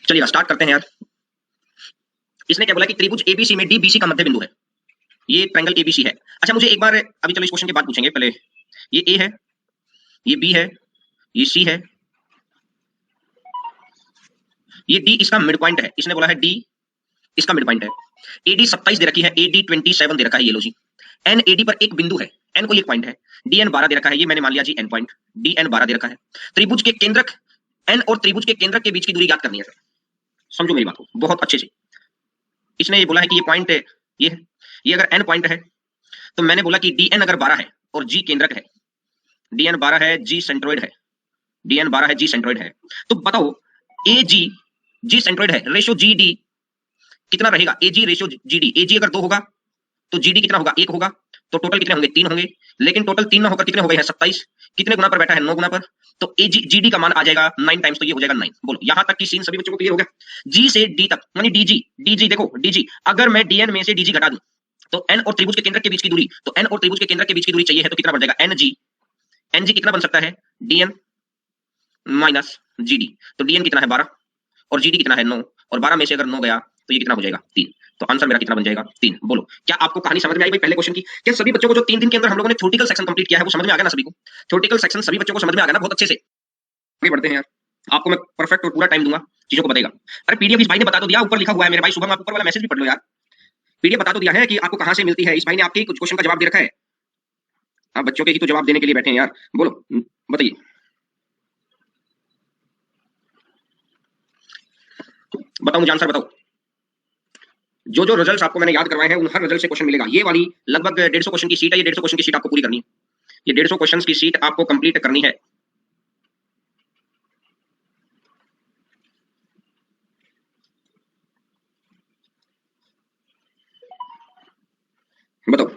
चलिए स्टार्ट करते हैं यार। इसने क्या बोला कि त्रिभुज एबीसी में डी बीसी का मध्य बिंदु है। ये ट्रायंगल एबीसी है। अच्छा मुझे एक बार अभी चलो इस क्वेश्चन के बाद पूछेंगे। पहले ये ए है, ये बी है, ये सी है, ये डी इसका मिड पॉइंट है। इसने बोला है डी इसका मिड पॉइंट है। एडी 27 दे रखी है, एडी 27 दे रखा है। ये लो जी, एन एडी पर एक बिंदु है, एन को एक पॉइंट है। डी एन 12 दे रखा है, ये मैंने मान लिया G N point. D N 12 दे रखा है। त्रिभुज के केंद्रक एन और त्रिभुज के केंद्रक के बीच की दूरी ज्ञात करनी है सर। समझो मेरी बात को बहुत अच्छे से। इसने ये बोला है कि ये पॉइंट ये है, ये अगर एन पॉइंट है तो मैंने बोला कि डी एन अगर 12 है और जी केंद्रक है, डी एन 12 है, जी सेंट्रोइड है, डी एन 12 है, जी सेंट्रोइड है, तो बताओ ए जी, जी सेंट्रोइड है, रेशो जी डी कितना रहेगा? ए जी रेशो जी डी, ए जी अगर 2 होगा तो जी डी कितना होगा? 1 होगा। तो टोटल कितने होंगे? 3 होंगे। लेकिन टोटल 3 ना होकर कितने हो गए हैं? 27। कितने गुना पर बैठा है? 9 गुना पर। तो ए जी जी डी का मान आ जाएगा 9 टाइम्स, तो ये हो जाएगा 9। बोलो यहां तक की सीन सभी बच्चों को क्लियर हो गया? जी से डी तक यानी डीजी, डीजी देखो डीजी, अगर मैं डीएन में से डीजी घटा दूं तो एन और त्रिभुज के केंद्र के बीच की दूरी, तो एन और त्रिभुज के केंद्र के बीच की दूरी चाहिए है तो कितना बन जाएगा? N G. एन जी कितना बन सकता है? DN minus GD. तो डीएन कितना है? 12 और जीडी कितना है? 9। और 12 में से अगर 9 गया तो ये कितना हो जाएगा? 3। तो आंसर मेरा कितना बन जाएगा? 3। बोलो क्या आपको कहानी समझ में आई भाई पहले क्वेश्चन की? क्या सभी बच्चों को जो 3 दिन के अंदर हम लोगों ने थ्योरेटिकल सेक्शन कंप्लीट किया है वो समझ में आ गया ना सभी को? थ्योरेटिकल सेक्शन सभी बच्चों को समझ में आ गया ना बहुत अच्छे से? आगे बढ़ते हैं यार, आपको मैं परफेक्ट और पूरा टाइम दूंगा, चीजों को बताएगा। अरे पीडीएफ इस भाई ने बता तो दिया, ऊपर लिखा हुआ है मेरे भाई शुभम, आप ऊपर वाला मैसेज भी पढ़ लो यार। पीडीएफ बता तो दिया है कि आपको कहां से मिलती है। इस भाई ने आपके कुछ क्वेश्चन का जवाब दे रखा है। आप बच्चों के ही तो जवाब देने के लिए बैठे हैं यार। बोलो बताइए। बताओ मुझे आंसर बताओ। जो जो रिजल्ट्स आपको मैंने याद करवाए हैं उन हर रिजल्ट से क्वेश्चन मिलेगा। ये वाली लगभग 150 क्वेश्चन की सीट है। ये 150 क्वेश्चन की सीट आपको पूरी करनी है। ये 150 क्वेश्चन की सीट आपको कंप्लीट करनी है। बताओ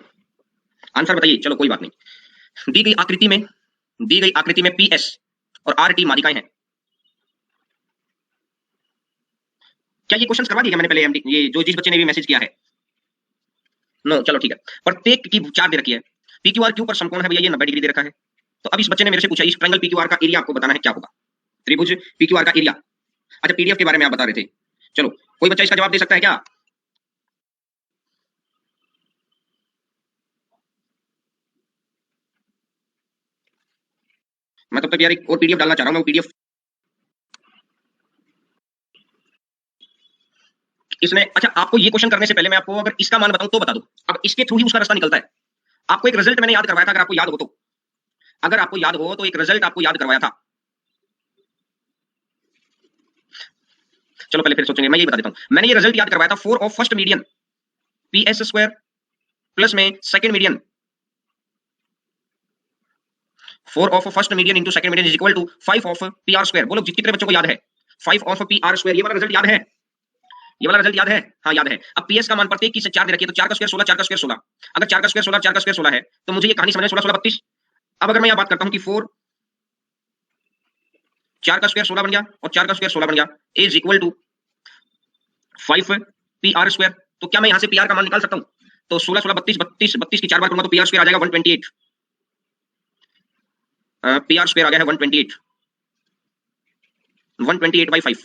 आंसर बताइए। चलो कोई बात नहीं। दी गई आकृति में पी एस और आर टी मालिकाएं हैं। क्या ये क्वेश्चन करवा दिया मैंने पहले? एमडी ये जो जिस बच्चे ने भी मैसेज किया है। नो चलो ठीक है। प्रत्येक की 4 दे रखी है। पी क्यू आर क्यू पर समकोण है भैया, ये 90 डिग्री दे रखा है। तो अब इस बच्चे ने मेरे से पूछा इस ट्रायंगल पी क्यू आर का एरिया आपको बताना है, क्या होगा? त्रिभुज पी क्यू आर का एरिया। अच्छा पीडीएफ के बारे में आप बता रहे थे। चलो कोई बच्चा इसका जवाब दे सकता है क्या? मैं तब तक यार एक और पीडीएफ डालना चाह रहा हूं। मैं पीडीएफ इसने, अच्छा आपको ये क्वेश्चन करने से पहले मैं आपको अगर इसका मान बताऊं तो बता दो। अब इसके थ्रू ही उसका रास्ता निकलता है। आपको एक रिजल्ट मैंने याद करवाया था, अगर आपको याद हो तो। अगर आपको याद हो तो एक रिजल्ट आपको याद करवाया था। चलो पहले फिर सोचेंगे, मैं ये बता देता हूं। मैंने ये रिजल्ट याद करवाया था 4 of first median P S square plus में second median 4 of first median into second median is equal to 5 of P R square. बोलो कितने बच्चों को याद है? 5 ऑफ पी आर स्क्वायर। ये वाला रिजल्ट याद है? ये वाला रिजल्ट याद है? हाँ याद है। अब पीएस का मान प्रत्येक की से 4 दे रखी है, तो 4 का स्क्वायर 16, 4 का स्क्वायर 16। अगर 4 का स्क्वायर 16, 4 का स्क्वायर 16 है तो मुझे ये कहानी समझ में 16 16 32। अब अगर मैं यह बात करता हूं कि 4 4 का स्क्वायर 16 बन गया और 4 का स्क्वायर 16 बन गया is equal to 5 P R square. तो क्या मैं यहां से पी आर का मान निकाल सकता हूं? तो 16 16 32 32 32 की 4 बार करूंगा तो पी आर स्क्वायर आ जाएगा 128। पी आर स्क्वायर आ गया है 128, 128/5।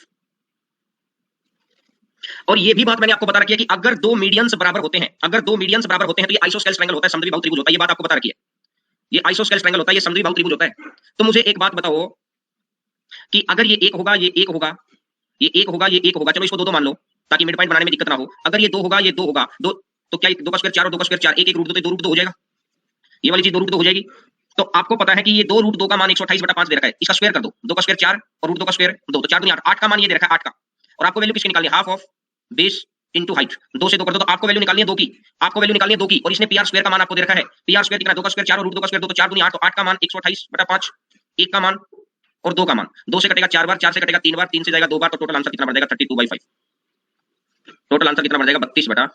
और ये भी बात मैंने आपको बता रखी है कि अगर 2 मीडियंस बराबर होते हैं, अगर 2 मीडियंस बराबर होते हैं तो ये आइसोस्केल ट्रायंगल होता है, समद्विबाहु त्रिभुज होता है। ये बात आपको बता रखी है। ये आइसोस्केल ट्रायंगल होता है, ये समद्विबाहु त्रिभुज होता है। तो मुझे एक बात बताओ कि अगर ये 1 होगा, ये 1 होगा, ये 1 होगा, ये 1 होगा, चलो इसको 2 2 मान लो ताकि मिड पॉइंट बनाने में दिक्कत ना हो। अगर ये 2 होगा, ये 2 होगा, 2 तो क्या 2 का स्क्वायर 4 और 2 का स्क्वायर 4, एक एक रूट 2 तो 2 रूट 2 हो जाएगा। ये वाली चीज 2 रूट 2 हो जाएगी। तो आपको पता है कि ये 2 रूट 2 का मान 128/5 दे रखा है। इसका स्क्वायर कर दो, 2 का स्क्वायर 4 और रूट 2 का स्क्वायर 2, तो 4 दूनी 8, 8 का मान ये दे रखा है 8 का। और आपको वैल्यू किसकी निकालनी है? Half of base into height. 2 से 2 कर दो तो आपको वैल्यू निकालनी है 2 की। आपको वैल्यू निकालनी है 2 की और इसने पीआर स्क्वायर का मान आपको दे रखा है। पीआर स्क्वायर कितना? 2 का स्क्वायर 4 और रूट 2 का स्क्वायर 2, तो 4 दूनी 8, तो 8 का मान 128/5, 1 का मान और 2 का मान। 2 से कटेगा 4 बार, 4 से कटेगा 3 बार, 3 से जाएगा 2 बार, तो टोटल आंसर कितना बढ़ जाएगा? 32/5। टोटल आंसर कितना बढ़ जाएगा? 32/5।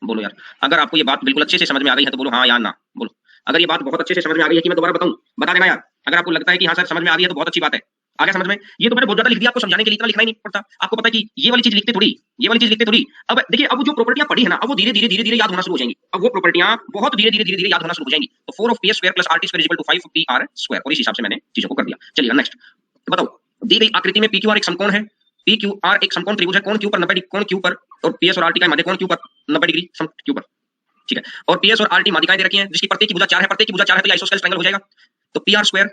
बोलो यार, अगर आपको ये बात बिल्कुल अच्छे से समझ में आ गई है तो बोलो हाँ या ना। बोलो अगर ये बात बहुत अच्छे से समझ में आ गई है कि मैं दोबारा बताऊं, बता देना यार। अगर आपको लगता है कि हाँ सर समझ में आ गई है तो बहुत अच्छी बात है। आ गया समझ में? ये तो मैंने बहुत ज्यादा लिख दिया आपको समझाने के लिए, इतना लिखना ही नहीं पड़ता। आपको पता है कि ये वाली चीज लिखते थोड़ी, ये वाली चीज लिखते थोड़ी। अब देखिए, अब जो प्रॉपर्टियां पढ़ी है ना, अब वो धीरे धीरे धीरे धीरे याद होना शुरू हो जाएंगी। अब वो प्रॉपर्टियां बहुत धीरे धीरे धीरे धीरे याद होना शुरू हो जाएंगी। तो 4 of P square plus R T square equal to 5 P R square, और इस हिसाब से मैंने चीजों को कर दिया। चलिए नेक्स्ट बताओ। दी गई आकृति में पी क्यू आर एक समकोण है। पी क्यू आर एक समकोण त्रिभुज है, कोण क्यू पर 90 कोण क्यू पर, और पीएस और आरटी का मध्य कोण क्यू पर 90 डिग्री सम क्यू पर, ठीक है। और पीएस और आरटी माध्यिकाएं दे रखी हैं जिसकी प्रत्येक की भुजा 4 है, प्रत्येक की भुजा 4 है तो आइसोस्केलेस ट्रायंगल हो जाएगा। तो पी आर स्क्वायर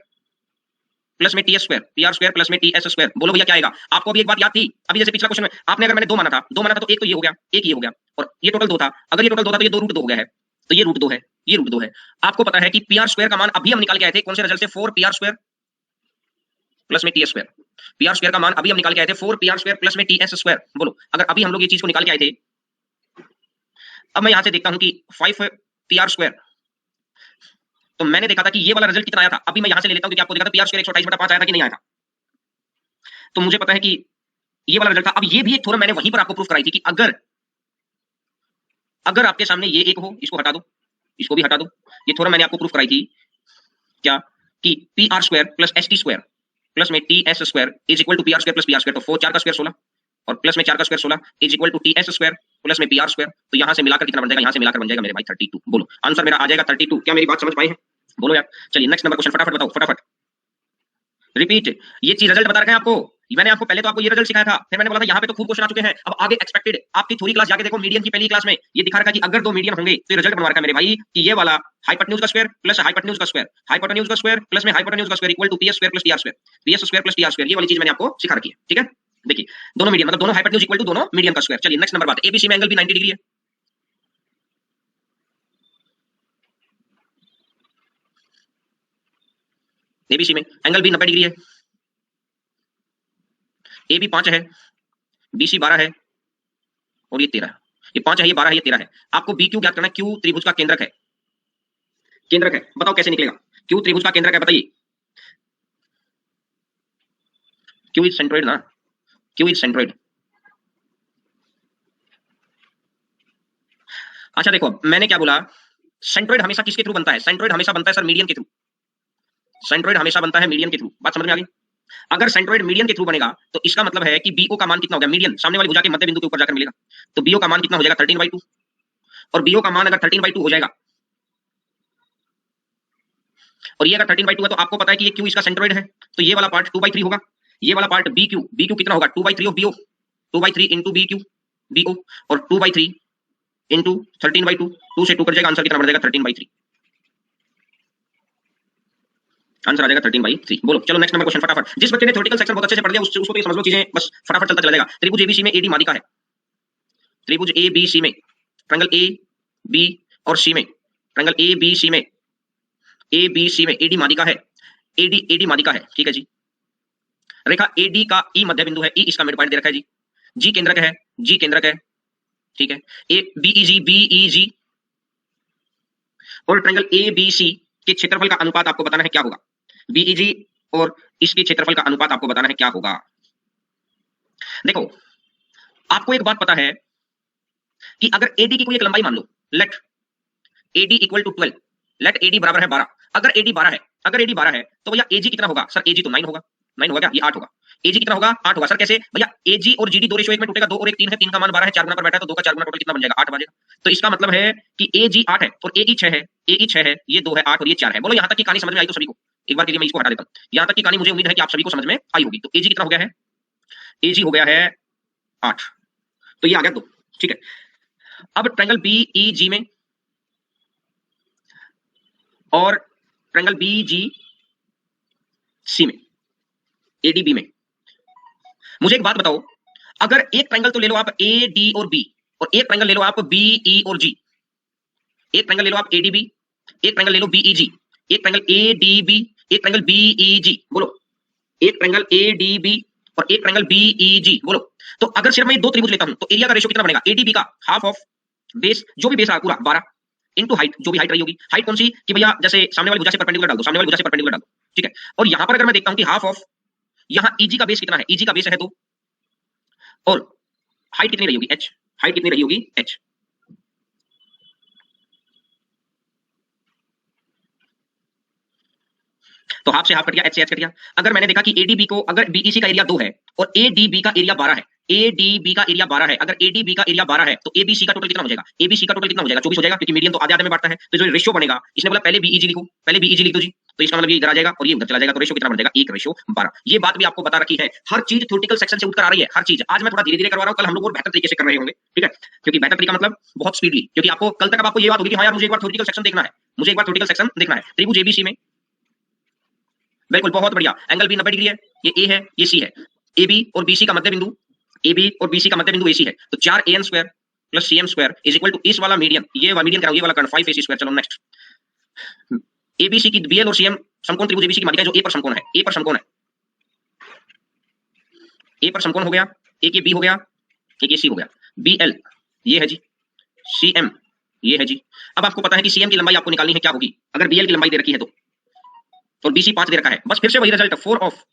प्लस में T S square, P R square plus में टी एस स्क्वायर, बोलो भैया क्या आएगा। आपको अभी एक बात याद थी, अभी जैसे पिछला क्वेश्चन में आपने, अगर मैंने दो माना था तो एक तो ये हो गया, एक ये हो गया, और ये टोटल 2 था, अगर ये टोटल 2 था तो ये 2 रूट 2 हो गया है, तो ये रूट 2 है, ये रूट 2 है। आपको पता है कि पी आर स्क्वायर का मान अभी हम निकाल के आए थे कौन से रिजल्ट से, 4 पी आर स्क्वायर प्लस में T S square. P R square का मान अभी हम निकाल के आए थे 4 पी आर स्क्वायर प्लस में टी एस स्क्वायर। बोलो अगर अभी हम लोग ये चीज को निकाल के आए थे, अब मैं यहां से देखता हूं कि 5 पी आर स्क्वायर, तो मैंने देखा था कि ये वाला रिजल्ट कितना आया था, अभी मैं यहां से ले लेता हूं क्योंकि आपको देखा था पी आर स्क्वायर 128/5 आया था कि नहीं आया था, तो मुझे पता है कि ये वाला रिजल्ट था। अब ये भी एक थोड़ा मैंने वहीं पर आपको प्रूफ कराई थी कि अगर आपके सामने ये एक हो, इसको हटा दो, इसको भी हटा दो, ये थोड़ा मैंने आपको प्रूफ कराई थी क्या, कि P R square plus S T square plus में T S square is equal to P R square plus P R square, तो 4 का स्क्वायर 16 और प्लस में 4 का square 16 is equal to T S square plus में P R square, तो यहां से मिलाकर कितना बन जाएगा, यहां से मिलाकर बन जाएगा मेरे भाई 32। बोलो आंसर मेरा आ जाएगा 32। क्या मेरी बात समझ पाए हैं, बोलो यार। चलिए नेक्स्ट नंबर क्वेश्चन, फटाफट बताओ, फटाफट रिपीट। ये चीज रिजल्ट बता रखे हैं आपको, मैंने आपको पहले तो आपको ये रिजल्ट सिखाया था, फिर मैंने बोला था यहाँ पे तो खूब क्वेश्चन आ चुके हैं, अब आगे एक्सपेक्टेड आपकी थोड़ी क्लास जाके देखो, मीडियन की पहली क्लास में ये दिखा रखा है कि अगर 2 मीडियन होंगे तो ये रिजल्ट बनवा रखा है मेरे भाई कि ये वाला हाइपोटेन्यूज का स्क्वायर प्लस हाइपोटेन्यूज का स्क्वायर, हाइपोटेन्यूज का स्क्वायर प्लस में हाइपोटेन्यूज का square equal to PS square plus TR square, PS square plus TR square, ये वाली चीज मैंने आपको सिखा रखी है, ठीक है। देखिए दोनों मीडियन मतलब दोनों हाइपोटेन्यूज इक्वल टू दोनों मीडियन का स्क्वायर। चलिए नेक्स्ट नंबर बात, एबीसी में एंगल भी 90 डिग्री है, एबीसी में एंगल भी 90 डिग्री है, ए बी 5 है, बीसी 12 है और ये 13 है, ये 5 है, ये 12 है, ये 13 है। आपको बी क्यू ज्ञात करना है, क्यू त्रिभुज का केंद्रक है, केंद्रक है, बताओ कैसे निकलेगा, क्यू त्रिभुज का केंद्रक है बताइए, क्यू इज सेंट्रोइड ना, क्यू इज सेंट्रोइड। अच्छा देखो मैंने क्या बोला, सेंट्रोइड हमेशा किसके थ्रू बनता है, सेंट्रोइड हमेशा बनता है सर मीडियन के थ्रू, सेंट्रोइड हमेशा बनता है मीडियन के थ्रू, बात समझ में आ गई। अगर सेंट्रोइड मीडियन के थ्रू बनेगा तो इसका मतलब है कि बीओ का मान कितना हो गया, मीडियन सामने वाली भुजा के मध्य बिंदु के ऊपर जाकर मिलेगा, तो बीओ का मान कितना हो जाएगा 13/2, और बीओ का मान अगर 13/2 हो जाएगा, और ये अगर 13/2 है तो आपको पता है कि ये क्यू इसका सेंट्रोइड है, तो ये वाला पार्ट 2/3 होगा, ये वाला पार्ट बी क्यू कितना होगा 2/3 of BO, 2/3 into B Q BO, और 2/3 इंटू 13/2, 2 से 2 कर जाएगा, आंसर कितना बढ़ जाएगा 13/3, आंसर आ जाएगा 13/3। बोलो चलो नेक्स्ट नंबर क्वेश्चन फटाफट, जिस बच्चे ने थ्योरेटिकल सेक्शन बहुत अच्छे से पढ़ लिया उसको तो ये समझ लो चीजें बस फटाफट चलता चला जाएगा। त्रिभुज एबीसी में एडी माध्यिका है, त्रिभुज एबीसी में ट्रायंगल ए बी और सी में, ट्रायंगल ए बी सी में, ए बी सी में एडी माध्यिका है, एडी माध्यिका है, ठीक है जी। रेखा एडी का ई मध्य बिंदु है, ई इसका मिड पॉइंट दे रखा है जी, जी केंद्रक है, जी केंद्रक है, ठीक है। ए बीईजी और ट्रायंगल ए बी सी के क्षेत्रफल का अनुपात आपको बताना है क्या होगा, बीईजी और इसके क्षेत्रफल का अनुपात आपको बताना है क्या होगा। देखो आपको एक बात पता है कि अगर एडी की कोई एक लंबाई मान लो, let AD equal to 12, let AD बराबर है 12, अगर एडी 12 है, अगर एडी 12 है तो भैया एजी कितना होगा, सर एजी तो 9 होगा, 9 होगा क्या, ये 8 होगा, एजी कितना होगा 8 होगा, सर कैसे भैया, एजी और जीडी 2:1 में टूटेगा, 2 और 1 3 है, 3 का मान 12 है, 4 गुना पर बैठा है तो 2 का 4 गुना टोटल कितना बन जाएगा 8 बनेगा, तो इसका मतलब है कि एजी 8 है और एई 6 है, एई 6 है, ये 2 है 8 और ये 4 है। बोलो यहां तक की कहानी समझ में आई तो सभी को, एक बार के लिए मैं इसको हटा देता हूं, यहां तक की कहानी मुझे उम्मीद है कि आप सभी को समझ में आई होगी। तो एजी कितना हो गया है, एजी हो गया है 8, तो ये आ गया 2, ठीक है। अब ट्रायंगल बीईजी में और ट्रायंगल बीजी सी में, एडीबी में, मुझे एक बात बताओ, अगर एक ट्रायंगल तो ले लो आप ए डी और बी, और एक ट्रायंगल ले लो आप बी ई और जी, एक ट्रायंगल ले लो आप एडीबी, एक ट्रायंगल ले लो बीईजी, एक ट्रायंगल एडीबी, एक ट्रायंगल बीईजी, बोलो एक ट्रायंगल एडीबी और एक ट्रायंगल बीईजी, बोलो। तो अगर सिर्फ मैं 2 त्रिभुज लेता हूं तो एरिया का रेशियो कितना बनेगा, एडीबी का हाफ ऑफ बेस, जो भी बेस है पूरा 12 इनटू हाइट, जो भी हाइट रही होगी, हाइट कौन सी कि भैया जैसे सामने वाली भुजा से परपेंडिकुलर डाल दो, सामने वाली भुजा से परपेंडिकुलर डाल दो, ठीक है। और यहां पर अगर मैं देखता हूं कि हाफ ऑफ, यहां ईजी का बेस कितना है, ईजी का बेस है 2 और हाइट कितनी रही होगी h, हाइट कितनी रही होगी h, तो हाफ से हाफ कट गया, h से h कट गया। अगर मैंने देखा कि एडीबी को, अगर बीईसी का एरिया 2 है और एडीबी का एरिया 12 है, ए डी बी का एरिया 12 है, अगर ए डी बी का एरिया 12 है तो ए बी सी का टोटल कितना हो जाएगा? ए बी सी का टोटल कितना हो जाएगा? 24 हो जाएगा, क्योंकि मीडियन तो आधे आधे में बांटता है। तो जो रेशियो बनेगा, इसने बोला पहले बीईजी लिखो, पहले बीईजी लिख दो जी, तो इसका मतलब ये इधर आ जाएगा और ये उधर चला जाएगा, तो रेशियो कितना बन जाएगा? 1:12। ये बात भी आपको बता रखी है, हर चीज थ्योरेटिकल सेक्शन से उठकर आ रही है, हर चीज। आज मैं थोड़ा धीरे धीरे करवा रहा हूं, कल हम लोग और बेहतर तरीके से कर रहे होंगे, ठीक है? क्योंकि बेहतर तरीका मतलब बहुत स्पीडली, क्योंकि आपको कल तक अब आपको ये बात होगी कि हाँ यार मुझे एक बार थ्योरेटिकल सेक्शन देखना है, मुझे एक बार थ्योरेटिकल सेक्शन देखना है। त्रिभुज एबीसी में बिल्कुल बहुत बढ़िया, एंगल बी 90 डिग्री है, ये ए है, ये सी है, ए बी और बीसी का मध्य बिंदु, ए बी और बीसी का मध्य बिंदु एसी है, तो 4an square plus cm square is equal to इस वाला मीडियन, ये वाला मीडियन क्या हो, ये वाला कर्ण 5ac स्क्वायर। चलो नेक्स्ट, एबीसी की बीएल और सीएम समकोण त्रिभुज एबीसी की मालिका जो ए पर समकोण है, ए पर समकोण है, ए पर समकोण हो गया, एक ये बी हो गया, एक ये सी हो गया, बीएल ये है जी, सीएम ये है जी। अब आपको पता है कि सीएम की लंबाई आपको निकालनी है, क्या होगी अगर बीएल की लंबाई दे रखी है तो, और बीसी 5 दे रखा है, बस फिर से वही रिजल्ट, 4 ऑफ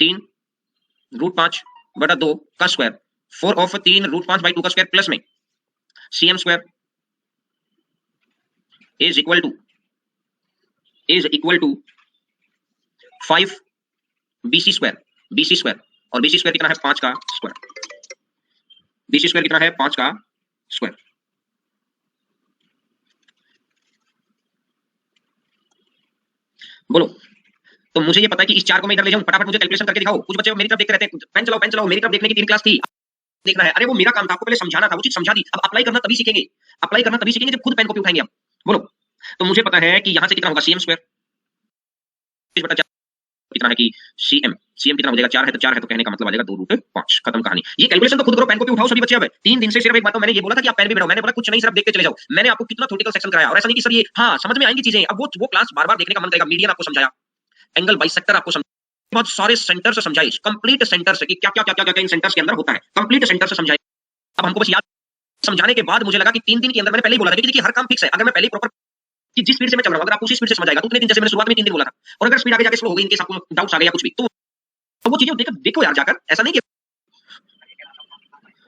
3 रूट 5 बटा 2 का स्क्वायर, 4 ऑफ 3 रूट 5 बाई 2 का स्क्वायर प्लस में CM square is equal to 5 BC square, BC square, और बीसी स्क्वायर कितना है? 5 का स्क्वायर, बीसी स्क्वायर कितना है? 5 का स्क्वायर। बोलो, तो मुझे ये पता है कि इस 4 को मैं इधर ले जाऊं, फटाफट मुझे कैलकुलेशन करके दिखाओ। कुछ बच्चे मेरी तरफ देखते रहते हैं, पेन चलाओ पेन चलाओ, मेरी तरफ देखने की 3 क्लास थी, देखना है। अरे वो मेरा काम था, आपको पहले समझाना था, वो चीज समझा दी, अब अप्लाई करना तभी सीखेंगे, अप्लाई करना तभी सीखेंगे जब खुद पेन कॉपी उठाएंगे आप। बोलो, तो मुझे पता है कि यहां से कितना होगा? सीएम स्क्वायर बटा 4 कितना है कि सीएम, सीएम कितना हो जाएगा? 4 है तो 4 है तो कहने का मतलब आ जाएगा 2 रूट 5, खत्म कहानी। ये कैलकुलेशन तो खुद करो, पेन कॉपी उठाओ सभी बच्चे। अब 3 दिन से सिर्फ एक बात तो मैंने ये बोला था कि आप पेन भी बनाओ, मैंने बोला कुछ नहीं सिर्फ देखते चले जाओ। मैंने आपको कितना थ्योरेटिकल सेक्शन कराया, और ऐसा नहीं कि सर ये हाँ समझ में आएंगी चीजें, अब वो क्लास बार-बार देखने का मन करेगा। मीडियन आपको समझाया, एंगल बाइसेक्टर आपको समझाया, बहुत सारे सेंटर से समझाए, कंप्लीट सेंटर से कि क्या इन सेंटर्स के अंदर होता है, कंप्लीट सेंटर से समझाए। अब हमको बस याद समझाने के बाद मुझे लगा कि 3 दिन के अंदर, मैंने पहले ही बोला था कि देखिए हर काम फिक्स है, अगर मैं पहले प्रॉपर कि जिस स्पीड से मैं चल रहा हूं अगर आप उसी स्पीड से समझ आएगा तो उतने दिन, जैसे मैंने शुरुआत में 3 दिन बोला था, और अगर स्पीड आगे जाके स्लो हो गई, इनकेस आपको डाउट्स आ गया कुछ भी, तो वो चीजें देखो यार जाकर, ऐसा नहीं कि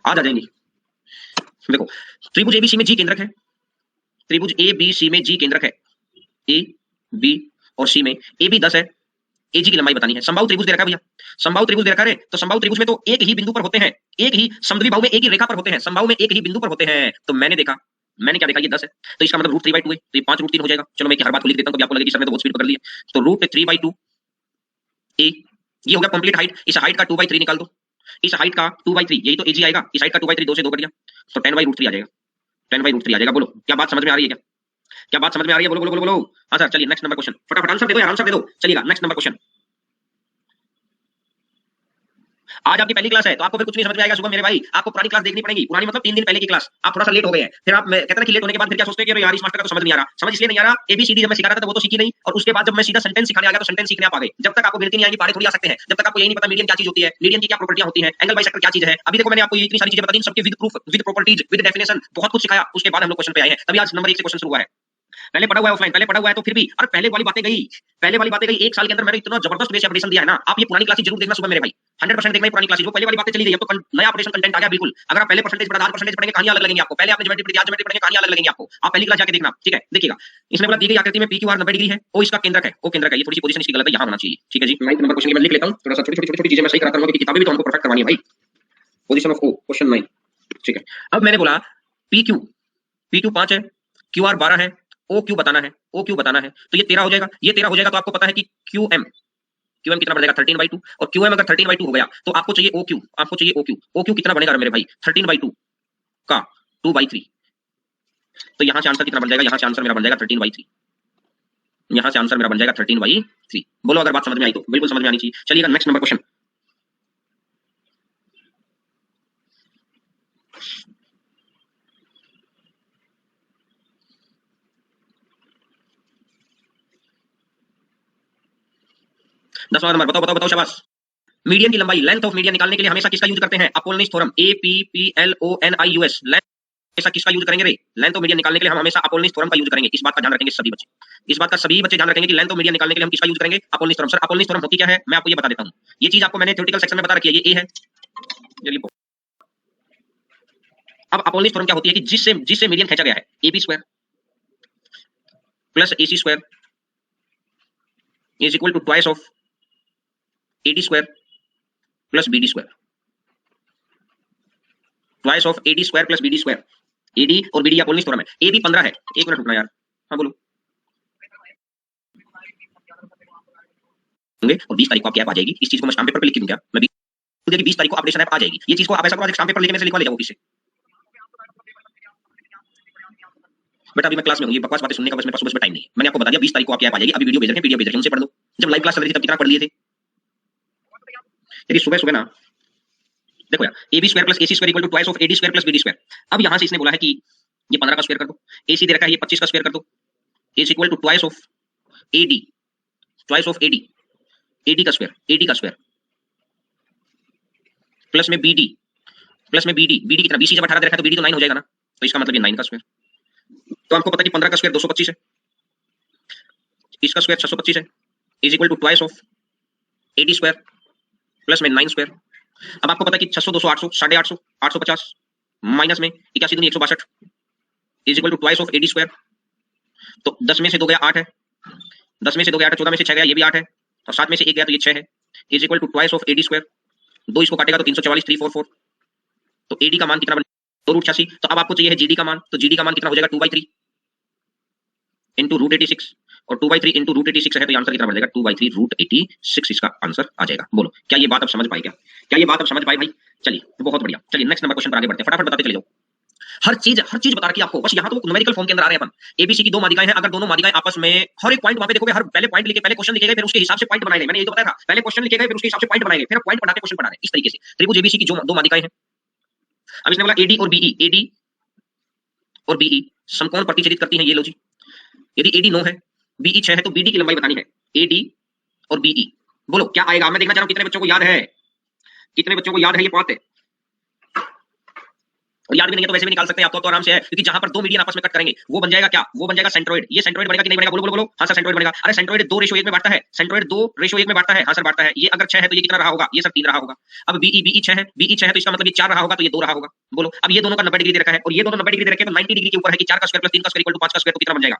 आज आ जाएंगी। देखो, त्रिभुज एबीसी में जी केंद्रक है, त्रिभुज एबीसी में जी केंद्रक है, ए बी और सी में ए बी 10 है, एजी की लंबाई बतानी है। समबाहु त्रिभुज दे रखा है भैया, समबाहु त्रिभुज दे रखा है, तो समबाहु त्रिभुज में तो एक ही बिंदु पर होते हैं, एक ही समद्वि बाहु में एक ही रेखा पर होते हैं, समबाहु में एक ही बिंदु पर होते हैं। तो मैंने देखा, मैंने क्या देखा, ये 10 है, तो इसका मतलब रूट 3/2 है, तो ये 5 रूट 3 हो जाएगा। चलो मैं हर बात को लिख देता हूं, कभी आपको लगे कि सर ने तो बहुत स्पीड पकड़ लिया, तो रूट 3/2 ए, ये हो गया कंप्लीट हाइट। इस हाइट का 2/3 निकाल दो, इस हाइट का 2/3, यही तो एजी आएगा, इस हाइट का 2/3 2 से 2 कट गया, तो 10/√3 आ जाएगा, 10/√3 आ जाएगा। बोलो क्या बात समझ में आ रही है? क्या बात समझ में आ रही है? बोलो बोलो बोलो बोलो। हाँ सर, चलिए नेक्स्ट नंबर क्वेश्चन, फटाफट आंसर दे दो यार, आंसर दे दो। चलिएगा नेक्स्ट नंबर क्वेश्चन। आज आपकी पहली क्लास है तो आपको फिर कुछ नहीं समझ में आएगा सुबह मेरे भाई, आपको पुरानी क्लास देखनी पड़ेगी। पुरानी मतलब 3 दिन पहले की क्लास, आप थोड़ा सा लेट हो गए हैं, फिर आप कहते हैं कि लेट होने के बाद फिर क्या सोचते हैं कि यार इस मास्टर का तो समझ नहीं आ रहा। समझ इसलिए नहीं आ रहा, एबीसीडी जब मैं सिखा रहा था वो तो सीखी नहीं, और उसके बाद जब मैं सीधा सेंटेंस सिखाने आ गया तो सेंटेंस सीखने आप आ गए। जब तक आपको गिनती नहीं आएगी, पारे थोड़ी आ सकते हैं, जब तक आपको यही नहीं पता मीडियन क्या चीज होती है, मीडियन की क्या प्रॉपर्टियां होती हैं, एंगल बाइसेक्टर क्या चीज है। अभी देखो मैंने आपको ये इतनी सारी चीजें बता दी, सबके with proof, with properties, with definition, बहुत कुछ सिखाया, उसके बाद हम लोग क्वेश्चन पे आए हैं। तभी आज नंबर 1 से क्वेश्चन शुरू हुआ है। पहले पढ़ा हुआ है ऑफलाइन, पहले पढ़ा हुआ है तो फिर भी, और पहले वाली बातें गई, पहले वाली बातें गई। 1 साल के अंदर मैंने इतना जबरदस्त वे से अपडेशन दिया है ना, आप ये पुरानी क्लासेस जरूर देखना सुबह मेरे भाई, 100% देखना पुरानी क्लासेस, वो पहले वाली बातें चली गई, अब तो नया अपडेशन कंटेंट आ गया बिल्कुल। अगर आप पहले परसेंटेज पढ़ा, 10% पढ़ेंगे, कहानी अलग लगेंगी आपको। पहले आपने ज्योमेट्री पढ़ी, आज ज्योमेट्री पढ़ेंगे, कहानी अलग लगेंगी आपको। आप पहली क्लास जाके देखना, ठीक है? देखिएगा, इसमें बोला दी गई आकृति में पी क्यू आर 90 डिग्री है, ओ इसका केंद्रक है, ओ केंद्रक है, ये थोड़ी सी पोजीशन इसकी गलत है, यहां होना चाहिए, ठीक है जी। 9 नंबर क्वेश्चन की मैं लिख लेता हूं, थोड़ा सा छोटी-छोटी चीजें मैं सही कराता हूं, क्योंकि किताबें भी तो हमको परफेक्ट करवानी है भाई। पोजीशन ऑफ ओ, क्वेश्चन 9, ठीक है। अब मैंने बोला पी क्यू 5 है, क्यू आर 12 है, ओ क्यू बताना है, ओ क्यू बताना है, तो ये 13 हो जाएगा, ये 13 हो जाएगा। तो आपको पता है कि क्यू एम कितना बन जाएगा? 13/2, और क्यू एम अगर 13/2 हो गया तो आपको चाहिए ओ क्यू, आपको चाहिए ओ क्यू। ओ क्यू कितना बनेगा मेरे भाई? 13/2 का 2/3, तो यहां से आंसर कितना बन जाएगा? यहां से आंसर मेरा बन जाएगा 13/3, यहां से आंसर मेरा बन जाएगा 13/3। बोलो अगर बात समझ में आई तो, बिल्कुल समझ में आनी चाहिए। चलिएगा नेक्स्ट नंबर क्वेश्चन। दसवां नंबर, बताओ बताओ बताओ, शाबाश। मीडियन की लंबाई, लेंथ ऑफ मीडियन निकालने के लिए हमेशा किसका यूज करते हैं? अपोलोनिस थ्योरम, APPLONIUS। लेंथ हमेशा किसका यूज करेंगे रे? लेंथ ऑफ मीडियन निकालने के लिए हम हमेशा अपोलोनिस थ्योरम का यूज करेंगे। इस बात का ध्यान रखेंगे सभी बच्चे, इस बात का सभी बच्चे ध्यान रखेंगे कि लेंथ ऑफ मीडियन निकालने के लिए हम किसका यूज करेंगे? अपोलोनिस थ्योरम। सर अपोलोनिस थ्योरम होती क्या है मैं आपको ये बता देता हूं। ये चीज आपको मैंने थ्योरेटिकल सेक्शन में बता रखी है, ये ए है, ये लिखो। अब अपोलोनिस थ्योरम क्या होती है कि जिससे मीडियन खींचा गया है, AB square plus AC square is equal to twice of AD square plus B D square, twice of A D square plus B D square. A D और बी डी अपोजिट थ्योरम है। A B 15 है। एक minute रुकना यार। हाँ बोलो। और 20 तारीख को आपकी ऐप आ जाएगी। इस चीज को मैं स्टाम्प पेपर पे लिख दूं क्या? मैं 20 तारीख को अपडेशन ऐप आ जाएगी। ये चीज को आप ऐसा करो, स्टाम्प पेपर लिखने से लिखवा ले जाओ ऑफिस से। बेटा अभी मैं क्लास में हूँ, ये बकवास बातें सुनने का बस मेरे पास सुबह टाइम नहीं है। मैंने आपको बता दिया 20 तारीख को आपकी ऐप आ जाएगी। अभी वीडियो भेज रखे हैं, पीडीएफ भेज रखे हैं, उनसे पढ़ लो। जब लाइव क्लास चल रही थी तब कितना पढ़ लिए थे? यदि सुबह सुबह ना देखो यार, A B square plus A C square equal to twice of A D square plus B D square. अब यहां से इसने बोला है कि ये 15 का स्क्वायर कर दो, ए सी दे रखा है ये 25 का स्क्वायर कर दो, is equal to twice of A D, twice of A D, A D का स्क्वायर, ए डी का स्क्वायर प्लस में बी डी, प्लस में बी डी, बी डी कितना? 20 जब 18 दे रखा है तो बी डी तो 9 हो जाएगा ना, तो इसका मतलब ये 9 का स्क्वायर। तो हमको पता है कि 15 का स्क्वायर 225 है, इसका स्क्वायर 625 है, is equal to twice of A D square plus में 9 स्क्वायर। अब आपको पता है कि 600 200 800 850 850 माइनस में 81 दूनी 162 is equal to twice of A D square. तो 10 में से 2 गया 8 है, 10 में से 2 गया 8 है, 14 में से 6 गया ये भी 8 है, और 7 में से 1 गया तो ये 6 है, is equal to twice of A D square. 2 इसको काटेगा तो 344 344। तो ए डी का मान कितना बनेगा? 2√86। तो अब आपको चाहिए है जी डी का मान, तो जी डी का मान कितना हो जाएगा? 2/3 इंटू √86, और 2/3 इंटू √86 है तो आंसर कितना बन जाएगा? 2/3 √86 इसका आंसर आ जाएगा। बोलो क्या ये बात आप समझ पाए? क्या ये बात आप समझ पाए भाई? चलिए बहुत बढ़िया। चलिए नेक्स्ट नंबर क्वेश्चन पर आगे बढ़ते हैं, फटाफट बताते चले जाओ। हर चीज बता रखी है आपको, बस यहाँ तो न्यूमेरिकल फॉर्म के अंदर आ रहे हैं अपन। एबीसी की 2 माध्यिकाएं हैं, अगर दोनों माध्यिकाएं आपस में हर एक पॉइंट वहां पे देखोगे, हर पहले पॉइंट लिखे, पहले क्वेश्चन लिखे गए, फिर उसके हिसाब से पॉइंट बनाए गए। मैंने ये तो बताया था, पहले क्वेश्चन लिखे गए, फिर उसके हिसाब से पॉइंट बनाए गए, फिर पॉइंट बना के क्वेश्चन बना रहे हैं। इस तरीके से त्रिभुज एबीसी की जो 2 माध्यिकाएं हैं, अब इसने बोला एडी और बीई, एडी और बीई समकोण प्रतिच्छेदित करती हैं। ये लो जी, यदि एडी 9 है, बीई 6 है, तो बीडी की लंबाई बतानी है। एडी और बीई, बोलो क्या आएगा? मैं देखना चाह रहा हूं कितने बच्चों को याद है, कितने बच्चों को याद है ये बात है। और याद भी नहीं है तो वैसे भी निकाल सकते हैं आप, तो आराम से है, क्योंकि जहां पर 2 मीडियन आपस में कट करेंगे वो बन जाएगा क्या? वो बन जाएगा सेंट्रोइड। ये सेंट्रोइड बनेगा कि नहीं बनेगा? बोलो बोलो बोलो। हाँ सर सेंट्रोइड बनेगा। अरे सेंट्रोइड 2:1 में बांटता है, सेंट्रोइड 2:1 में बांटता है। हाँ सर बांटता है। ये अगर 6 है तो ये कितना रहा होगा? ये सर 3 रहा होगा। अब बीई 6 है, बीई 6 है तो इसका मतलब ये 4 रहा होगा, तो ये 2 रहा होगा। बोलो अब ये दोनों का 90 डिग्री दे रखा है, और ये दोनों 90 डिग्री दे रखे हैं, तो 90 डिग्री के ऊपर है कि 4 का स्क्वायर प्लस 3 का स्क्वायर इक्वल टू 5 का स्क्वायर, तो कितना बन जाएगा?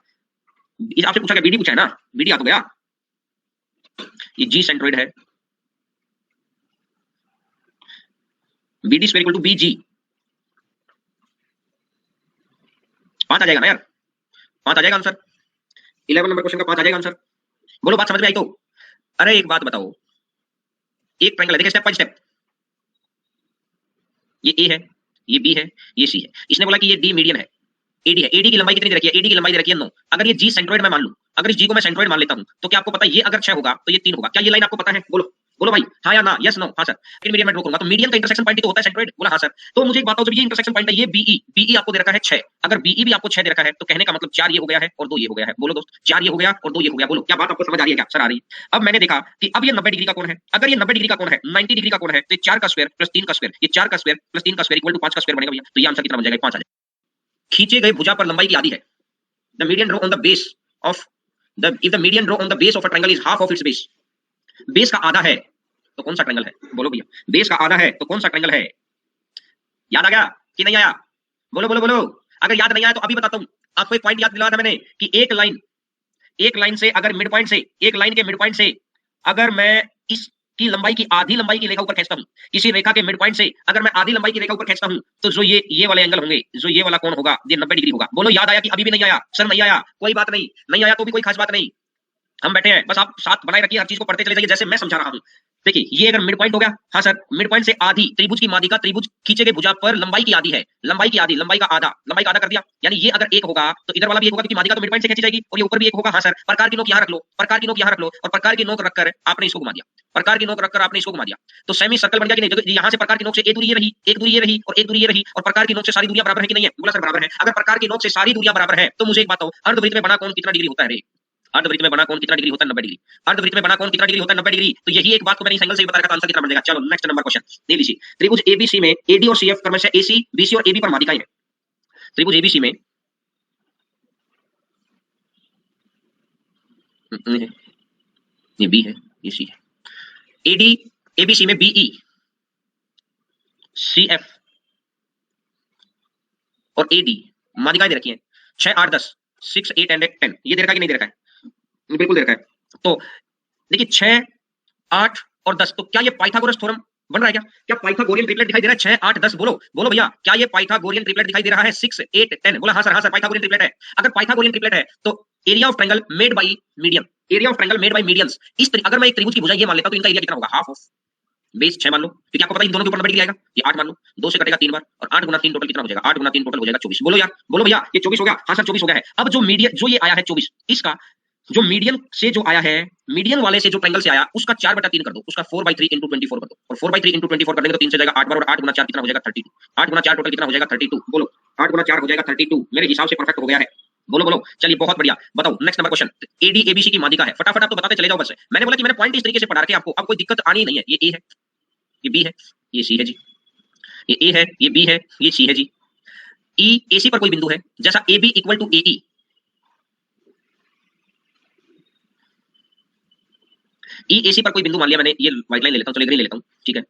आपसे पूछा गया, बीडी पूछा है ना, बीडी आ तो गया। ये जी सेंट्रोइड है, बीडी स्क्वायर इक्वल टू बीजी। 5 आ जाएगा ना यार, 5 आ जाएगा आंसर। 11 नंबर क्वेश्चन का 5 आ जाएगा आंसर। बोलो बात समझ में आई तो? अरे एक बात बताओ, एक ट्रायंगल है, देखिए स्टेप बाय स्टेप। ये ए है, ये बी है, ये सी है। इसने बोला कि ये डी मीडियन है, एडी है। एडी की लंबाई कितनी दे रखी है? एडी की लंबाई दे रखी है 9। अगर ये जी सेंट्रोइड मैं मान लूं, अगर इस जी को मैं सेंट्रोइड मान लेता हूं, तो क्या आपको पता है ये अगर 6 होगा तो ये 3 होगा? क्या ये लाइन आपको पता है? बोलो बोलो भाई, हाँ या ना, यस नो। हाँ सर, फिर मीडियन में ड्रॉ करूंगा तो मीडियन का इंटरसेक्शन पॉइंट तो होता है सेंट्रोइड। बोला हाँ सर। तो मुझे एक बात बताओ, जब ये इंटरसेक्शन पॉइंट है, ये बीई, बीई आपको दे रखा है 6, अगर बीई भी आपको 6 दे रखा है तो कहने का मतलब 4 ये हो गया है और 2 ये हो गया है। बोलो दोस्त, 4 ये हो गया और 2 ये हो गया। बोलो क्या बात आपको समझ आ रही है? क्या सर आ रही है? अब मैंने देखा कि अब ये 90 डिग्री का कोण है, अगर ये 90 डिग्री का कोण है, 90 डिग्री का कोण है, तो 4 का स्क्वायर प्लस 3 का स्क्वायर, ये 4 का स्क्वायर प्लस 3 का स्क्वायर इक्वल टू 5 का स्क्वायर बनेगा भैया। तो ये आंसर कितना बन जाएगा? 5 आ जाएगा। खींचे गए भुजा पर लंबाई की आधी है। The median row on the base of if the median row on the base of a triangle is half of its base, base का आधा है तो कौन सा ट्रायंगल है? बोलो भैया, बेस का आधा है तो कौन सा ट्रायंगल है? याद आ गया कि नहीं आया? बोलो बोलो बोलो। अगर याद नहीं आया तो अभी बताता हूं आपको। एक पॉइंट याद दिलाया था मैंने कि एक लाइन से अगर मिड पॉइंट से, एक लाइन के मिड पॉइंट से अगर मैं इसकी लंबाई की आधी लंबाई की रेखा ऊपर खींचता हूं, किसी रेखा के मिड पॉइंट से अगर मैं आधी लंबाई की रेखा ऊपर खींचता हूं, तो जो ये वाले एंगल होंगे, जो ये वाला कोण होगा, ये 90 डिग्री होगा। बोलो याद आया कि अभी भी नहीं आया? सर नहीं आया, कोई बात नहीं, नहीं आया तो भी कोई खास बात नहीं, हम बैठे हैं, बस आप साथ बनाए रखिए, हर चीज को पढ़ते चले जाइए जैसे मैं समझा रहा हूं। देखिए ये अगर मिड पॉइंट हो गया, हाँ सर, मिड पॉइंट से आधी त्रिभुज की माध्यिका, त्रिभुज खींचे गए भुजा पर लंबाई की आधी है, लंबाई की आधी, लंबाई का आधा कर दिया। यानी ये अगर 1 होगा तो इधर वाला भी 1 होगा, क्योंकि माध्यिका तो मिड पॉइंट से खींची जाएगी, और ये ऊपर भी 1 होगा। हाँ सर, प्रकार की नोक यहां रख लो, प्रकार की नोक यहां रख लो, और प्रकार की नोक रखकर आपने इसको घुमा दिया, प्रकार की नोक रखकर आपने इसको घुमा दिया, तो सेमी सर्कल बन गया कि नहीं? यहां से प्रकार की नोक से एक दूरी ये रही, एक दूरी ये रही, और एक दूरी ये रही, और प्रकार की नोक से सारी दूरियां बराबर है कि नहीं है? बोला सर बराबर है। अगर प्रकार की नोक से सारी दूरियां बराबर है तो मुझे एक बात बताओ, अर्धवृत्त में बना कोण कितना डिग्री होता है रे? अर्धवृत्त में बना कोण कितना डिग्री होता है? 90 डिग्री। अर्धवृत्त में बना कोण कितना डिग्री होता है? 90 डिग्री। तो यही एक बात को मैंने इस एंगल से ही बता रखा था, आंसर कितना बन जाएगा? चलो नेक्स्ट नंबर क्वेश्चन ले लीजिए। त्रिभुज एबीसी में एडी और सीएफ क्रमशः एसी, बीसी और एबी पर माध्यिकाएं हैं। त्रिभुज एबीसी में ये बी है, ये सी है। एडी एबीसी में बीई, सीएफ और एडी माध्यिकाएं दे रखी हैं 6 8 10, 6 8 एंड 10। ये दे रखा है कि नहीं दे रखा है? बिल्कुल दे रखा है। तो देखिए 6 8 और 10, तो क्या ये पाइथागोरस थ्योरम बन रहा है क्या? क्या पाइथागोरियन ट्रिपलेट दिखाई दे रहा है? 6 8 10 बोलो बोलो भैया, क्या ये पाइथागोरियन ट्रिपलेट दिखाई दे रहा है? 6 8 10 बोला हाँ सर पाइथागोरियन ट्रिपलेट है। अगर पाइथागोरियन ट्रिपलेट है तो area of triangle made by median, area of triangle made by medians, अगर मैं एक त्रिभुज की भुजा ये मान लेता हूं तो इनका एरिया कितना होगा? हाफ ऑफ बेस 6 मान लो, क्योंकि आपको पता है इन दोनों के ऊपर नंबर डिग्री आएगा। ये 8 मान लो, 2 से कटेगा 3 बार और 8 गुना 3 टोटल कितना हो जाएगा? 8 गुना 3 टोटल हो जाएगा 24। बोलो यार, बोलो भैया, ये 24 हो गया? हाँ सर 24 हो गया है। अब जो मीडियन जो ये आया है 24, इसका जो मीडियन से जो आया है, मीडियन वाले से जो ट्रायंगल से आया उसका 4/3 कर दो, उसका 4/3 into 24 कर दो, और 4/3 into 24 कर देंगे तो 3 से जाएगा 8 बार, और 8 गुना 4 कितना हो जाएगा? 32। 8 गुना 4 टोटल कितना हो जाएगा? 32। बोलो 8 गुना 4 हो जाएगा 32। मेरे हिसाब से परफेक्ट हो गया है। बोलो बोलो, चलिए बहुत बढ़िया। बताओ next number question. AD ABC की माध्यिका है, फटाफट आप तो बताते चले जाओ बस। मैंने बोला कि मैंने पॉइंट इस तरीके से पढ़ा रखे आपको, अब कोई दिक्कत आनी नहीं है। ये ए है, ये बी है, ये सी है जी, ये ए है, ये बी है, ये सी है जी। ई एसी पर कोई बिंदु है, जैसा A B equal to A E, E AC पर कोई बिंदु मान लिया मैंने, ये व्हाइट लाइन ले लेता हूं, चलो ग्रीन ले लेता हूं, ठीक है।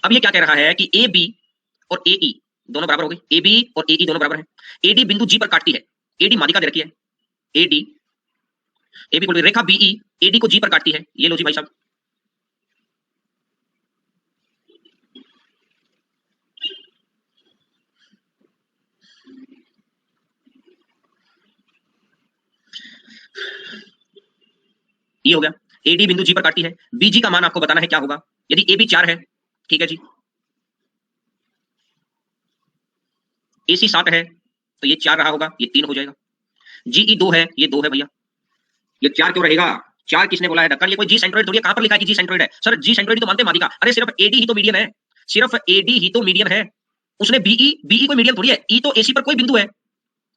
अब ये क्या कह रहा है कि ए बी और ए ई दोनों बराबर हो गए, ए बी और ए ई दोनों बराबर है। एडी बिंदु जी पर काटती है, एडी माध्यिका दे रखी है, एडी ए बी रेखा बीई एडी को जी पर काटती है। ये लो जी भाई साहब, ये हो गया। एडी बिंदु जी पर काटती है, बीजी का मान आपको बताना है क्या होगा। यदि ए बी 4 है, ठीक है जी, एसी 7 है तो ये 4 रहा होगा, ये 3 हो जाएगा। जीई 2 है, ये 2 है भैया, ये 4 क्यों रहेगा? 4 किसने बोला है ढक्कन? ये कोई जी सेंट्रोइड थोड़ी है, कहां पर लिखा है कि जी सेंट्रोइड है? सर जी सेंट्रोइड तो मानते हैं माध्यिका। अरे सिर्फ एडी ही तो मीडियन है, सिर्फ एडी ही तो मीडियन है। उसने बीई, बीई कोई मीडियन थोड़ी है। ई तो एसी पर कोई बिंदु है,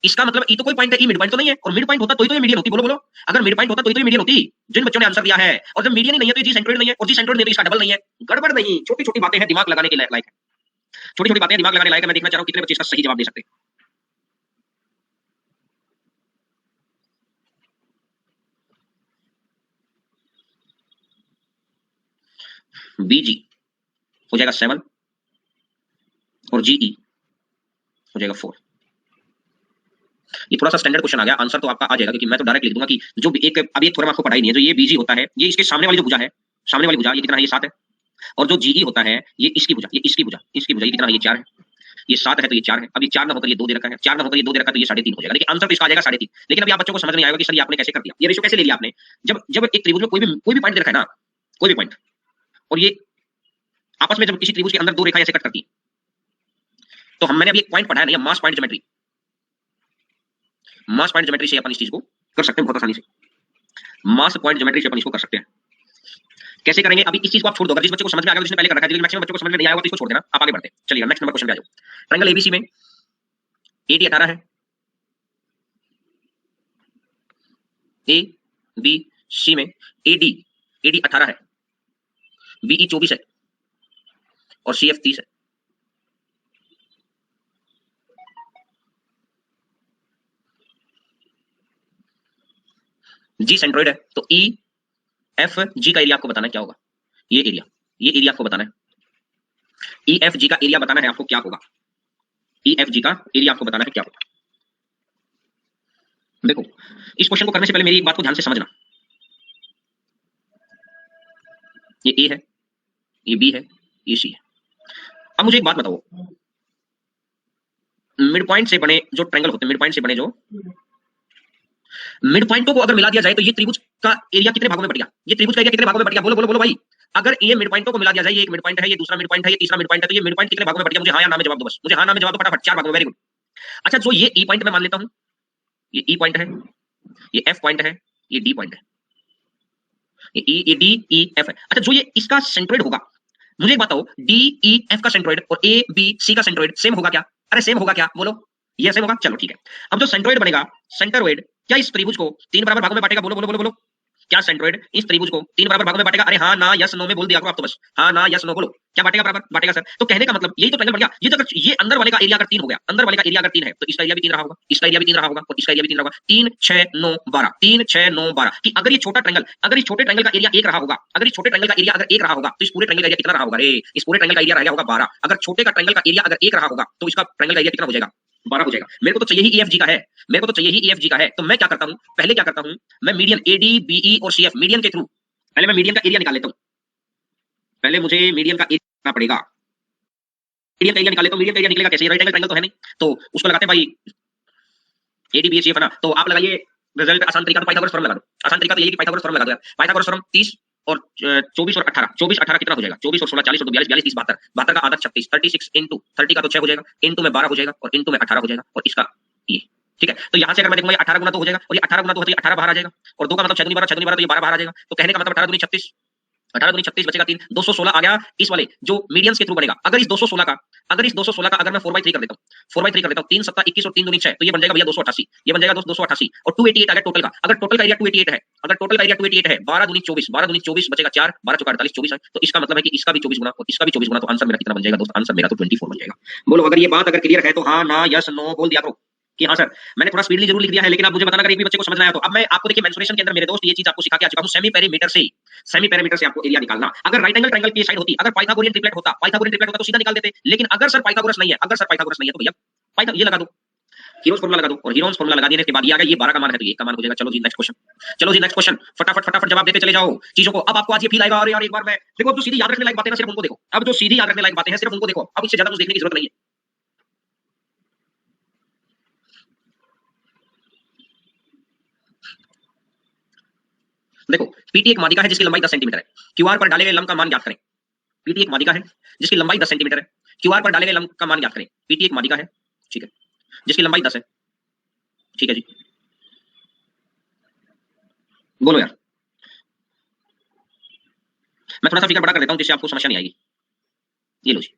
इसका मतलब ई तो कोई पॉइंट है, ई मिड पॉइंट तो नहीं है, और मिड पॉइंट होता तो ही तो ये मीडियन होती। बोलो बोलो, अगर मिड पॉइंट होता तो ही तो ये मीडियन होती। जिन बच्चों ने आंसर दिया है, और जब मीडियन ही नहीं है तो ये जी सेंट्रोइड नहीं है, और जी सेंट्रोइड नहीं तो इसका डबल नहीं है। गड़बड़ नहीं, छोटी छोटी बातें हैं, दिमाग लगाने के लायक है, छोटी छोटी बातें दिमाग लगाने लायक है। मैं देखना चाह रहा हूं कितने बच्चे इसका सही जवाब दे सकते हैं। बीजी हो जाएगा 7 और जीई हो जाएगा 4। ये थोड़ा सा स्टैंडर्ड क्वेश्चन आ गया, आंसर तो आपका आ जाएगा, क्योंकि मैं तो डायरेक्ट लिख दूंगा कि जो एक अभी एक थोड़ा आपको पढ़ाई नहीं है, जो ये बीजी होता है, ये इसके सामने वाली जो भुजा है, सामने वाली भुजा ये कितना है? ये 7 है। और जो जीई होता है ये इसकी भुजा, ये इसकी भुजा, इसकी भुजा ये कितना है? ये 4 है। ये 7 है तो ये 4 है। अब ये 4 ना होकर ये 2 दे रखा है, 4 ना होकर ये 2 दे रखा है, तो ये 3.5 हो जाएगा। लेकिन आंसर तो इसका आ जाएगा 3.5। लेकिन अभी आप बच्चों को समझ नहीं आएगा कि सर ये आपने कैसे कर दिया, ये रेशियो कैसे ले लिया आपने। जब जब एक त्रिभुज में कोई भी पॉइंट दे रखा है ना, कोई भी पॉइंट, और ये आपस में जब किसी त्रिभुज के अंदर 2 रेखाएं ऐसे कट करती हैं, तो मैंने अभी एक पॉइंट पढ़ा है ना, मास पॉइंट ज्योमेट्री, मास पॉइंट ज्योमेट्री से अपन इस चीज को कर सकते हैं बहुत आसानी से। मास पॉइंट ज्योमेट्री से अपन इसको कर सकते हैं। कैसे करेंगे? अभी इस चीज को आप छोड़ दो, अगर जिस बच्चे को समझ में आ गया जिसने पहले कर रखा है, लेकिन मैक्सिमम बच्चों को समझ में नहीं आया होगा तो इसको छोड़ देना, आप आगे बढ़ते हैं। चलिए नेक्स्ट नंबर क्वेश्चन पे आ जाओ। ट्रायंगल एबीसी में एडी 18 है, ए बी सी में एडी एडी 18 है, बीई 24 है, और सीएफ 30 है। जी सेंट्रोइड है, तो ई एफ जी का एरिया आपको बताना है क्या होगा। ये एरिया आपको बताना है। ई एफ जी का एरिया बताना है आपको क्या होगा। ई एफ जी का एरिया आपको बताना है क्या होगा। देखो, इस क्वेश्चन को करने से पहले मेरी एक बात को ध्यान से समझना। ये ए है, ये बी है, ये सी है। अब मुझे एक बात बताओ, मिड पॉइंट से बने जो ट्रायंगल होते हैं, मिड पॉइंट से बने जो मिड पॉइंटों को अगर मिला दिया जाए तो ये त्रिभुज का एरिया कितने भागों में बट गया? ये त्रिभुज का एरिया कितने भागों में बट गया? बोलो बोलो बोलो भाई। अगर ये मिड पॉइंटों को मिला दिया जाए, ये एक मिड पॉइंट है, ये दूसरा मिड पॉइंट है, ये तीसरा मिड पॉइंट है, तो ये मिड पॉइंट कितने भागों में बट गया? मुझे हाँ या ना में जवाब दो बस, मुझे हाँ ना में जवाब दो फटाफट। 4 भागों में, वेरी गुड। अच्छा, जो ये ई पॉइंट मैं मान लेता हूं, ये ई पॉइंट है, ये एफ पॉइंट है, ये डी पॉइंट है, ये डी ई एफ है। अच्छा, जो ये इसका सेंट्रोइड होगा, मुझे एक बताओ, डी ई एफ का सेंट्रोइड और ए बी सी का सेंट्रोइड सेम होगा क्या? अरे सेम होगा क्या? बोलो, ये सेम होगा। चलो ठीक है। अब जो सेंट्रोइड बनेगा, सेंटरोइड, क्या इस त्रिभुज को 3 बराबर भागों में बांटेगा? बोलो बोलो बोलो बोलो, क्या सेंट्रोइड इस त्रिभुज को 3 बराबर भागों में बांटेगा? अरे हाँ ना यस नो में बोल दिया करो आप तो बस, हाँ ना यस नो बोलो, क्या बांटेगा? बराबर बांटेगा सर। तो कहने का मतलब यही तो ट्रायंगल बन गया। ये तो अगर ये अंदर वाले का एरिया अगर 3 हो गया, अंदर वाले का एरिया अगर 3 है, तो इसका एरिया भी 3 रहा होगा, इसका एरिया भी 3 रहा होगा, और इसका एरिया भी 3 रहा होगा। 3 6 9 12, 3 6 9 12 कि अगर ये छोटा ट्रायंगल, अगर इस छोटे ट्रायंगल का एरिया 1 रहा होगा, अगर इस छोटे ट्रायंगल का एरिया अगर 1 रहा होगा, तो इस पूरे ट्रायंगल का एरिया कितना रहा होगा? रे इस पूरे ट्रायंगल का एरिया रह गया होगा 12। अगर छोटे का ट्रायंगल का एरिया अगर 1 रहा होगा, तो इसका ट्रायंगल का एरिया कितना हो जाएगा? 12 हो जाएगा। मेरे को तो चाहिए ही EFG का है, मेरे को तो चाहिए ही EFG का है। तो मैं क्या करता हूं, पहले क्या करता हूं, मैं मीडियन AD BE और CF मीडियन के थ्रू पहले मैं मीडियन का एरिया निकाल लेता हूं। पहले मुझे मीडियन का एरिया निकालना पड़ेगा। मीडियन का एरिया निकाले तो मीडियन का एरिया निकलेगा कैसे? राइट एंगल ट्रायंगल तो है नहीं, तो उसको लगाते हैं भाई एडीबीएचएफ है ना। तो आप लगाइए रिजल्ट, आसान तरीका तो पाइथागोरस थ्योरम लगा दो। आसान तरीका तो यही कि पाइथागोरस थ्योरम लगा दो यार। पाइथागोरस थ्योरम 30 और 24 और 18, 24 18 कितना हो जाएगा? 24 और 16 40 और 2 42, 42 30 72, 72 का आधा 36, 36 इंटू 30 का तो 6 हो जाएगा, इंटू में 12 हो जाएगा और इंटू में 18 हो जाएगा और इसका ये। ठीक है, तो यहां से अगर मैं देखूंगा 18 गुना तो हो जाएगा और ये 18 गुना तो होता है 18 बाहर आ जाएगा और 2 का मतलब 6 दूनी 12, 6 दूनी 12 तो ये 12 बाहर आ जाएगा। तो कहने का मतलब 18 दूनी 36, 18 दूनी 36 बचेगा 3, 216 आ गया इस वाले जो मीडियंस के थ्रू बनेगा। अगर इस 216 का अगर मैं 4/3 कर देता हूं, 4/3 कर देता हूं, 3 7 21 और 3 दूनी 6, तो ये बन जाएगा भैया 288, ये बन जाएगा 288 और 288 आ गया टोटल का। अगर टोटल का एरिया 288 है, अगर टोटल का एरिया 288 है, 12 दूनी 24, 12 दूनी 24 बचेगा 4, 12 चौका 48, 24 है। तो इसका मतलब है कि इसका भी 24 गुना और इसका भी 24 गुना, तो आंसर मेरा कितना बन जाएगा दोस्त? आंसर मेरा तो 24 बन जाएगा। बोलो अगर ये बात अगर क्लियर है तो हाँ ना यस नो बोल दिया करो कि हाँ सर। मैंने थोड़ा स्पीडली जरूर लिख दिया है, लेकिन आप मुझे बताना अगर एक भी बच्चे को समझ में आया तो। अब मैं आपको देखिए मेंसुरेशन के अंदर मेरे दोस्त ये चीज आपको सिखा के आ चुका हूं, सेमी पेरीमीटर से आपको एरिया निकालना। अगर राइट एंगल ट्रायंगल की साइड होती, अगर पाइथागोरियन ट्रिपलेट होता तो सीधा निकाल देते, लेकिन अगर सर पाइथागोरस नहीं है, तो भैया पाइथा ये लगा दो, हीरोज फार्मूला लगा दो और हीरोज फार्मूला लगा देने के बाद ये आ गया, ये 12 का मान है तो ये का मान हो जाएगा। चलो जी नेक्स्ट क्वेश्चन, फटाफट जवाब देते चले जाओ चीजों को। अब आपको आज ये फील आएगा, अरे यार एक बार मैं देखो, अब जो सीधी याद रखने लायक बातें हैं सिर्फ उनको देखो, अब जो सीधी याद रखने लायक बातें हैं सिर्फ उनको देखो, अब इससे ज्यादा कुछ देखने की जरूरत नहीं है। देखो पीटी एक माध्यिका है जिसकी लंबाई 10 सेंटीमीटर है, क्यूआर पर डाले गए लंब का मान ज्ञात करें। पीटी एक माध्यिका है जिसकी लंबाई 10 सेंटीमीटर है, क्यूआर पर डाले गए लंब का मान ज्ञात करें। पीटी एक माध्यिका है, ठीक है, जिसकी लंबाई 10 है, ठीक है जी, बोलो यार। मैं थोड़ा सा फिगर बड़ा कर देता हूं जिससे आपको समस्या नहीं आएगी। ये लो जी,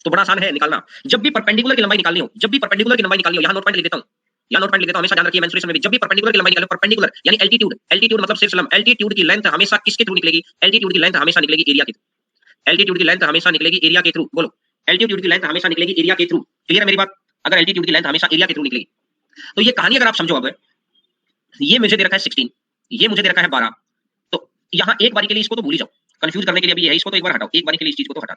तो बड़ा आसान है निकालना। जब भी परपेंडिकुलर की लंबाई निकालनी हो, यहां नोट पॉइंट लिख देता हूं, हमेशा ध्यान रखिए मेंसुरेशन में भी, जब भी परपेंडिकुलर की लंबाई निकालो, परपेंडिकुलर यानी एल्टीट्यूड मतलब सिर्फ लंब, एल्टीट्यूड की लेंथ हमेशा किसके थ्रू निकलेगी? एल्टीट्यूड की लेंथ हमेशा निकलेगी एरिया के थ्रू। एल्टीट्यूड की लेंथ हमेशा निकलेगी एरिया के थ्रू, बोलो एल्टीट्यूड की लेंथ हमेशा निकलेगी एरिया के थ्रू। क्लियर है मेरी बात? अगर एल्टीट्यूड की लेंथ हमेशा एरिया के थ्रू निकलेगी तो ये कहानी अगर आप समझो, अब ये मुझे दे रखा है 16, ये मुझे दे रखा है 12, तो यहां एक बारी के लिए इसको तो भूल ही जाओ, कंफ्यूज करने के लिए भी है, इसको तो एक बार हटाओ, एक बारी के लिए इस चीज को तो हटा,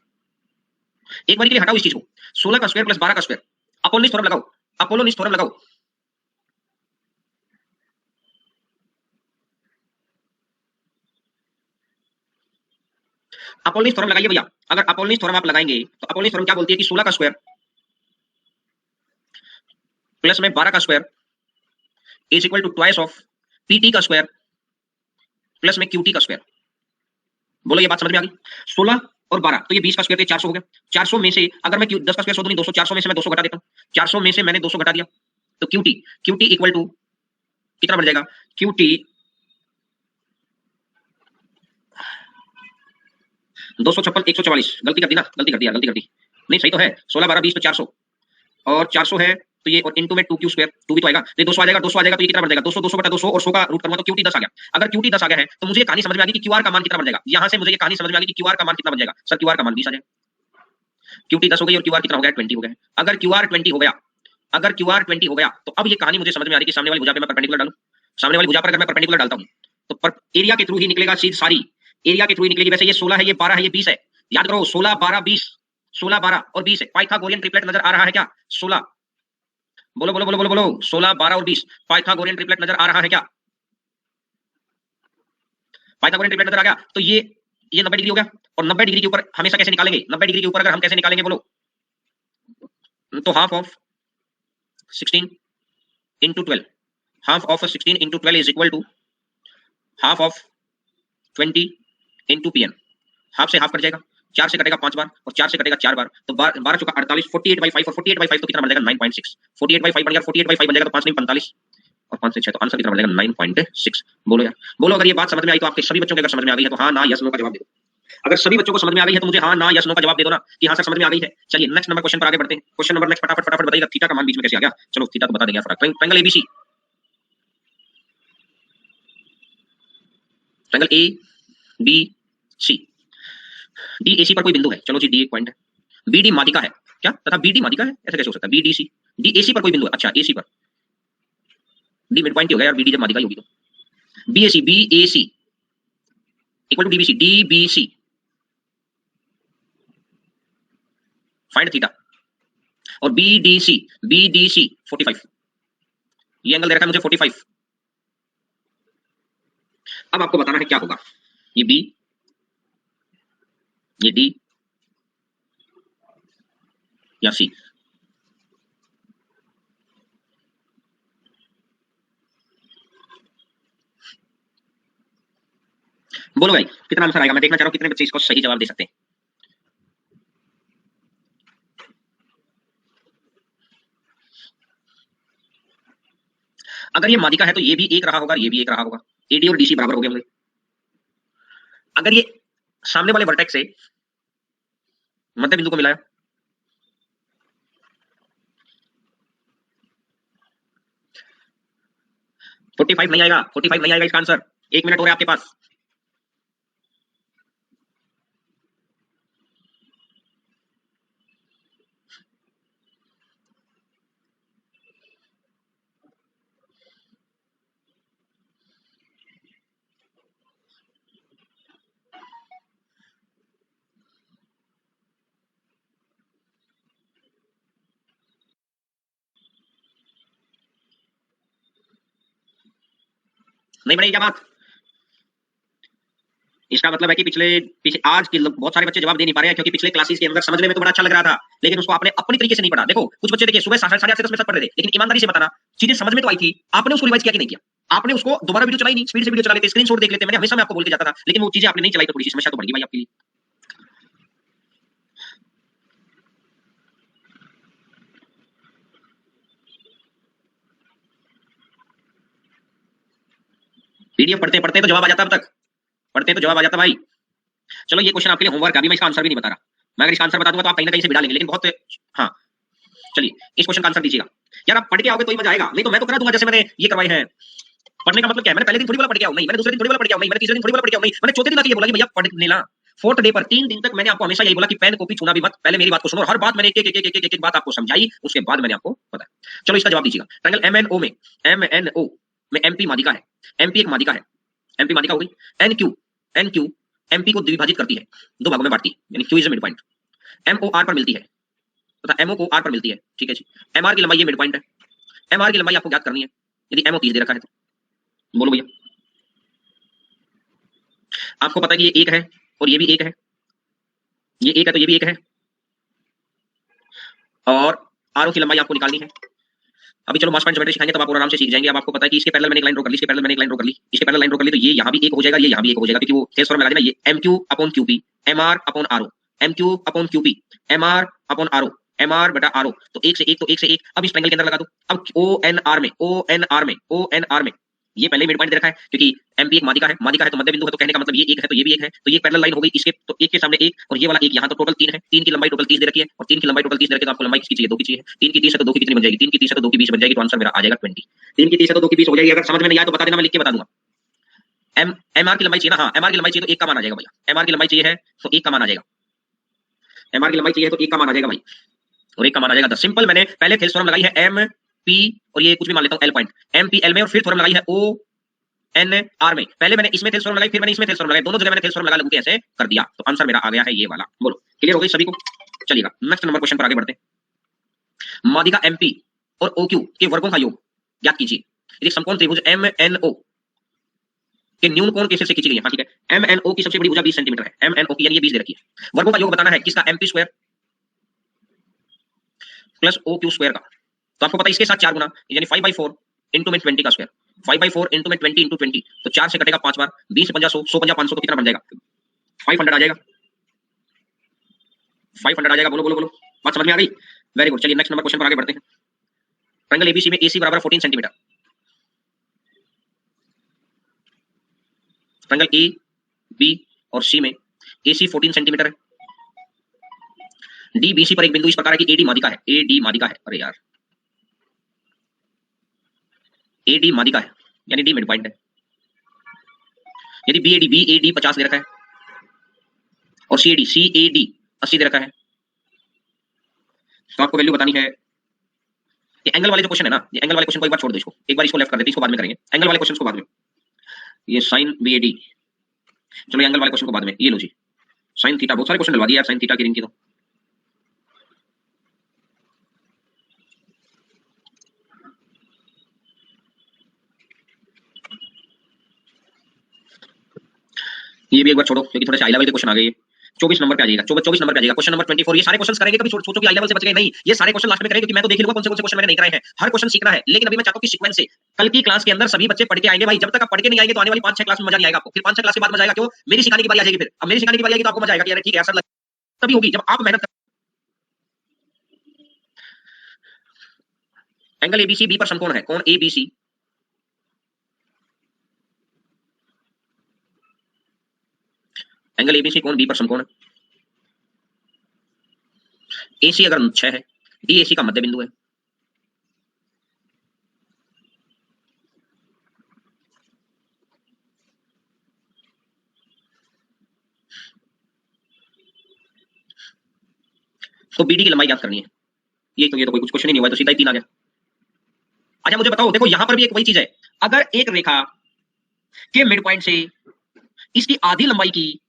एक बारी के लिए हटाओ इस चीज को। 16 का स्क्वायर प्लस 12 का स्क्वायर, अपोलोनिस थ्योरम लगाओ, अपोलोनिस थ्योरम लगाओ। अपोलोनिस थ्योरम लगाइए भैया। अगर अपोलोनिस थ्योरम आप लगाएंगे तो अपोलोनिस थ्योरम क्या बोलती है कि 16 का स्क्वायर प्लस में 12 का square is equal to twice of PT का स्क्वायर प्लस में क्यूटी का स्क्वायर। बोलो ये बात समझ में आ गई? 16 और 12 तो ये 20 का स्क्वायर, तो 400 हो गया। 400 में से अगर मैं 10 का स्क्वायर 100 दूनी 200, 400 में से मैं 200 घटा देता हूं, 400 में से मैंने 200 घटा दिया तो क्यूटी इक्वल टू कितना बन जाएगा? क्यूटी 256 144, गलती कर दी ना, गलती कर दी यार, गलती कर दी। नहीं सही तो है, 16 12 20 तो 400 और 400 है तो ये और इनटू में 2 क्यू स्क्वायर, 2 भी तो आएगा, तो 200 आ जाएगा, 200 आ जाएगा तो ये कितना बन जाएगा? 200 200 बटा 200 और 100 का रूट करूंगा तो क्यूटी 10 आ गया। अगर क्यूटी 10 आ गया है तो मुझे ये कहानी समझ में आ गई कि क्यूआर का मान कितना बन जाएगा। यहां से मुझे ये कहानी समझ में आ गई कि क्यूआर का मान कितना बन जाएगा। सर क्यूआर का मान 20 आ जाएगा, क्यूटी 10 हो गई और क्यूआर कितना हो गया? 20 हो गया। अगर क्यूआर 20 हो गया, तो अब ये कहानी मुझे समझ में आ रही है कि सामने वाली भुजा पे मैं परपेंडिकुलर डालूं, सामने वाली भुजा पर अगर मैं परपेंडिकुलर डालता हूं तो एरिया के थ्रू ही निकलेगा चीज सारी, एरिया के थ्रू ही निकलेगी। वैसे ये 16 है, ये 12 है, ये 20 है, याद करो 16 12 20, 16 12 और 20 है। पाइथागोरियन ट्रिपलेट नजर आ रहा है क्या? 16, बोलो बोलो बोलो बोलो बोलो, 16 12 और 20 पाइथागोरियन ट्रिपलेट नजर आ रहा है क्या? पाइथागोरियन ट्रिपलेट नजर आ गया तो ये 90 डिग्री हो गया। और 90 डिग्री के ऊपर हमेशा कैसे निकालेंगे? 90 डिग्री के ऊपर अगर हम कैसे निकालेंगे बोलो? तो half of 16 into 12, half of 16 into 12 is equal to half of 20 into PN. Half से हाफ कट जाएगा, 4 से कटेगा 5 बार और 4 से कटेगा 4 बार, तो 12 चौका 48, 48/5 और 48/5 तो कितना बन जाएगा? 9.6। 48/5 बन गया, 48/5 बन जाएगा तो 5 नहीं 45 और 5 से 6 तो आंसर कितना बन जाएगा? 9.6। बोलो यार, बोलो अगर ये बात समझ में आई तो आपके सभी बच्चों के अगर समझ में आ गई है तो हाँ ना यस नो का जवाब दे दो। अगर सभी बच्चों को समझ में आ गई है तो मुझे हाँ ना यस नो का जवाब दे दो ना कि हाँ सर समझ में आ गई है। चलिए नेक्स्ट नंबर क्वेश्चन पर आगे बढ़ते हैं। क्वेश्चन नंबर नेक्स्ट फटाफट फटाफट बताइएगा, थीटा का मान बीच में कैसे आ गया? चलो थीटा तो बता देंगे फटाफट। Triangle ABC, triangle A B C, D AC पर कोई बिंदु है, चलो जी डी एक पॉइंट है, बीडी माध्यिका है क्या? तथा बीडी माध्यिका है, ऐसा कैसे हो सकता है? बीडीसी, डी एसी पर कोई बिंदु है, अच्छा एसी पर, डी मिड पॉइंट ही हो गया यार, बीडी जब माध्यिका ही होगी तो। BAC, BAC equal to DBC, DBC find theta, और बीडीसी, बीडीसी 45, ये एंगल दे रखा है मुझे 45। अब आपको बताना है क्या होगा, ये बी, ये डी या सी। बोलो भाई कितना आंसर आएगा, मैं देखना चाह रहा हूं कितने बच्चे इसको सही जवाब दे सकते हैं। अगर ये मादिका है तो ये भी एक रहा होगा, ये भी एक रहा होगा, एडी और डीसी बराबर हो गए होंगे। अगर ये सामने वाले वर्टेक्स से मध्य बिंदु को मिलाया, फोर्टी फाइव नहीं आएगा, 45 नहीं आएगा इसका आंसर। 1 मिनट हो रहा है आपके पास। नहीं बनेगी क्या बात? इसका मतलब है कि पिछले आज के बहुत सारे बच्चे जवाब दे नहीं पा रहे हैं क्योंकि पिछले क्लासेस के अंदर समझने में तो बड़ा अच्छा लग रहा था, लेकिन उसको आपने अपनी तरीके से नहीं पढ़ा। देखो कुछ बच्चे देखिए सुबह 8:30 से 10 बजे तक पढ़ रहे थे, लेकिन ईमानदारी से बताना चीजें समझ में तो आई थी, आपने उसको रिवाइज किया कि नहीं किया? आपने उसको दोबारा वीडियो चलाई नहीं, स्पीड से वीडियो चला लेते, स्क्रीनशॉट देख लेते, मैंने हमेशा मैं आपको बोल के जाता था, लेकिन वो चीजें आपने नहीं चलाई तो थोड़ी सी समस्या तो बढ़ गई भाई आपके लिए। पीडीएफ पढ़ते पढ़ते तो जवाब आ जाता, अब तक पढ़ते तो जवाब आ जाता भाई। चलो ये क्वेश्चन आपके लिए होमवर्क है, अभी मैं इसका आंसर भी नहीं बता रहा। मैं अगर इसका आंसर बता दूंगा तो आप कहीं ना कहीं से बिड़ा लेंगे, लेकिन बहुत हाँ चलिए इस क्वेश्चन का आंसर दीजिएगा। यार आप पढ़ के आओगे तो ही मजा आएगा, नहीं तो मैं तो करा दूंगा जैसे मैंने ये करवाए हैं। पढ़ने का मतलब क्या है, मैंने पहले दिन थोड़ी वाला पढ़ के आऊं, नहीं मैंने दूसरे दिन थोड़ी वाला पढ़ के आऊं, नहीं मैंने तीसरे दिन थोड़ी वाला पढ़ के आऊं, नहीं मैंने चौथे दिन आके ये बोला कि भैया पढ़ने ला। फोर्थ डे पर 3 दिन तक मैंने आपको हमेशा यही बोला कि पेन कॉपी छूना भी मत, पहले मेरी बात को सुनो, और हर बात मैंने एक बात आपको समझाई, उसके बाद मैंने आपको बताया। चलो इसका जवाब दीजिएगा। ट्रायंगल एमएनओ में, एमएनओ में एमपी मादिका है, एमपी एक मादिका है, एमपी मादिका हो गई। एनक्यू, एनक्यू एमपी को द्विभाजित करती है, 2 भागों में बांटती है, यानी Q is mid point. MO R पर मिलती है तथा एमओ को आर पर मिलती है, ठीक है जी। एमआर की लंबाई ये मिड पॉइंट है, एमआर की लंबाई आपको ज्ञात करनी है, यदि एमओ 30 दे रखा है तो बोलो भैया। आपको पता है कि ये एक है और ये भी एक है, ये एक है तो ये भी एक है, और आर की लंबाई आपको निकालनी है। अभी चलो मास पॉइंट ज्योमेट्री सिखाएंगे तब आप आराम से सीख जाएंगे। अब आपको पता है कि इसके पैरेलल मैंने एक लाइन ड्रॉ कर ली, इसके पैरेलल मैंने एक लाइन ड्रॉ कर ली, इसके पैरेलल लाइन ड्रॉ कर ली, तो ये यहां भी एक हो जाएगा, ये यहां भी एक हो जाएगा, क्योंकि वो थेस फॉर्म लगा देना, ये MQ upon QP, MR upon RO, MQ upon QP, MR upon RO, MR बटा आरओ, तो एक से एक, तो एक से एक। अब इस ट्रायंगल के अंदर लगा दो। अब ओएनआर में, ओएनआर में, ओएनआर में ये पहले मिड पॉइंट दे रखा है, क्योंकि एमपी एक मादिका है, मादिका है तो मध्य बिंदु है, तो कहने का मतलब ये एक है तो ये भी एक है, तो ये पैरेलल लाइन हो गई इसके, तो एक के सामने एक और ये वाला एक, यहाँ तो टोटल 3 है, 3 की लंबाई टोटल 30 दे रखी है, और 3 की लंबाई टोटल 30 दे रखी है, तो आपको लंबाई किसकी चाहिए? 2 की चाहिए। 3 की 30 है तो 2 की कितनी बन जाएगी? 3 की 30 है तो 2 की 20 बन जाएगी, तो आंसर मेरा आ जाएगा 20। 3 की 30 है तो 2 की 20 हो जाएगी। अगर समझ में नहीं आया तो बता देना, मैं लिख के बता दूंगा। एमआर की लंबाई चाहिए ना? हाँ एमआर की लंबाई चाहिए तो 1 का मान आ जाएगा भैया, एमआर की लंबाई चाहिए है तो 1 का मान आ जाएगा, एमआर की लंबाई चाहिए तो 1 का मान आ जाएगा भाई, और 1 का मान आ जाएगा 10। सिंपल, मैंने पहले थेल्स थ्योरम लगाई है एम पी, और ये कुछ भी मान लेता हूं L point, M P L में, और फिर थ्योरम लगाई है ओ एन आर में। पहले मैंने इसमें थेल्स थ्योरम लगाई, फिर मैंने इसमें थेल्स थ्योरम लगाई, दोनों जगह मैंने थेल्स थ्योरम लगा लगू के ऐसे कर दिया, तो आंसर मेरा आ गया है ये वाला। बोलो क्लियर हो गई सभी को? चलिएगा नेक्स्ट नंबर क्वेश्चन पर आगे बढ़ते हैं। मादिका एमपी और ओक्यू के वर्गों का योग ज्ञात कीजिए। यदि समकोण त्रिभुज एम एन ओ के न्यून कोण के से खींची गई है, हाँ ठीक है, एम एन ओ की सबसे बड़ी भुजा 20 सेंटीमीटर है, एम एन ओ की यानी ये 20 दे रखी है। वर्गों का योग बताना है किसका? MP square plus O Q square का। तो आपको पता है इसके साथ 4 गुना, यानी 5/4 इंटू में 20 का स्क्वायर, 5/4 इंटू में 20 इंटू 20, तो 4 से कटेगा 5 बार, 20 से 50 100, 100 50 500, तो कितना बन जाएगा? 500 आ जाएगा, 500 आ जाएगा। बोलो बोलो बोलो, बात समझ में आ गई? Very good. चलिए नेक्स्ट नंबर क्वेश्चन पर आगे बढ़ते हैं। ट्रायंगल एबीसी में एसी बराबर 14 सेंटीमीटर, ट्रायंगल ए बी और सी में एसी 14 सेंटीमीटर है। डी बीसी पर एक बिंदु इस प्रकार है कि एडी मादिका है, एडी मादिका है, अरे यार एडी मादिका है, यानी डी मिड पॉइंट है। यदि बी ए डी 50 दे रखा है और सी ए डी 80 दे रखा है, तो आपको वैल्यू बतानी है। ये एंगल वाले जो क्वेश्चन है ना, ये एंगल वाले क्वेश्चन को एक बार छोड़ दो, इसको एक बार इसको लेफ्ट कर देते हैं, इसको बाद में करेंगे, एंगल वाले क्वेश्चन को बाद में। ये साइन बी ए डी, चलो एंगल वाले क्वेश्चन को बाद में, ये लो जी साइन थीटा, बहुत सारे क्वेश्चन डलवा दिए यार साइन थीटा की रिंग की तो। ये भी एक बार छोड़ो क्योंकि थोड़े से हाई लेवल के क्वेश्चन आ गए। 24 नंबर पे आ जाएगा, 24 नंबर पे आ जाएगा क्वेश्चन नंबर 24। ये सारे क्वेश्चन करेंगे, कभी सोचो कि हाई लेवल से बच गए, नहीं, ये सारे क्वेश्चन लास्ट में करेंगे क्योंकि मैं तो देख लूंगा कौन से क्वेश्चन मैंने नहीं कराए हैं। हर क्वेश्चन सीखना है, लेकिन अभी मैं चाहता हूं कि सीक्वेंस से कल की क्लास के अंदर सभी बच्चे पढ़ के आएंगे भाई। जब तक आप पढ़ के नहीं आएंगे तो आने वाली 5-6 क्लास में मजा नहीं आएगा आपको। फिर 5-6 क्लास के बाद मजा आएगा, क्यों? मेरी सिखाने की बारी आ जाएगी। फिर अब मेरी सिखाने की बारी आएगी तो आपको मजा आएगा कि यार ठीक है असर तभी होगी जब आप मेहनत। एंगल एबीसी बी पर समकोण है, कौन एबीसी, एंगल एबीसी कौन बी पर समकोण है। एसी अगर 6 है, डी एसी का मध्य बिंदु है। तो बीडी की लंबाई याद करनी है। ये तो कोई कुछ क्वेश्चन ही नहीं हुआ, तो सीधा ही 3 आ गया। अच्छा मुझे बताओ, देखो यहां पर भी एक वही चीज है, अगर एक रेखा के मिड पॉइंट से इसकी आधी लंबाई की,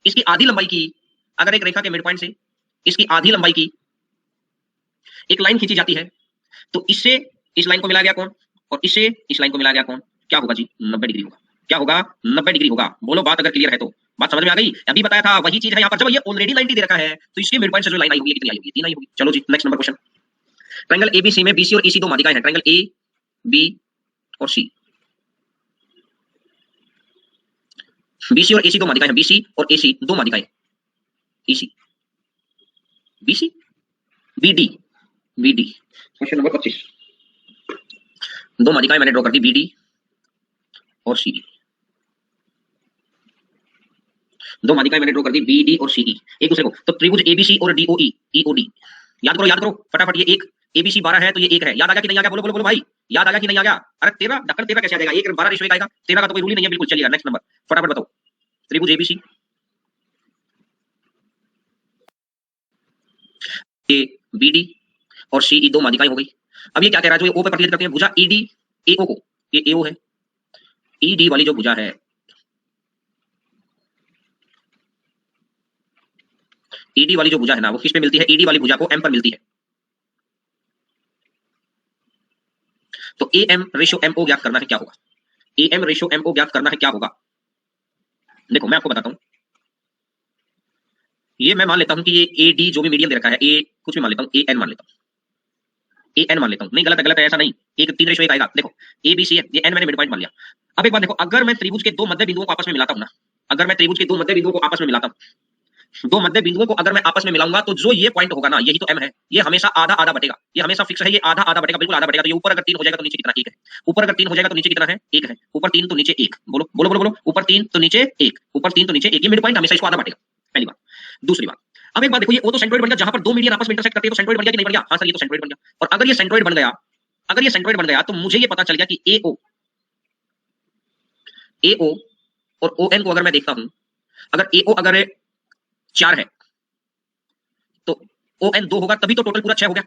इसकी आधी लंबाई की, अगर एक रेखा के मिड पॉइंट से इसकी आधी लंबाई की एक लाइन खींची जाती है, तो इससे इस लाइन को मिला गया कौन, और इससे इस लाइन को मिला गया कौन, क्या होगा जी? 90 डिग्री होगा। क्या होगा? 90 डिग्री होगा। बोलो बात अगर क्लियर है तो। बात समझ में आ गई? अभी बताया था वही चीज है यहाँ पर। जब ये ऑलरेडी 90 दे रखा है तो इसके मिड पॉइंट से जो लाइन आई होगी कितनी आई होगी? 3 आई होगी। चलो जी next number question. Triangle ABC में बीसी और ईसी दो माध्यिकाएं हैं। ट्रायंगल ए बी और सी, बीसी और एसी दो माध्यिकाएं हैं। बीसी और एसी दो माध्यिकाएं, EC BC BD BD. Question number 25, दो माध्यिकाएं मैंने ड्रॉ कर दी बीडी और सी, दो माध्यिकाएं मैंने ड्रॉ कर दी बीडी और सीई एक दूसरे को। तो त्रिभुज एबीसी और डीओई ईओडी, याद करो फटाफट। ये एक एबीसी 12 है तो ये एक है। याद आ गया कि नहीं आ गया? बोलो बोलो बोलो भाई, याद आ गया कि नहीं आ गया? अरे 13 ढक्कन 13 कैसे आ जाएगा? 1 12 रेशियो आएगा, 13 का तो कोई रूल ही नहीं है बिल्कुल। चलिए नेक्स्ट नंबर फटाफट बताओ। त्रिभुज एबीसी ए बीडी और सीई दो माध्यिकाएं हो गई। अब ये क्या कह रहा है? जो ओ पे प्रतिनिधित्व करते हैं भुजा ईडी एओ को, ये एओ है। ईडी वाली जो भुजा है, ईडी वाली जो भुजा है ना, वो किस पे मिलती है? ईडी वाली भुजा को एम पर मिलती है। तो A M ratio M O ज्ञात करना है, क्या होगा? A M ratio M O ज्ञात करना है, क्या होगा? देखो मैं आपको बताता हूं। ये मैं मान लेता हूं कि ये ए डी जो भी मीडियम दे रखा है, ए कुछ भी मान लेता हूं, ए एन मान लेता हूं, ए एन मान लेता हूं। नहीं गलत है, गलत है ऐसा नहीं। एक 3 रेशो 1 आएगा। देखो ए बी सी है, ये एन मैंने मिड पॉइंट मान लिया। अब एक बात देखो, अगर मैं त्रिभुज के दो मध्य बिंदुओं को आपस में मिलाता हूं ना, अगर मैं त्रिभुज के दो मध्य बिंदुओं को आपस में मिलाता हूं, दो मध्य बिंदुओं को अगर मैं आपस में मिलाऊंगा तो जो ये पॉइंट होगा ना, यही तो एम है, ये हमेशा आधा आधा बटेगा। ये हमेशा फिक्स है, ये आधा आधा बटेगा, बिल्कुल आधा बटेगा। तो ये ऊपर अगर 3 हो जाएगा तो नीचे कितना? 1 है। ऊपर अगर 3 हो जाएगा तो नीचे कितना है? 1 है। ऊपर 3 तो नीचे 1। बोलो बोलो बोलो बोलो, ऊपर 3 तो नीचे 1, ऊपर 3 तो नीचे 1। ये मिड पॉइंट हमेशा इसको आधा बटेगा, पहली बात। दूसरी बात, अब एक बात देखो, ये ओ तो सेंट्रोइड बन गया, जहां पर दो मीडियन आपस में इंटरसेक्ट करते हैं, तो सेंट्रोइड बन गया कि नहीं बन गया? हां सर ये तो सेंट्रोइड बन गया। और अगर ये सेंट्रोइड बन गया, अगर ये सेंट्रोइड बन गया तो मुझे ये पता चल गया कि एओ, एओ और ओएन को अगर मैं देखता हूं, अगर एओ अगर 4 है तो ओएन 2 होगा, तभी तो टोटल पूरा 6 हो गया।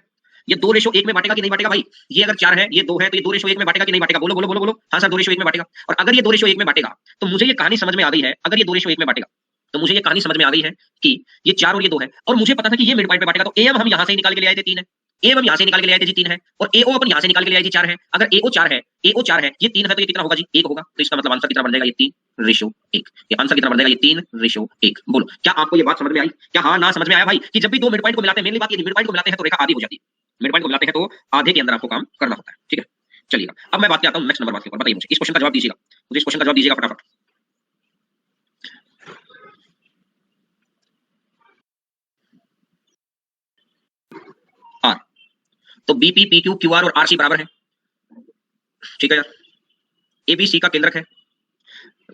ये 2 रेशो 1 में बांटेगा कि नहीं बांटेगा भाई? ये अगर 4 है, ये 2 है, तो ये 2 रेशो 1 में बांटेगा कि नहीं बांटेगा? बोलो बोलो बोलो बोलो। हाँ सर 2 रेशो 1 में बांटेगा। और अगर ये 2 रेशो 1 में बांटेगा तो मुझे ये कहानी समझ में आ गई है। अगर ये 2 रेशो 1 में बांटेगा तो मुझे ये कहानी समझ में आ गई है कि ये 4 और ये 2 है, और मुझे पता था कि ये मिड पॉइंट पे बांटेगा। तो एम हम यहां से निकाल के ले आए थे 3 है, एम हम यहां से निकाल के ले आए थे जी 3 है, और एओ अपन यहां से निकाल के ले आए थे 4 है। अगर एओ 4 है, एओ 4 है, ये 3 है, तो ये कितना होगा जी? 1 होगा। तो इसका मतलब आंसर कितना बन जाएगा? ये 3 रेशो 1। ये आंसर कितना बन जाएगा? ये 3 रेशो 1। बोलो क्या आपको ये बात समझ में आई? क्या हाँ ना समझ में आया भाई? कि जब भी दो मिड पॉइंट को मिलाते हैं, मेनली बात ये मिड पॉइंट को मिलाते हैं तो रेखा आधी हो जाती है। मिड पॉइंट को मिलाते हैं तो आधे के अंदर आपको काम करना होता है। ठीक है चलिएगा, अब मैं बात करता हूं नेक्स्ट नंबर बात के ऊपर। बताइए मुझे इस क्वेश्चन का जवाब दीजिएगा, मुझे इस क्वेश्चन का जवाब दीजिएगा फटाफट। आर, तो BP P Q Q R और आर सी बराबर है। ठीक है यार, एबीसी का केंद्रक है।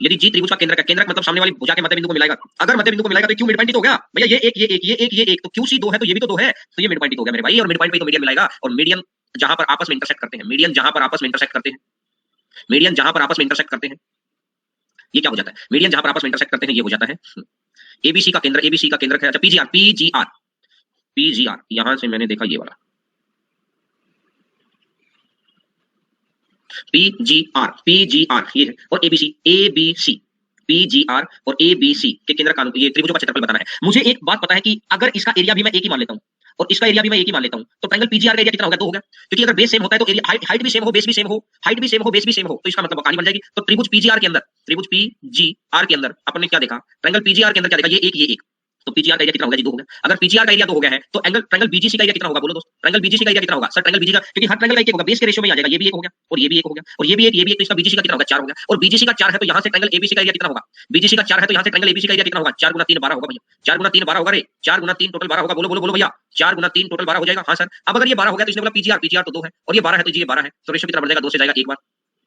यदि जी त्रिभुज का केंद्रक है, केंद्रक मतलब सामने वाली भुजा के मध्य बिंदु को मिलाएगा। अगर मध्य बिंदु को मिलाएगा तो क्यू मिड पॉइंट ही तो हो गया भैया। ये एक ये एक ये एक ये एक, तो क्यू सी 2 है तो ये भी तो 2 है, तो ये मिड पॉइंट ही तो हो गया मेरे भाई। और मिड पॉइंट पे तो मीडियन मिलाएगा, और मीडियन जहां पर आपस में इंटरसेक्ट करते हैं, मीडियन जहां पर आपस में इंटरसेक्ट करते हैं, मीडियन जहां पर आपस में इंटरसेक्ट करते हैं, ये क्या हो जाता है? मीडियन जहां पर आपस में इंटरसेक्ट करते हैं ये हो जाता है एबीसी का केंद्र। एबीसी का केंद्रक है अच्छा पीजीआर, पीजीआर पीजीआर। यहां से मैंने देखा ये वाला पीजीआर, पीजीआर ये है। और एबीसी, एबीसी PGR और ABC के केंद्र का ये त्रिभुजों का क्षेत्रफल बताना है। मुझे एक बात पता है कि अगर इसका एरिया भी मैं एक ही मान लेता हूं और इसका एरिया भी मैं एक ही मान लेता हूं तो ट्रायंगल PGR का एरिया कितना होगा? 2 हो गया, क्योंकि अगर बेस सेम होता है तो एरिया हाइट भी सेम हो, बेस भी सेम हो, हाइट भी सेम हो, बेस भी सेम हो, तो इसका मतलब कहानी बन जाएगी। तो त्रिभुज PGR के अंदर, त्रिभुज PGR के अंदर अपन ने क्या देखा? ट्रायंगल PGR के अंदर क्या देखा? ये एक, तो PGR का एरिया कितना होगा जी? 2 हो गया। अगर PGR का एरिया 2 हो गया है तो एंगल ट्रायंगल BGC का एरिया कितना होगा? बोलो दोस्त, ट्रायंगल BGC का एरिया कितना होगा? सर ट्रायंगल BGC का, क्योंकि हर ट्रायंगल का एक होगा, बेस के रेशियो में आ जाएगा। ये भी एक हो गया और ये भी एक हो गया और ये भी एक, तो इसका BGC का कितना होगा? 4 हो गया। और BGC का 4 है तो यहां से ट्रायंगल ABC का एरिया कितना होगा? BGC का 4 है तो यहां से ट्रायंगल ABC का एरिया कितना होगा? 4 गुना 3 12 होगा भैया, 4 गुना 3 12 होगा रे, 4 गुना 3 टोटल 12 होगा। बोलो बोलो बोलो भैया, 4 गुना 3 टोटल 12 हो जाएगा। हां सर। अब अगर ये 12 हो गया तो इसने बोला PGR तो 2 है और ये 12 है तो ये 12 है, तो रेशियो कितना बढ़ जाएगा? 2 से जाएगा एक बार,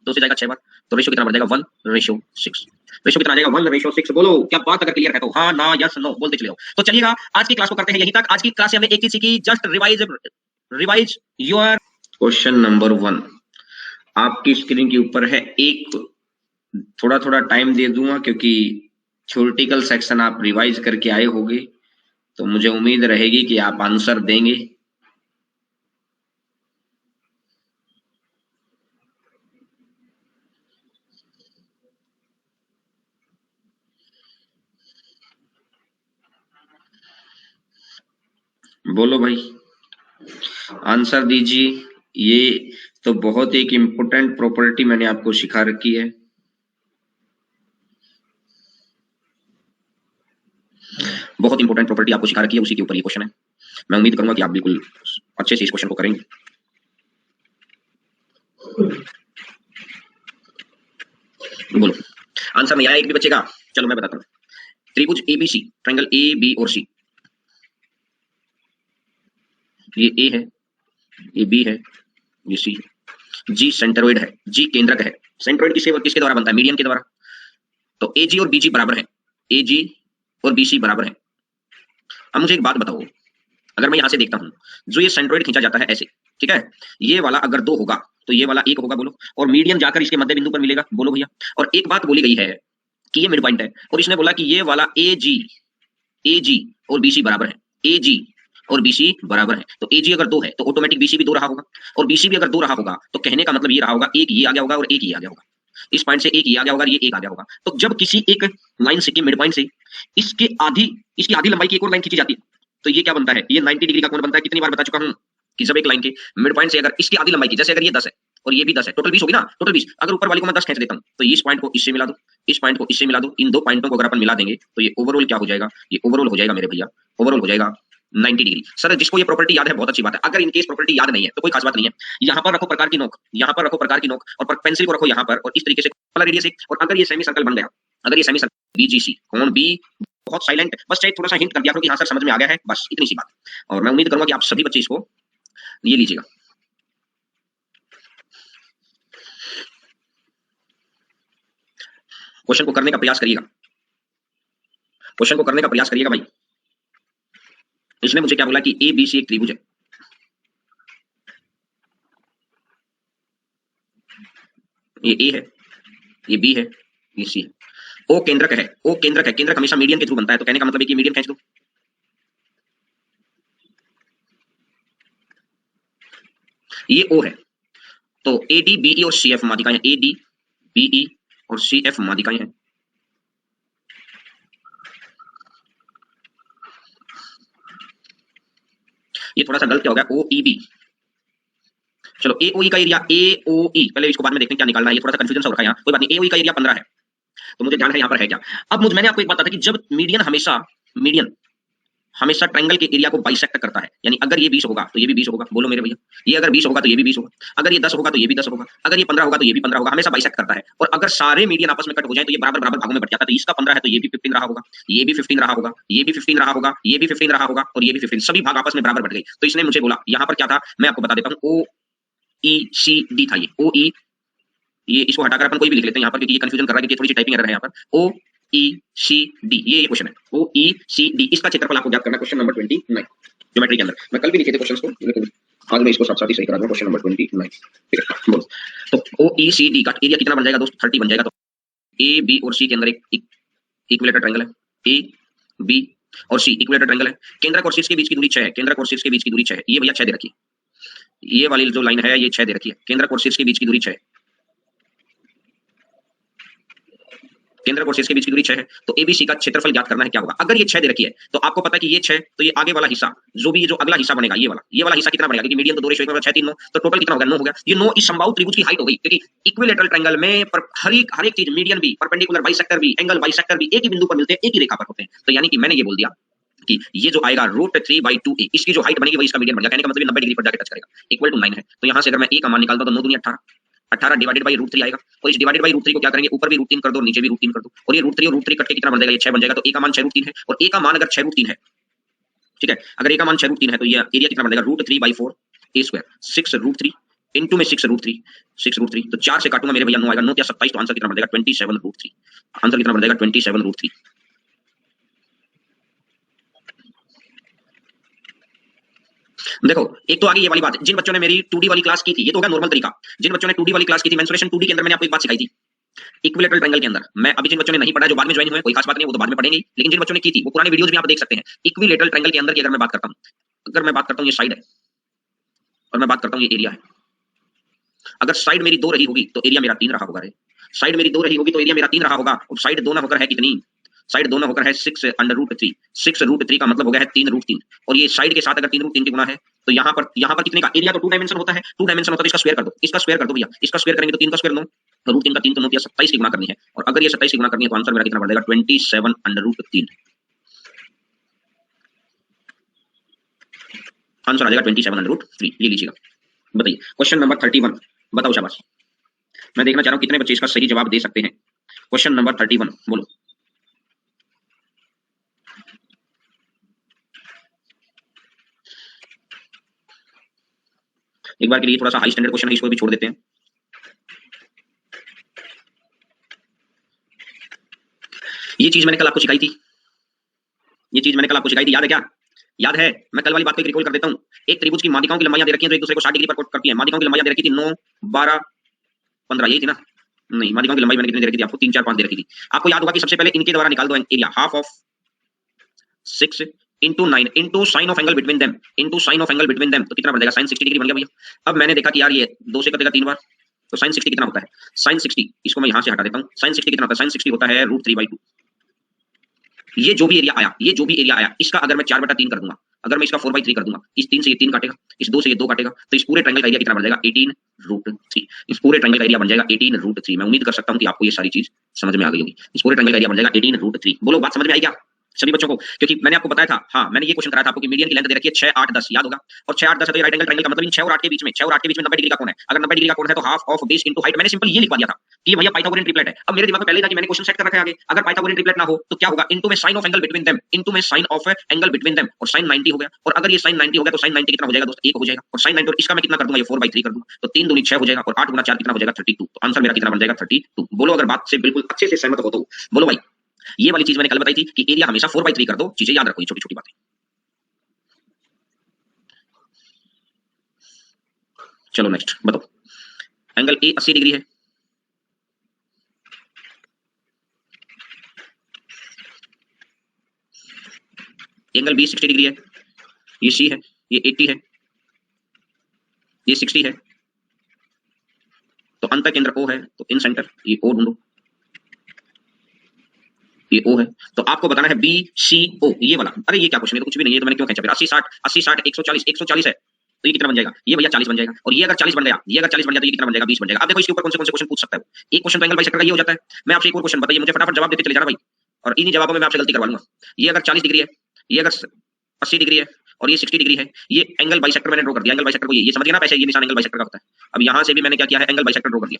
2 से जाएगा 6 बार, तो रेशियो कितना बढ़ जाएगा? 1:6। रेशियो कितना आ जाएगा? 1:6। बोलो क्या बात, अगर क्लियर है तो हाँ ना यस नो बोलते चले जाओ। तो चलिएगा आज की क्लास को करते हैं यहीं तक। आज की क्लास से हमने एक चीज सीखी, just revise your question number 1। आपकी स्क्रीन के ऊपर है। एक थोड़ा थोड़ा टाइम दे दूंगा क्योंकि थ्योरेटिकल सेक्शन आप रिवाइज करके आए होंगे, तो मुझे उम्मीद रहेगी कि आप आंसर देंगे। बोलो भाई, आंसर दीजिए। ये तो बहुत एक इम्पोर्टेंट प्रॉपर्टी मैंने आपको सिखा रखी है। बहुत इंपॉर्टेंट प्रॉपर्टी आपको सिखा रखी है, उसी के ऊपर ये क्वेश्चन है। मैं उम्मीद करूंगा कि आप बिल्कुल अच्छे से इस क्वेश्चन को करेंगे। बोलो आंसर नहीं आया, एक भी बचेगा। चलो मैं बताता हूँ। त्रिभुज ABC, ट्रायंगल A B और C, ये A है, ये B है, ये C है। G सेंट्रोइड है, G केंद्रक है। सेंट्रोइड किसके द्वारा बनता है? मीडियन के द्वारा। तो AG और BG बराबर है, AG और BC बराबर है। अब मुझे एक बात बताओ, अगर मैं यहां से देखता हूं, जो ये सेंट्रोइड खींचा जाता है ऐसे, ठीक है, ये वाला अगर 2 होगा तो ये वाला 1 होगा। बोलो, और मीडियन जाकर इसके मध्य बिंदु पर मिलेगा। बोलो भैया। और एक बात बोली गई है कि ये मिड पॉइंट है, और इसने बोला कि ये वाला AG और BC बराबर है, AG और BC बराबर है। तो AG अगर 2 है तो ऑटोमेटिक BC भी 2 रहा होगा, और BC भी अगर 2 रहा होगा तो कहने का मतलब ये रहा होगा, एक ये आ गया होगा और एक ये आ गया होगा। इस पॉइंट से एक ये आ गया होगा और ये एक आ गया होगा। तो जब किसी एक लाइन से, मिड पॉइंट से इसकी आधी लंबाई की एक और लाइन खींची जाती है तो ये क्या बनता है? ये 90 डिग्री का कोण बनता है। कितनी बार बता चुका हूं कि जब एक लाइन के मिड पॉइंट से अगर इसकी आधी लंबाई की, जैसे अगर ये 10 है और ये भी 10 है, टोटल 20 होगी ना, टोटल 20। अगर ऊपर वाली को मैं 10 खींच देता हूं तो इस पॉइंट को इससे मिला दो, इस पॉइंट को इससे मिला दो, इन दो पॉइंटों को अगर अपन मिला देंगे तो ये ओवरऑल क्या हो जाएगा? ये ओवरऑल हो जाएगा मेरे भैया, ओवरऑल हो जाएगा 90 डिग्री। सर जिसको ये प्रॉपर्टी याद है बहुत अच्छी बात है, अगर इनकेस प्रॉपर्टी याद नहीं है तो कोई खास बात नहीं है। यहाँ पर रखो प्रकार की नोक, यहाँ पर रखो प्रकार की नोक, और पेंसिल को रखो यहाँ पर, और इस तरीके से रेडियस। और अगर ये सेमी सर्कल बन गया, अगर ये सेमी सर्कल BGC, कोण B बहुत साइलेंट, बस चाहिए थोड़ा सा हिंट कर दिया करो कि हाँ सर समझ में आ गया है, बस इतनी सी बात। और मैं उम्मीद करूंगा कि आप सभी बच्चे इसको ये लीजिएगा। क्वेश्चन को करने का प्रयास करिएगा, क्वेश्चन को करने का प्रयास करिएगा भाई। इसने मुझे क्या बोला कि ABC एक त्रिभुज है, ये A है, ये B है, ये C है। O केंद्रक है, O केंद्रक है, केंद्रक हमेशा मीडियन के थ्रू बनता है, तो कहने का मतलब है कि मीडियन खींच दो। ये O है, तो AD BE और CF माध्यिकाएं, AD BE और CF माध्यिकाएं हैं। ये थोड़ा सा गलत क्या हो गया? OEB। चलो AOE का एरिया, AOE पहले इसको बाद में देखते हैं क्या निकालना है, ये थोड़ा सा कंफ्यूजन सा हो रखा है यहाँ, कोई बात नहीं। AOE का एरिया 15 है, तो मुझे ध्यान है यहाँ पर है क्या। अब मैंने आपको एक बात बताई कि जब मीडियन हमेशा ट्रायंगल के एरिया को बाइसेक्ट करता है, यानी अगर ये 20 होगा तो ये भी 20 होगा। बोलो मेरे भैया, ये अगर 20 होगा तो ये भी 20 होगा, अगर ये 10 होगा तो ये भी 10 होगा, अगर ये 15 होगा तो ये भी 15 होगा, हमेशा बाइसेक्ट करता है। और अगर सारे मीडियन आपस में कट हो जाए तो ये बराबर बराबर भागों में बट जाता है। तो इसका 15 है तो ये भी 15 रहा होगा, ये भी 15 रहा होगा, ये भी 15 रहा होगा, ये भी 15 रहा होगा, और ये भी 15, सभी भाग आपस में बराबर बट गए। तो इसने मुझे बोला यहाँ पर क्या था, मैं आपको बता देता हूँ। OECD था ये, OE, ये इसको हटाकर अपन कोई भी लिख लेते हैं यहाँ पर, क्योंकि ये कंफ्यूजन कर रहा है, क्योंकि थोड़ी सी टाइपिंग एरर है यहाँ पर। OECD, ये क्वेश्चन है OECD, इसका क्षेत्रफल आपको ज्ञात करना है। क्वेश्चन नंबर 29 ज्योमेट्री के अंदर। मैं कल भी लिखे थे क्वेश्चंस को, लेकिन आज मैं इसको साथ साथ ही सही करा दूंगा। क्वेश्चन नंबर 29, ठीक है बोलो। तो OECD का एरिया कितना बन जाएगा दोस्त? 30 बन जाएगा। तो A B और C के अंदर एक इक्विलेटरल ट्रायंगल है, A B और C इक्विलेटरल ट्रायंगल है। केंद्रक और शीर्ष के बीच की दूरी 6 है, केंद्रक और शीर्ष के बीच की दूरी 6 है। ये भैया 6 दे रखी है, ये वाली जो लाइन है ये 6 दे रखी है, केंद्रक और शीर्ष के बीच की दूरी 6 है। केंद्र और शीर्ष के बीच की दूरी 6 है, तो एबीसी का क्षेत्रफल ज्ञात करना है, क्या होगा? अगर ये 6 दे रखी है तो आपको पता है कि ये 6, तो ये आगे वाला हिस्सा जो भी, ये जो अगला हिस्सा बनेगा, ये वाला हिस्सा कितना बनेगा, क्योंकि मीडियन तो 2 रेशियो 6 3 9, तो टोटल कितना हो गया? 9 हो गया। ये 9 इस समबाहु त्रिभुज की हाइट हो गई, क्योंकि इक्विलैटरल ट्रायंगल में पर हर एक चीज, मीडियन भी, परपेंडिकुलर बाइसेक्टर भी, एंगल बाइसेक्टर भी एक ही बिंदु पर मिलते हैं, एक ही रेखा पर होते हैं। तो यानी कि मैंने ये बोल दिया कि ये जो आएगा √3/2a, इसकी जो हाइट बनेगी वही इसका मीडियन बन गया। कहने का मतलब 90 डिग्री पर जाके टच करेगा, इक्वल टू 9 है। तो यहां से अगर मैं a का मान निकालता हूं तो 9 दूनी 18, 18 डिवाइडेड बाई √3 आएगा, और इस डिवाइडेड बाई √3 को क्या करेंगे, ऊपर भी √3 कर दो, नीचे भी √3 कर दो, और ये √3 और √3 कट के कितना बन जाएगा, ये 6 बन जाएगा। तो a का मान 6√3 है, और a का मान अगर 6√3 है, ठीक है, अगर a का मान 6√3 है तो ये एरिया कितना बन जाएगा, √3/4 a स्क्वायर, 6√3 इनटू में 6√3, तो 4 से काटूंगा मेरे भैया 9 आएगा, 9 या 27, तो आंसर कितना बन जाएगा, 27√3। आंसर कितना बन जाएगा, 27√3। देखो, एक तो आगे ये वाली बात, जिन बच्चों ने मेरी 2D वाली क्लास की थी, ये तो होगा नॉर्मल तरीका, जिन बच्चों ने 2D वाली क्लास की थी, मेंसुरेशन 2D के अंदर मैंने आपको एक बात सिखाई थी, इक्विलैटरल ट्रायंगल के अंदर। मैं अभी जिन बच्चों ने नहीं पढ़ा, जो बाद में ज्वाइन हुए, कोई खास बात नहीं, वो तो बाद में पढ़ेंगे, लेकिन जिन बच्चों ने की थी वो पुराने वीडियोस भी आप देख सकते हैं। इक्विलैटरल ट्रायंगल के अंदर की अगर मैं बात करता हूं, ये साइड है और मैं बात करता हूं ये एरिया है, अगर साइड मेरी 2 रही होगी तो एरिया मेरा 3 रहा होगा रे, साइड मेरी 2 रही होगी तो एरिया मेरा 3 रहा होगा, और साइड 2 ना होकर है कितनी, साइड 2 ना होकर है 6√3, 6√3 का मतलब हो गया है 3√3, और ये साइड के साथ अगर 3√3 की गुना है तो यहाँ पर कितने का एरिया, तो 2 डायमेंशन होता है, 2 डायमेंशन होता है, तो इसका स्क्वायर कर दो, इसका स्क्वायर कर दो भैया, इसका स्क्वायर करेंगे तो 3 का स्क्वायर 9, तो √3 का 3 तो 9 या 27 की गुना करनी है, और अगर ये 27 की गुना करनी है तो आंसर मेरा कितना बढ़ जाएगा, 27√3। आंसर आ जाएगा 27√3, ये लीजिएगा। बताइए क्वेश्चन नंबर 31, बताओ शाबाश, मैं देखना चाह रहा हूं कितने बच्चे इसका सही जवाब दे सकते हैं। क्वेश्चन नंबर 31 बोलो। एक बार के लिए थोड़ा सा हाई स्टैंडर्ड क्वेश्चन है, इसको भी छोड़ देते हैं। ये चीज मैंने कल आपको सिखाई थी, याद है क्या? याद है? मैं कल वाली बात को रिकॉल कर देता हूं। एक त्रिभुज की माध्यिकाओं की लंबाइयां दे रखी हैं जो एक दूसरे को 60 डिग्री पर कोट करती हैं। माध्यिकाओं की लंबाइयां दे रखी थी 9, 12, 15, यही थी ना? नहीं, माध्यिकाओं की लंबाई मैंने कितनी दे रखी थी आपको, 3, 4, 5 दे रखी थी। आपको याद होगा कि सबसे पहले इनके द्वारा निकाल दो area, half of 6 into 9 into sine of angle between them, तो कितना बन जाएगा, साइन 60 डिग्री बन गया भैया। अब मैंने देखा कि यार ये 2 से कटेगा 3 बार, तो साइन 60 कितना होता है, साइन 60, इसको मैं यहां से हटा देता हूं, साइन 60 कितना होता है, साइन 60 होता है √3/2। ये जो भी एरिया आया, इसका अगर मैं 4/3 कर दूंगा, अगर मैं इसका 4/3 कर दूंगा, इस 3 से ये 3 काटेगा, इस 2 से ये 2 काटेगा, तो इस पूरे ट्रायंगल का एरिया कितना बन जाएगा, 18√3। इस पूरे ट्रायंगल का एरिया बन जाएगा 18√3। मैं उम्मीद कर सकता हूं कि आपको ये सारी चीज समझ में आ गई होगी। इस पूरे ट्रायंगल का एरिया बन जाएगा 18√3। बोलो बात समझ में आई क्या सभी बच्चों को? क्योंकि मैंने आपको बताया था, हाँ मैंने ये क्वेश्चन कराया था आपको कि मीडियन की लेंथ दे रखी है 6, 8, 10, याद होगा, और 6, 8, 10 है तो राइट एंगल ट्रायंगल का मतलब इन 6 और 8 के बीच में 90 डिग्री का कोण है। अगर 90 डिग्री का कोण है तो half of base into height. मैंने सिंपल ये लिखवा दिया था कि ये भैया पाइथागोरियन ट्रिपलेट है। अब मेरे दिमाग में पहले था कि मैंने क्वेश्चन सेट कर रखा है आगे, अगर पाइथागोरियन ट्रिपलेट ना हो तो क्या होगा, इनटू में sine of angle between them, और साइन 90 हो गया, और अगर ये साइन 90 हो गया तो साइन 90 कितना हो जाएगा दोस्त, 1 हो जाएगा, और साइन 90 और इसका मैं कितना कर दूंगा, ये 4/3 कर दूंगा, तो 3 दूनी 6 हो जाएगा, और 8 गुना 4 कितना हो जाएगा, 32। तो आंसर मेरा कितना बन जाएगा, 32। बोलो अगर बात से बिल्कुल अच्छे से सहमत हो तो बोलो भाई। ये वाली चीज मैंने कल बताई थी कि एरिया हमेशा 4/3 कर दो, चीजें याद रखो, ये छोटी छोटी बातें। चलो नेक्स्ट बताओ, एंगल ए 80 डिग्री है, एंगल बी 60 डिग्री है, ये सी है, ये 80 है, ये 60 है, तो अंत केंद्र O है, तो इन सेंटर ये O ढूंढो, ये O है, तो आपको बताना है BCO, ये वाला। अरे ये क्या क्वेश्चन है, तो कुछ भी नहीं है, तो मैंने क्यों खींचा फिर। 80 60 140 है, तो ये कितना बन जाएगा, ये भैया 40 बन जाएगा, और ये अगर 40 बन गया, तो ये कितना बन जाएगा, 20 बन जाएगा। अब देखो इसके ऊपर कौन से क्वेश्चन पूछ सकता है। एक क्वेश्चन तो एंगल बाइसेक्टर का ये हो जाता है। मैं आपसे एक और क्वेश्चन बताइए, मुझे फटाफट जवाब देते चले जाना भाई, और इन्हीं जवाबों में मैं आपसे गलती करवा लूंगा। ये अगर 40 डिग्री है, ये अगर 80 डिग्री है, और ये 60 डिग्री है, ये एंगल बाइसेक्टर मैंने ड्रॉ कर दिया। एंगल बाइसेक्टर को ये समझ गया ना, पैसे ये निशान एंगल बाइसेक्टर का होता है। अब यहां से भी मैंने क्या किया है, एंगल बाइसेक्टर ड्रॉ कर दिया,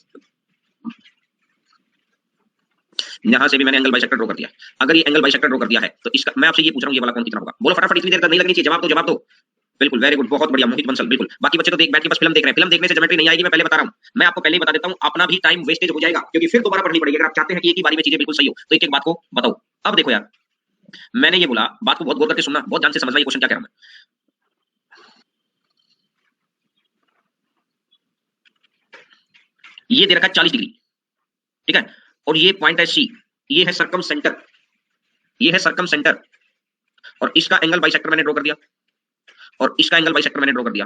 यहां से भी मैंने एंगल बाइसेक्टर ड्रॉ कर दिया। अगर ये एंगल बाइसेक्टर ड्रॉ कर दिया है तो इसका मैं आपसे ये पूछ रहा हूं, ये वाला कोण कितना होगा, बोलो फटाफट, इतनी देर तक नहीं लगनी चाहिए, जवाब दो। बिल्कुल वेरी गुड, बहुत बढ़िया मोहित बंसल, बिल्कुल। बाकी बच्चे तो देख बैठ के बस फिल्म देख रहे हैं, फिल्म देखने से ज्योमेट्री नहीं आएगी, मैं पहले बता रहा हूं। मैं आपको पहले ही बता देता हूं, अपना भी टाइम वेस्टेज हो जाएगा, क्योंकि फिर दोबारा पढ़नी पड़ेगी। अगर आप चाहते हैं कि एक ही बारी में चीजें बिल्कुल सही हो तो एक एक बात को बताओ। अब देखो यार, मैंने ये बोला, बात को बहुत गौर करके सुनना, बहुत ध्यान से समझना ये क्वेश्चन क्या कह रहा हूं मैं। ये दे रखा है 40 डिग्री, ठीक है, और ये पॉइंट है सी, ये है सर्कम सेंटर, और इसका एंगल बाइसेक्टर मैंने ड्रॉ कर दिया, और इसका एंगल बाइसेक्टर मैंने ड्रॉ कर दिया।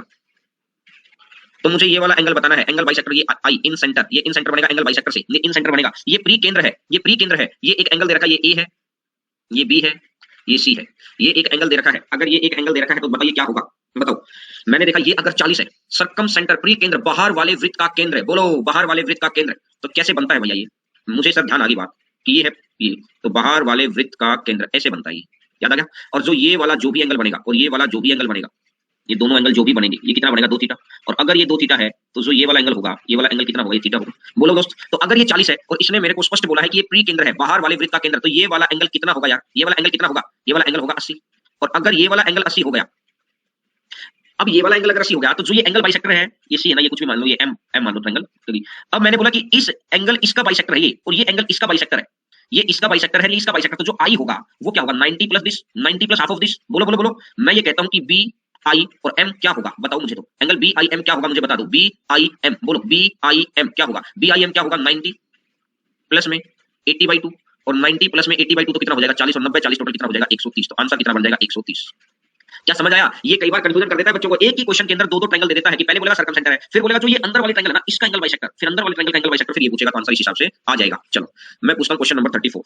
तो मुझे ये वाला एंगल बताना है, एंगल बाइसेक्टर, ये आई इन सेंटर, ये इन सेंटर बनेगा एंगल बाइसेक्टर से, ये इन सेंटर बनेगा, ये प्री केंद्र है, ये प्री केंद्र है, ये एक एंगल दे रखा है, ये ए है, ये बी है, ये सी है, ये एक एंगल दे रखा है। अगर ये एक एंगल दे रखा है तो बताइए क्या होगा, बताओ। मैंने देखा ये अगर 40 है, सर्कम सेंटर प्री केंद्र बाहर वाले वृत्त का केंद्र है, बोलो बाहर वाले वृत्त का केंद्र, तो कैसे बनता है भैया ये, मुझे सर ध्यान आ गई बात कि ये है ये, तो बाहर वाले वृत्त का केंद्र ऐसे बनता है ये, याद आ गया। और जो ये वाला जो भी एंगल बनेगा और ये वाला जो भी एंगल बनेगा, ये दोनों एंगल जो भी बनेंगे, ये कितना बनेगा 2 थीटा, और अगर ये 2 थीटा है तो जो ये वाला एंगल होगा, ये वाला एंगल कितना होगा, ये थीटा होगा। बोलो दोस्त, तो अगर ये 40 है और इसने मेरे को स्पष्ट बोला है कि ये प्री केंद्र है, बाहर वाले वृत्त का केंद्र, तो ये वाला एंगल कितना होगा यार, ये वाला एंगल कितना होगा, ये वाला एंगल होगा 80। और अगर ये वाला एंगल 80 हो गया, अब ये वाला एंगल अगर 80 हो गया, तो जो ये एंगल बाइसेक्टर है, ये सी है ना, ये कुछ भी मान लो, ये एम मान लो ट्रायंगल, तो अब मैंने बोला कि इस एंगल इसका बाइसेक्टर है ये, और ये एंगल इसका बाइसेक्टर है, ये इसका बाइसेक्टर है, ये इसका बाइसेक्टर, तो जो आई होगा वो क्या होगा, 90 plus this, 90 plus half of this. बोलो बोलो बोलो, मैं ये कहता हूं कि बी आई और एम क्या होगा, बताओ मुझे, तो एंगल बी आई एम क्या होगा मुझे बता दो, बी आई एम, बोलो बी आई एम क्या होगा, बी आई एम क्या होगा, 90 प्लस में 80/2, और 90 प्लस में 80/2 तो कितना हो जाएगा, 40, और 90 40 टोटल कितना हो जाएगा, 130। तो आंसर कितना बन जाएगा, 130। क्या समझ आया। ये कई बार कंफ्यूजन कर देता है बच्चों को, एक ही क्वेश्चन के अंदर 2 ट्रायंगल दे देता है, कि पहले बोलेगा सर्कम सेंटर है, फिर बोलेगा जो ये अंदर वाले ट्रायंगल है ना इसका एंगल बाइसेक्टर, फिर अंदर वाले ट्रायंगल का एंगल बाइसेक्टर, फिर ये पूछेगा, तो आंसर इस हिसाब से आ जाएगा। चलो मैं पूछता हूं क्वेश्चन नंबर 34,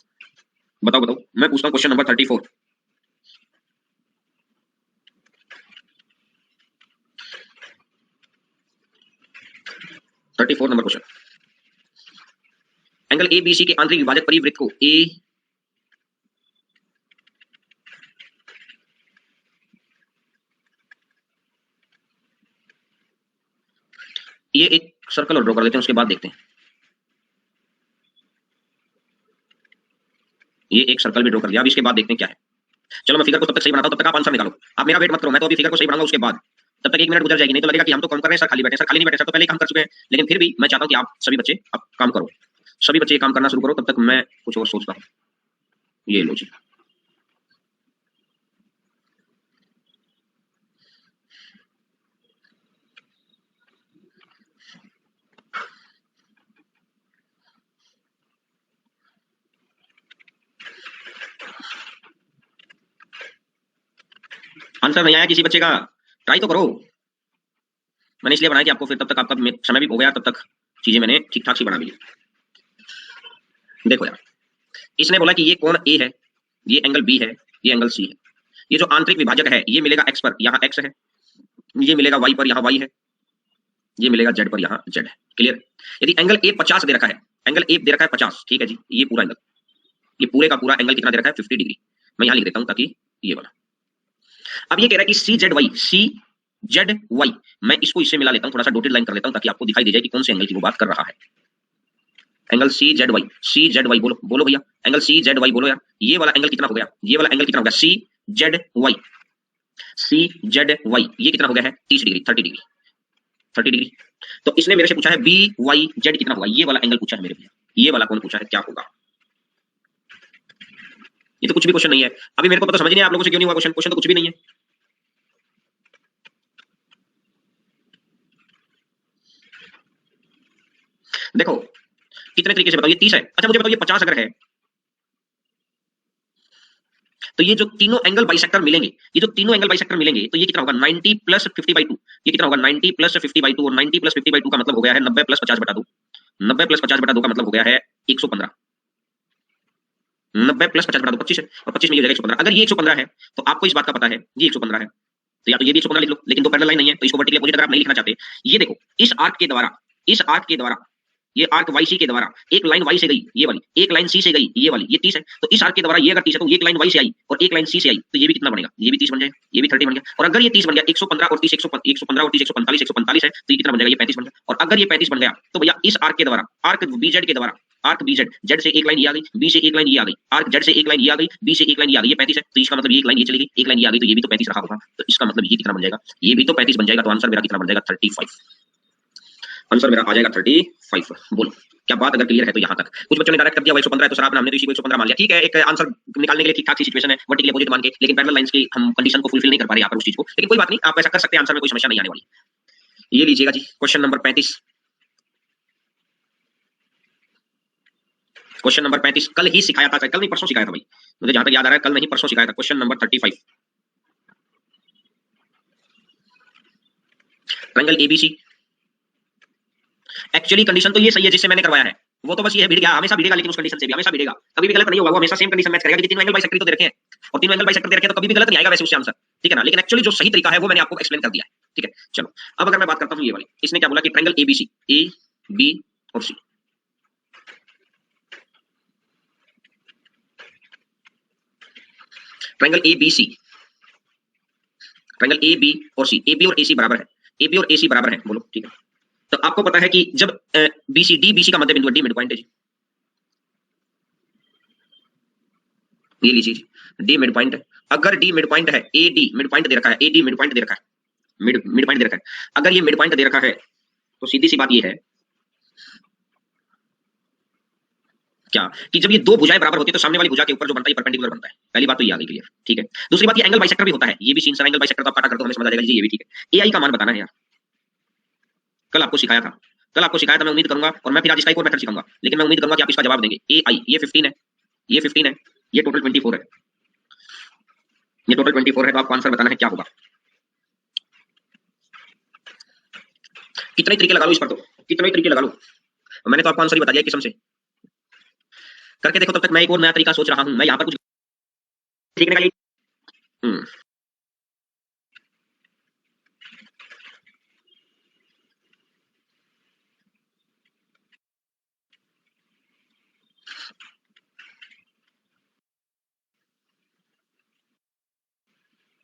बताओ बताओ, मैं पूछता हूं question number 34। Number question, angle A B C के आंतरिक विभाजक परिवृत्त को ए, ये एक सर्कल और ड्रॉ कर देते हैं, उसके बाद देखते हैं, ये एक सर्कल भी ड्रॉ कर दिया, अब इसके बाद देखते हैं क्या है। चलो मैं फिगर को तब तक सही बनाता हूं, तब तक आप आंसर निकालो, आप मेरा वेट मत करो, मैं तो अभी फिगर को सही बनाऊंगा, उसके बाद तब तक 1 मिनट गुजर जाएगी, नहीं तो लगेगा कि हम तो काम कर रहे हैं सर, खाली बैठे, सर खाली नहीं बैठे, सर तो पहले ही काम कर चुके हैं। लेकिन फिर भी मैं चाहता हूं कि आप सभी बच्चे अब काम करो, सभी बच्चे काम करना शुरू करो, तब तक मैं कुछ और सोचता हूं। ये लो जी, आंसर नहीं आया किसी बच्चे का, ट्राई तो करो। मैंने इसलिए बनाया कि आपको फिर तब तक आपका समय भी हो गया, तब तक चीजें मैंने ठीक ठाक सी बना ली। देखो यार, इसने बोला कि ये कोण ए है, ये एंगल बी है, ये एंगल सी है, ये जो आंतरिक विभाजक है ये मिलेगा एक्स पर, यहाँ एक्स है, ये मिलेगा वाई पर, यहाँ वाई है, ये मिलेगा जेड पर, यहाँ जेड है। क्लियर। यदि एंगल ए 50 दे रखा है, एंगल ए दे रखा है 50, ठीक है जी, ये पूरा एंगल, ये पूरे का पूरा एंगल कितना दे रखा है, 50 डिग्री। मैं यहाँ लिख देता हूँ ताकि ये वाला, अब ये कह रहा है कि सी जेड वाई, सी जेड वाई, मैं इसको इससे मिला लेता हूँ, थोड़ा सा डॉटेड लाइन कर लेता हूँ ताकि आपको दिखाई दे जाए कि कौन से एंगल की वो बात कर रहा है। एंगल सी जेड वाई, सी जेड वाई, बोलो बोलो भैया, एंगल सी जेड वाई बोलो यार, ये वाला एंगल कितना हो गया, ये वाला एंगल कितना हो गया, सी जेड वाई, सी जेड वाई, ये कितना हो गया है 30 डिग्री, 30 डिग्री, 30 डिग्री। तो इसने मेरे से पूछा है बी वाई जेड कितना होगा, ये वाला एंगल पूछा है मेरे भैया, ये वाला कौन पूछा है, क्या होगा। ये तो कुछ भी क्वेश्चन नहीं है, अभी मेरे को पता समझ नहीं है आप लोगों से क्यों नहीं हुआ क्वेश्चन, क्वेश्चन तो कुछ भी नहीं है। देखो कितने तरीके से बताओ, ये 30 है, अच्छा मुझे बताओ ये 50 अगर है, तो ये जो तीनों एंगल बाइसेक्टर मिलेंगे, ये जो तीनों एंगल बाइसेक्टर मिलेंगे, तो ये कितना होगा 90 प्लस 50/2, ये कितना होगा 90 प्लस 50/2, और 90 प्लस 50/2 का मतलब हो गया है 90 प्लस 50/2, 90 प्लस 50/2 का मतलब हो गया है 115, 90 प्लस 50/2 25 है, और 25 में ये हो जाएगा 115। अगर ये 115 है तो आपको इस बात का पता है ये 115 है, तो या तो ये भी 115 लिख लो, लेकिन दो पैरेलल लाइन नहीं है तो इसको वर्टिकल अपोजिट अगर आप नहीं लिखना चाहते, ये देखो इस आर्क के द्वारा, इस आर्क के द्वारा, ये आर्क वाई सी के द्वारा एक लाइन वाई से गई, ये वाली एक लाइन सी से गई, ये वाली, ये 30 है, तो इस आर्क के द्वारा ये अगर 30 है तो एक लाइन वाई से आई और एक लाइन सी से आई, तो ये भी कितना बनेगा, ये भी 30 बन जाएगा, ये भी 30 बन गया। और अगर ये 30 बन गया, 115 और 30 115 और 30 145 145 है, तो ये कितना बन जाएगा, ये 35 बन गया। और अगर ये 35 बन गया तो भैया इस आर्क के द्वारा, आर्क बीजेड के द्वारा, आर्क बीजेड, जेड से एक लाइन ये आ गई, बी से एक लाइन ये आ गई, आर्क जेड से एक लाइन ये आ गई, बी से एक लाइन ये आ गई, ये 35 है, तो इसका मतलब ये एक लाइन ये चली गई, एक लाइन ये आ गई, तो ये भी तो 35 रहा होगा, तो इसका मतलब ये कितना बन जाएगा, ये भी तो 35 बन जाएगा, तो आंसर मेरा कितना बन जाएगा 35, आंसर मेरा आ जाएगा 35। बोलो क्या बात अगर क्लियर है तो यहाँ तक। कुछ बच्चों ने डायरेक्ट कर दिया 115 है तो सर आपने हमने तो इसी को 115 मान लिया, ठीक है, एक आंसर निकालने के लिए ठीक ठाक सी सिचुएशन है, वर्टिकल अपोजिट मान के, लेकिन पैरेलल लाइंस की हम कंडीशन को फुलफिल नहीं कर पा रहे यहाँ पर उस चीज को, लेकिन कोई बात नहीं, आप ऐसा कर सकते हैं, आंसर में कोई समस्या नहीं आने वाली। ये लीजिएगा जी क्वेश्चन नंबर 35, क्वेश्चन नंबर 35 कल ही सिखाया था, कल नहीं परसों सिखाया था भाई, मुझे जहां तक याद आ रहा है कल नहीं परसों सिखाया था। Question number 35, triangle ABC, actually condition तो ये सही है जिससे मैंने करवाया है, वो तो बस ये है, भिड़ गया, हमेशा भिड़ेगा, लेकिन उस कंडीशन से भी हमेशा भिड़ेगा, कभी भी गलत नहीं होगा, वो हमेशा सेम कंडीशन मैच करेगा, क्योंकि तीनों एंगल बाइसेक्टर तो दे रखे हैं, और तीनों एंगल बाइसेक्टर दे रखे हैं, तो कभी भी गलत नहीं आएगा वैसे उससे आंसर, ठीक है ना। लेकिन एक्चुअली जो सही तरीका है वो मैंने आपको एक्सप्लेन कर दिया है, ठीक है। चलो अब अगर मैं बात करता हूँ ये वाली, इसने क्या बोला कि ट्रायंगल एबीसी, ए बी और C, triangle ABC, triangle A B और सी, ए बी और ए सी बराबर है, ए बी और ए सी बराबर है, बोलो ठीक है। तो आपको पता है कि जब बीसी, डी बीसी का मध्य बिंदु है, डी मिड पॉइंट है जी, ये लीजिए डी मिड पॉइंट है। अगर डी मिड पॉइंट है, ए डी मिड पॉइंट दे रखा है, ए डी मिड पॉइंट दे रखा है, मिड पॉइंट दे रखा है, अगर ये मिड पॉइंट दे रखा है तो सीधी सी बात ये है क्या कि जब ये दो भुजाएं बराबर होती है तो सामने वाली भुजा के ऊपर जो बनता है परपेंडिकुलर बनता है, पहली बात तो ये आ गई क्लियर, ठीक है। दूसरी बात ये एंगल बाइसेक्टर भी होता है, ये भी सीन एंगल बाइसेक्टर तो आप काटा कर दो हमें समझ आ जाएगा जी, ये भी ठीक है। एआई का मान बताना है यार, कल आपको सिखाया था, कल आपको सिखाया था, मैं उम्मीद करूंगा, और मैं फिर आज इसका एक और मेथड सिखाऊंगा, लेकिन मैं उम्मीद करूंगा कि आप इसका जवाब देंगे। एआई ये 15 है, ये 15 है, ये टोटल 24 है, ये टोटल 24 है, तो आपको आंसर बताना है क्या होगा। कितने तरीके लगा लो इस पर, तो कितने तरीके लगा लो, मैंने तो आपको आंसर ही बता दिया किस्म से, करके देखो। तब तक मैं एक और नया तरीका सोच रहा हूं, मैं यहाँ पर कुछ सीखने का लिए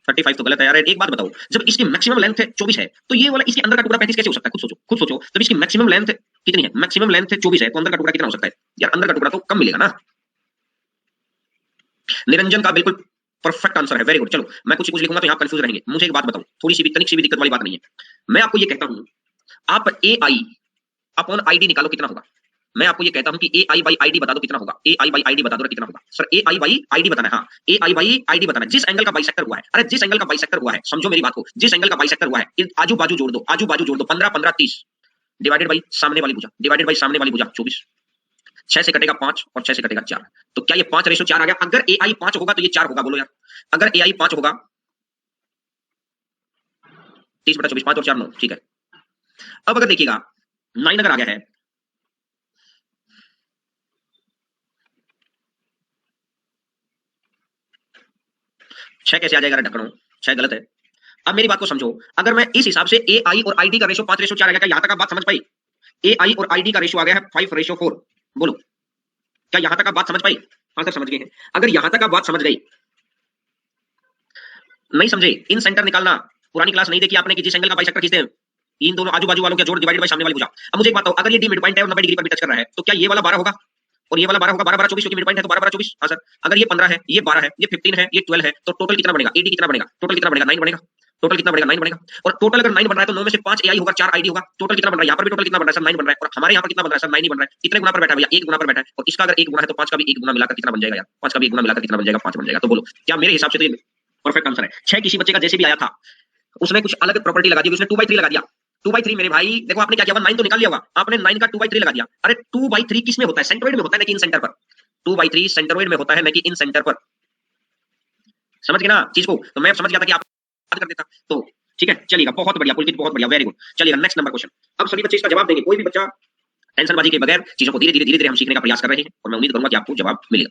35 तो गलत है यार। एक बात बताओ, जब इसकी मैक्सिमम लेंथ 24 है तो ये वाला इसके अंदर का टुकड़ा 35 कैसे हो सकता है? खुद सोचो, खुद सोचो। जब इसकी मैक्सिमम लेंथ कितनी है, मैक्सिमम लेंथ 24 है, तो अंदर का टुकड़ा कितना हो सकता है यार? अंदर का टुकड़ा तो कम मिलेगा ना। निरंजन का बिल्कुल परफेक्ट आंसर है, वेरी गुड। चलो मैं कुछ कुछ लिखूंगा तो यहाँ कंफ्यूज रहेंगे। मुझे एक बात बताओ, थोड़ी सी भी तनिक सी भी दिक्कत वाली बात नहीं है। मैं आपको ये कहता हूँ, आप ए आई अपॉन आई डी निकालो कितना होगा। मैं आपको ये कहता हूं कि ए आई बाई आई डी बता दो कितना होगा। ए आई बाई आई डी बता दो कितना होगा sir? A I by I D बताना है, हाँ ए आई बाई आई डी बताना है। जिस एंगल का बाइसेक्टर हुआ है, अरे जिस एंगल का बाइसेक्टर हुआ है, समझो मेरी बात को, जिस एंगल का बाइसेक्टर हुआ है आजू बाजू जोड़ दो, आजू बाजू जोड़ दो, 15 15 30 डिवाइडेड बाई सामने वाली भुजा, डिवाइडेड बाई सामने वाली भुजा 24, 6 से कटेगा 5 और 6 से कटेगा 4, तो क्या ये 5:4 आ गया? अगर ए आई 5 होगा तो ये 4 होगा, बोलो यार। अगर ए आई 5 होगा 30/24, 5 और 4 9, ठीक है। अब अगर देखिएगा 9 अगर आ गया है, 6 कैसे आ जाएगा ढक्कनों? 6 गलत है। अब मेरी बात को समझो, अगर मैं इस हिसाब से ए आई और आई डी का रेशो 5:4 आ गया, क्या यहां तक आप बात समझ पाई? ए आई और आई डी का रेशो आ गया है 5:4, बोलो क्या यहां तक आप बात समझ पाई? हाँ सर समझ गए हैं। अगर यहां तक आप बात समझ गई, नहीं समझे, इन सेंटर निकालना, पुरानी क्लास नहीं देखी आपने कि जिस एंगल का बाइसेक्टर खींचते हैं इन दोनों आजू बाजू वालों का जोड़ डिवाइडेड बाय सामने वाली भुजा। अब मुझे एक बात बताओ, अगर ये डी मिड पॉइंट है और 90 डिग्री पर भी टच कर रहा है, तो क्या ये वाला 12 होगा और ये वाला 12 होगा? 12 12 24, क्योंकि मिड पॉइंट है तो 12 12 24। हाँ सर। अगर ये 15 है, ये 12 है, ये 15 है, ये 12 है, तो टोटल कितना बनेगा? एडी कितना बनेगा? टोटल कितना बनेगा? 9 बनेगा। टोटल कितना बनेगा? 9 बनेगा। और टोटल अगर 9 बन रहा है तो 9 में से 5 एआई होगा, 4 आईडी होगा। टोटल कितना बन रहा है? यहाँ पर भी टोटल कितना बन रहा है सर? 9 बन रहा है। और हमारे यहाँ पर कितना बन रहा है सर? 9 ही बन रहा है। कितने गुना पर बैठा है भैया? 1 गुना पर बैठा है। और इसका अगर 1 गुना है तो 5 का भी 1 गुना मिलाकर कितना बन जाएगा यार? 5 का भी 1 गुना मिलाकर कितना बन जाएगा? 5 बन जाएगा। तो बोलो क्या मेरे हिसाब से तो ये परफेक्ट आंसर है। 6 किसी बच्चे का जैसे भी आया था, उसने कुछ अलग प्रॉपर्टी लगा दी, उसने 2/3 लगा दिया। 2/3 मेरे भाई देखो आपने क्या किया, 9 तो निकाल लिया होगा आपने, 9 का 2/3 लगा दिया। अरे 2/3 किस में होता है? सेंट्रोइड में होता है, ना कि इन सेंटर पर। 2/3 सेंट्रोइड में होता है, ना कि इन सेंटर पर। समझ गए ना चीज को? तो मैं समझ गया था कि आप याद कर देता तो ठीक है। चलिएगा, बहुत बढ़िया पुलकित, बहुत बढ़िया, वेरी गुड। चलिएगा नेक्स्ट नंबर क्वेश्चन। अब सभी बच्चे इसका जवाब देंगे, कोई भी बच्चा टेंशनबाजी के बगैर चीजों को धीरे धीरे धीरे धीरे हम सीखने का प्रयास कर रहे हैं, और मैं उम्मीद करूंगा कि आपको जवाब मिलेगा।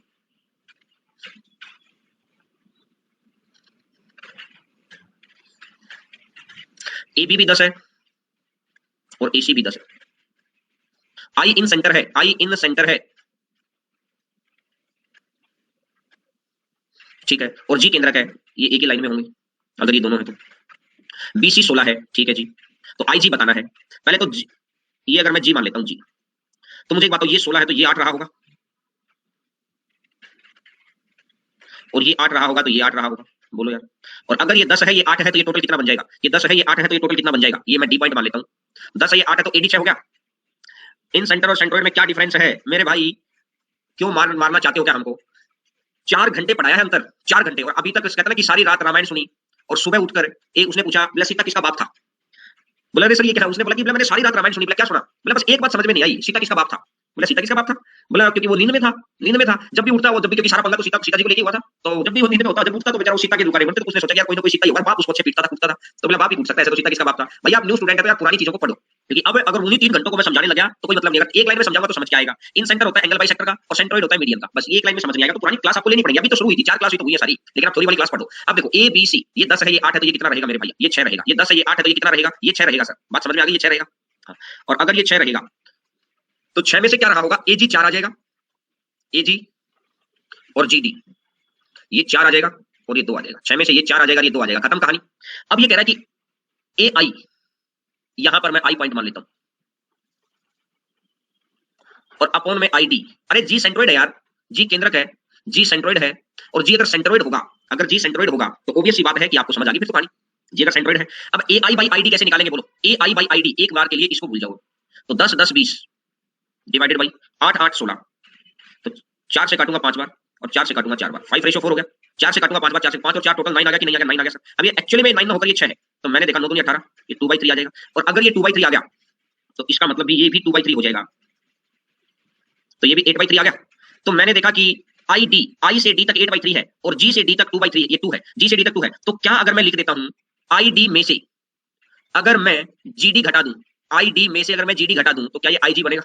एबी भी 10 है और एसी भी 10 है। आई इन सेंटर है, आई इन सेंटर है, ठीक है। और जी केंद्रक है, ये एक ही लाइन में होंगे अगर ये दोनों है तो। बीसी 16 है, ठीक है जी। तो आई जी बताना है पहले तो ये अगर मैं जी मान लेता हूं जी, तो मुझे एक बात, तो ये 16 है तो ये 8 रहा होगा, और ये 8 रहा होगा तो ये 8 रहा होगा, बोलो यार। और अगर ये 10 है ये 8 है तो ये टोटल कितना बन जाएगा? ये 10 है ये 8 है तो ये टोटल कितना बन जाएगा? ये मैं डी पॉइंट मान लेता हूं। 10 है ये 8 है तो एडी 6 हो गया। इन सेंटर और सेंट्रोइड में क्या डिफरेंस है मेरे भाई? क्यों मारना चाहते हो क्या हमको? 4 घंटे पढ़ाया है अंतर, 4 घंटे, और अभी तक कहता ना कि सारी रात रामायण सुनी, और सुबह उठकर एक उसने पूछा बोला सीता किसका बाप था? बोला अरे सर ये क्या है? उसने बोला कि मैंने सारी रात रामायण सुनी। बोला क्या सुना? बोला बस एक बात समझ में नहीं आई, सीता किसका बाप था? बोला सीता किसका बाप था? बोला क्योंकि वो नींद में था, नींद में था। जब भी उठता वो, जब भी, क्योंकि सारा पंगा तो सीता जी को लेके हुआ था, तो जब भी वो नींद में होता, जब उठता तो बेचारा वो सीता के दुकान बनते, तो उसने सोचा यार कोई ना कोई सीता ही होगा, बाप उसको अच्छे पीटता था, कूटता था, तो बोला बाप ही पूछ सकता है, ऐसे तो सीता किसका बाप था? भैया आप न्यू स्टूडेंट है तो यार पुरानी चीजों को पढ़ो, क्योंकि अब अगर उन्हीं 3 घंटों को मैं समझाने लगा तो कोई मतलब नहीं। अगर एक लाइन में समझाऊंगा तो समझ के आएगा। इन सेंटर होता है एंगल बाइसेक्टर का और सेंट्रोइड होता है मीडियन का, बस एक लाइन में समझ नहीं आएगा। तो पुरानी क्लास आपको लेनी पड़ेगी। अभी तो शुरू हुई थी, 4 क्लास हुई तो हुई है सारी, लेकिन आप थोड़ी वाली क्लास पढ़ो। अब देखो ए बी सी, ये 10 है, ये 8 है, तो ये कितना रहेगा मेरे भाई? ये 6 रहेगा। ये 10 है, ये 8 है, तो ये कितना रहेगा? ये 6 रहेगा सर। बात समझ में आ गई? ये 6 रहेगा। हाँ। और अगर ये 6 रहेगा तो 6 में से क्या रहा होगा? ए जी 4 आ जाएगा, ए जी और जी डी, ये 4 आ जाएगा और ये 2 आ जाएगा। 6 में से ये 4 आ जाएगा, ये 2 आ जाएगा, खत्म कहानी। अब ये कह रहा है कि ए आई, यहां पर मैं आई पॉइंट मान लेता हूं और अपॉन में आई डी। अरे जी सेंट्रोइड है यार, जी केंद्रक है, जी सेंट्रोइड है, और जी अगर सेंट्रोइड होगा, अगर जी सेंट्रोइड होगा तो ऑब्वियस सी बात है कि आपको समझ आ गई फिर तो कहानी। जी अगर सेंट्रोइड है, अब ए आई बाई आई डी कैसे निकालेंगे बोलो? ए आई बाई आई डी एक बार के लिए इसको भूल जाओ, तो 10 10 20 डिवाइडेड बाई 8 8 16, तो 4 से काटूंगा 5 बार और 4 से काटूंगा 4 बार, 5:4 हो गया। 4 से काटूंगा 5 बार, 4 से 5 और 4 टोटल 9 आ गया कि नहीं आ गया? 9 आ गया सर। अब ये एक्चुअली में 9 ना होकर ये 6 है, तो मैंने देखा 9 दूनी 18, ये 2/3 आ जाएगा। और अगर ये 2/3 आ गया तो इसका मतलब भी ये भी 2/3 हो जाएगा, तो ये भी 8/3 आ गया। तो मैंने देखा कि आई डी, आई से डी तक 8/3 है और जी से डी तक 2/3, ये 2 है, जी से डी तक 2 है। तो क्या अगर मैं लिख देता हूं आई डी में से अगर मैं जी डी घटा दूं, आई डी में से अगर मैं जी डी घटा दूं, तो क्या ये आई जी बनेगा?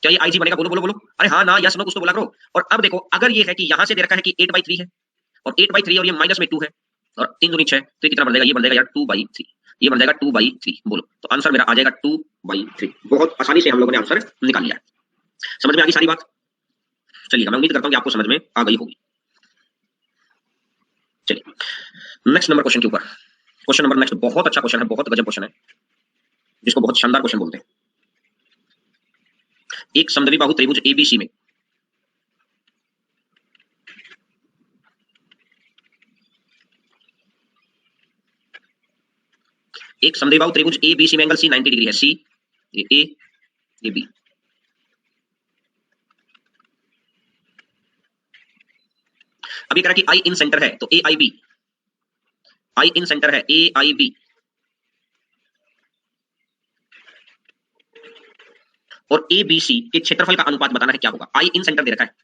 क्या ये आई जी बनेगा? बोलो बोलो बोलो। अरे हाँ ना यस नो कुछ तो बोला करो। और अब देखो, अगर ये है कि यहां से दे रखा है कि 8/3 है और 8/3 और ये माइनस में 2 है और 3 दूनी 6, तो ये कितना बन जाएगा? ये बन जाएगा यार 2/3, ये बन जाएगा 2/3। बोलो, तो आंसर मेरा आ जाएगा 2/3। बहुत आसानी से हम लोगों ने आंसर निकाल लिया है। समझ में आ गई सारी बात? चलिए, मैं उम्मीद करता हूं कि आपको समझ में आ गई होगी। चलिए नेक्स्ट नंबर क्वेश्चन के ऊपर, क्वेश्चन नंबर नेक्स्ट बहुत अच्छा क्वेश्चन है, बहुत गजब क्वेश्चन है, जिसको बहुत शानदार क्वेश्चन बोलते हैं। एक समद्विबाहु त्रिभुज एबीसी में एक समद्विबाहु त्रिभुज एबीसी में एंगल सी 90 डिग्री है। सी ये ए, ये बी। अब ये कह रहा है कि आई इन सेंटर है, तो A I B, I in centre है, ए आई बी, और ए बी सी के क्षेत्रफल का अनुपात बताना है, क्या होगा? आई इन सेंटर दे रखा है।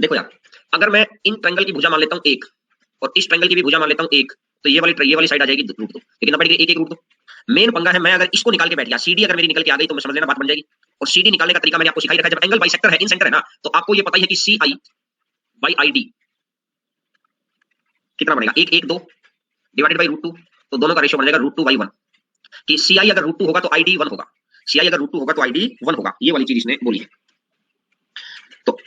देखो यार, अगर मैं इन ट्रायंगल की भुजा मान लेता हूं एक और इस ट्रायंगल की भी भुजा मान लेता हूं एक, तो ये वाली साइड आ जाएगी रूट 2, लेकिन ना पड़ेगी एक एक रूट 2। मेन पंगा है, मैं अगर इसको निकाल के बैठ गया, सीडी अगर मेरी निकल के आ गई तो मैं समझ लेना बात बन जाएगी। और सीडी निकालने का तरीका मैंने आपको सिखाई रखा है। जब एंगल बाइसेक्टर है, इन सेंटर है ना, तो आपको ये पता ही है कि सी आई बाई आई डी कितना बनेगा? 1 1 2 डिवाइडेड बाई रूट 2, तो दोनों का रेशियो बन जाएगा √2/1, कि सी आई अगर √2 होगा तो आई डी 1 होगा, सी आई अगर √2 होगा तो आई डी 1 होगा। ये वाली चीज इसने बोली है। तो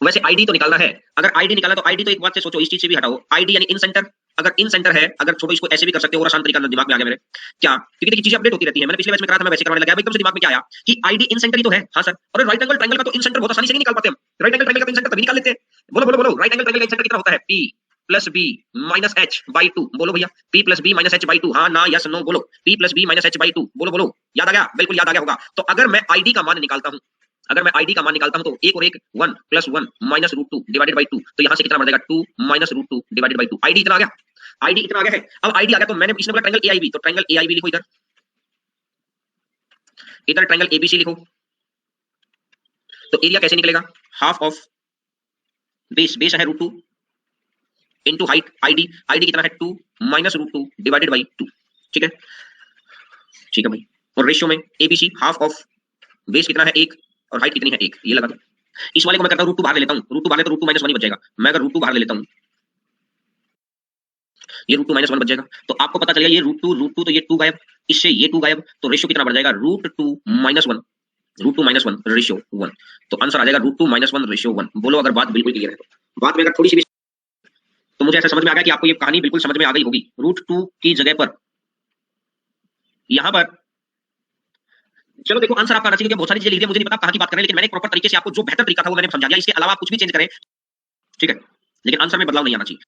वैसे आईडी तो निकालना है, अगर आईडी निकालना तो आईडी तो एक बात से सोचो, इस चीज से भी हटाओ, आईडी यानी इन सेंटर। अगर इन सेंटर है, अगर छोड़ो इसको ऐसे भी कर सकते हो, और आसान तरीका दिमाग में आ गया मेरे, क्या? क्योंकि देखिए चीजें अपडेट होती रहती है। मैंने पिछले बैच में करा था, मैं वैसे करवाने लगा, एकदम से दिमाग में क्या आया कि आईडी इन सेंटर ही तो है। हाँ सर, और राइट एंगल ट्रायंगल का तो इन सेंटर बहुत आसानी से नहीं निकाल पाते हम। राइट एंगल ट्रायंगल का तो इन सेंटर तभी निकाल लेते हैं। बोलो बोलो बोलो, राइट एंगल ट्रायंगल का इन सेंटर कितना होता है? P plus B minus H by 2। बोलो भैया, P plus B minus H by 2। हाँ ना यस नो बोलो, P plus B minus H by 2। बोलो बोलो, याद आ गया? बिल्कुल याद आ गया होगा। तो अगर मैं आईडी का मान निकालता हूं, अगर मैं आईडी का मान निकालता हूं, तो एक और एक 1 प्लस 1 माइनस √2 डिवाइडेड बाई 2, तो यहां से कितना बढ़ जाएगा? 2 माइनस √2 डिवाइडेड बाई 2। आईडी इतना आ गया, आईडी इतना आ गया है। अब आईडी आ गया तो मैंने इसने बोला ट्रायंगल एआईबी, तो ट्रायंगल एआईबी लिखो, इधर इधर ट्रायंगल एबीसी लिखो। तो एरिया कैसे निकलेगा? हाफ ऑफ बेस, बेस है √2 इनटू हाइट, आईडी, आईडी कितना है? 2 माइनस √2 डिवाइडेड बाई 2। ठीक है, ठीक है भाई। और रेशियो में एबीसी हाफ ऑफ बेस कितना है? 1 और हाइट कितनी है? 1। ये लगा दो। इस वाले को मैं करता हूं √2 बाहर ले लेता हूं, √2 बाहर ले तो √2 माइनस 1 ही बच जाएगा। मैं अगर √2 बाहर ले लेता हूं, ये √2 माइनस 1 बच जाएगा। तो आपको पता चलेगा ये √2 तो ये 2 गायब, इससे ये 2 गायब, तो रेशियो कितना बढ़ जाएगा? √2 माइनस 1, √2 माइनस 1 रेशियो 1। तो आंसर आ जाएगा √2 माइनस 1 रेशियो 1। बोलो अगर बात बिल्कुल क्लियर है तो। बात में अगर थोड़ी सी भी, तो मुझे ऐसा समझ में आ गया कि आपको ये कहानी बिल्कुल समझ में आ गई होगी। √2 की जगह पर यहां पर, चलो देखो आंसर आपका आना चाहिए, बहुत सारी चीजें लिख दी, मुझे नहीं पता कहां की बात करें, लेकिन मैंने प्रॉपर तरीके से आपको जो बेहतर तरीका था वो मैंने समझा दिया। इसके अलावा आप कुछ भी चेंज करें, ठीक है, लेकिन आंसर में बदलाव नहीं आना चाहिए।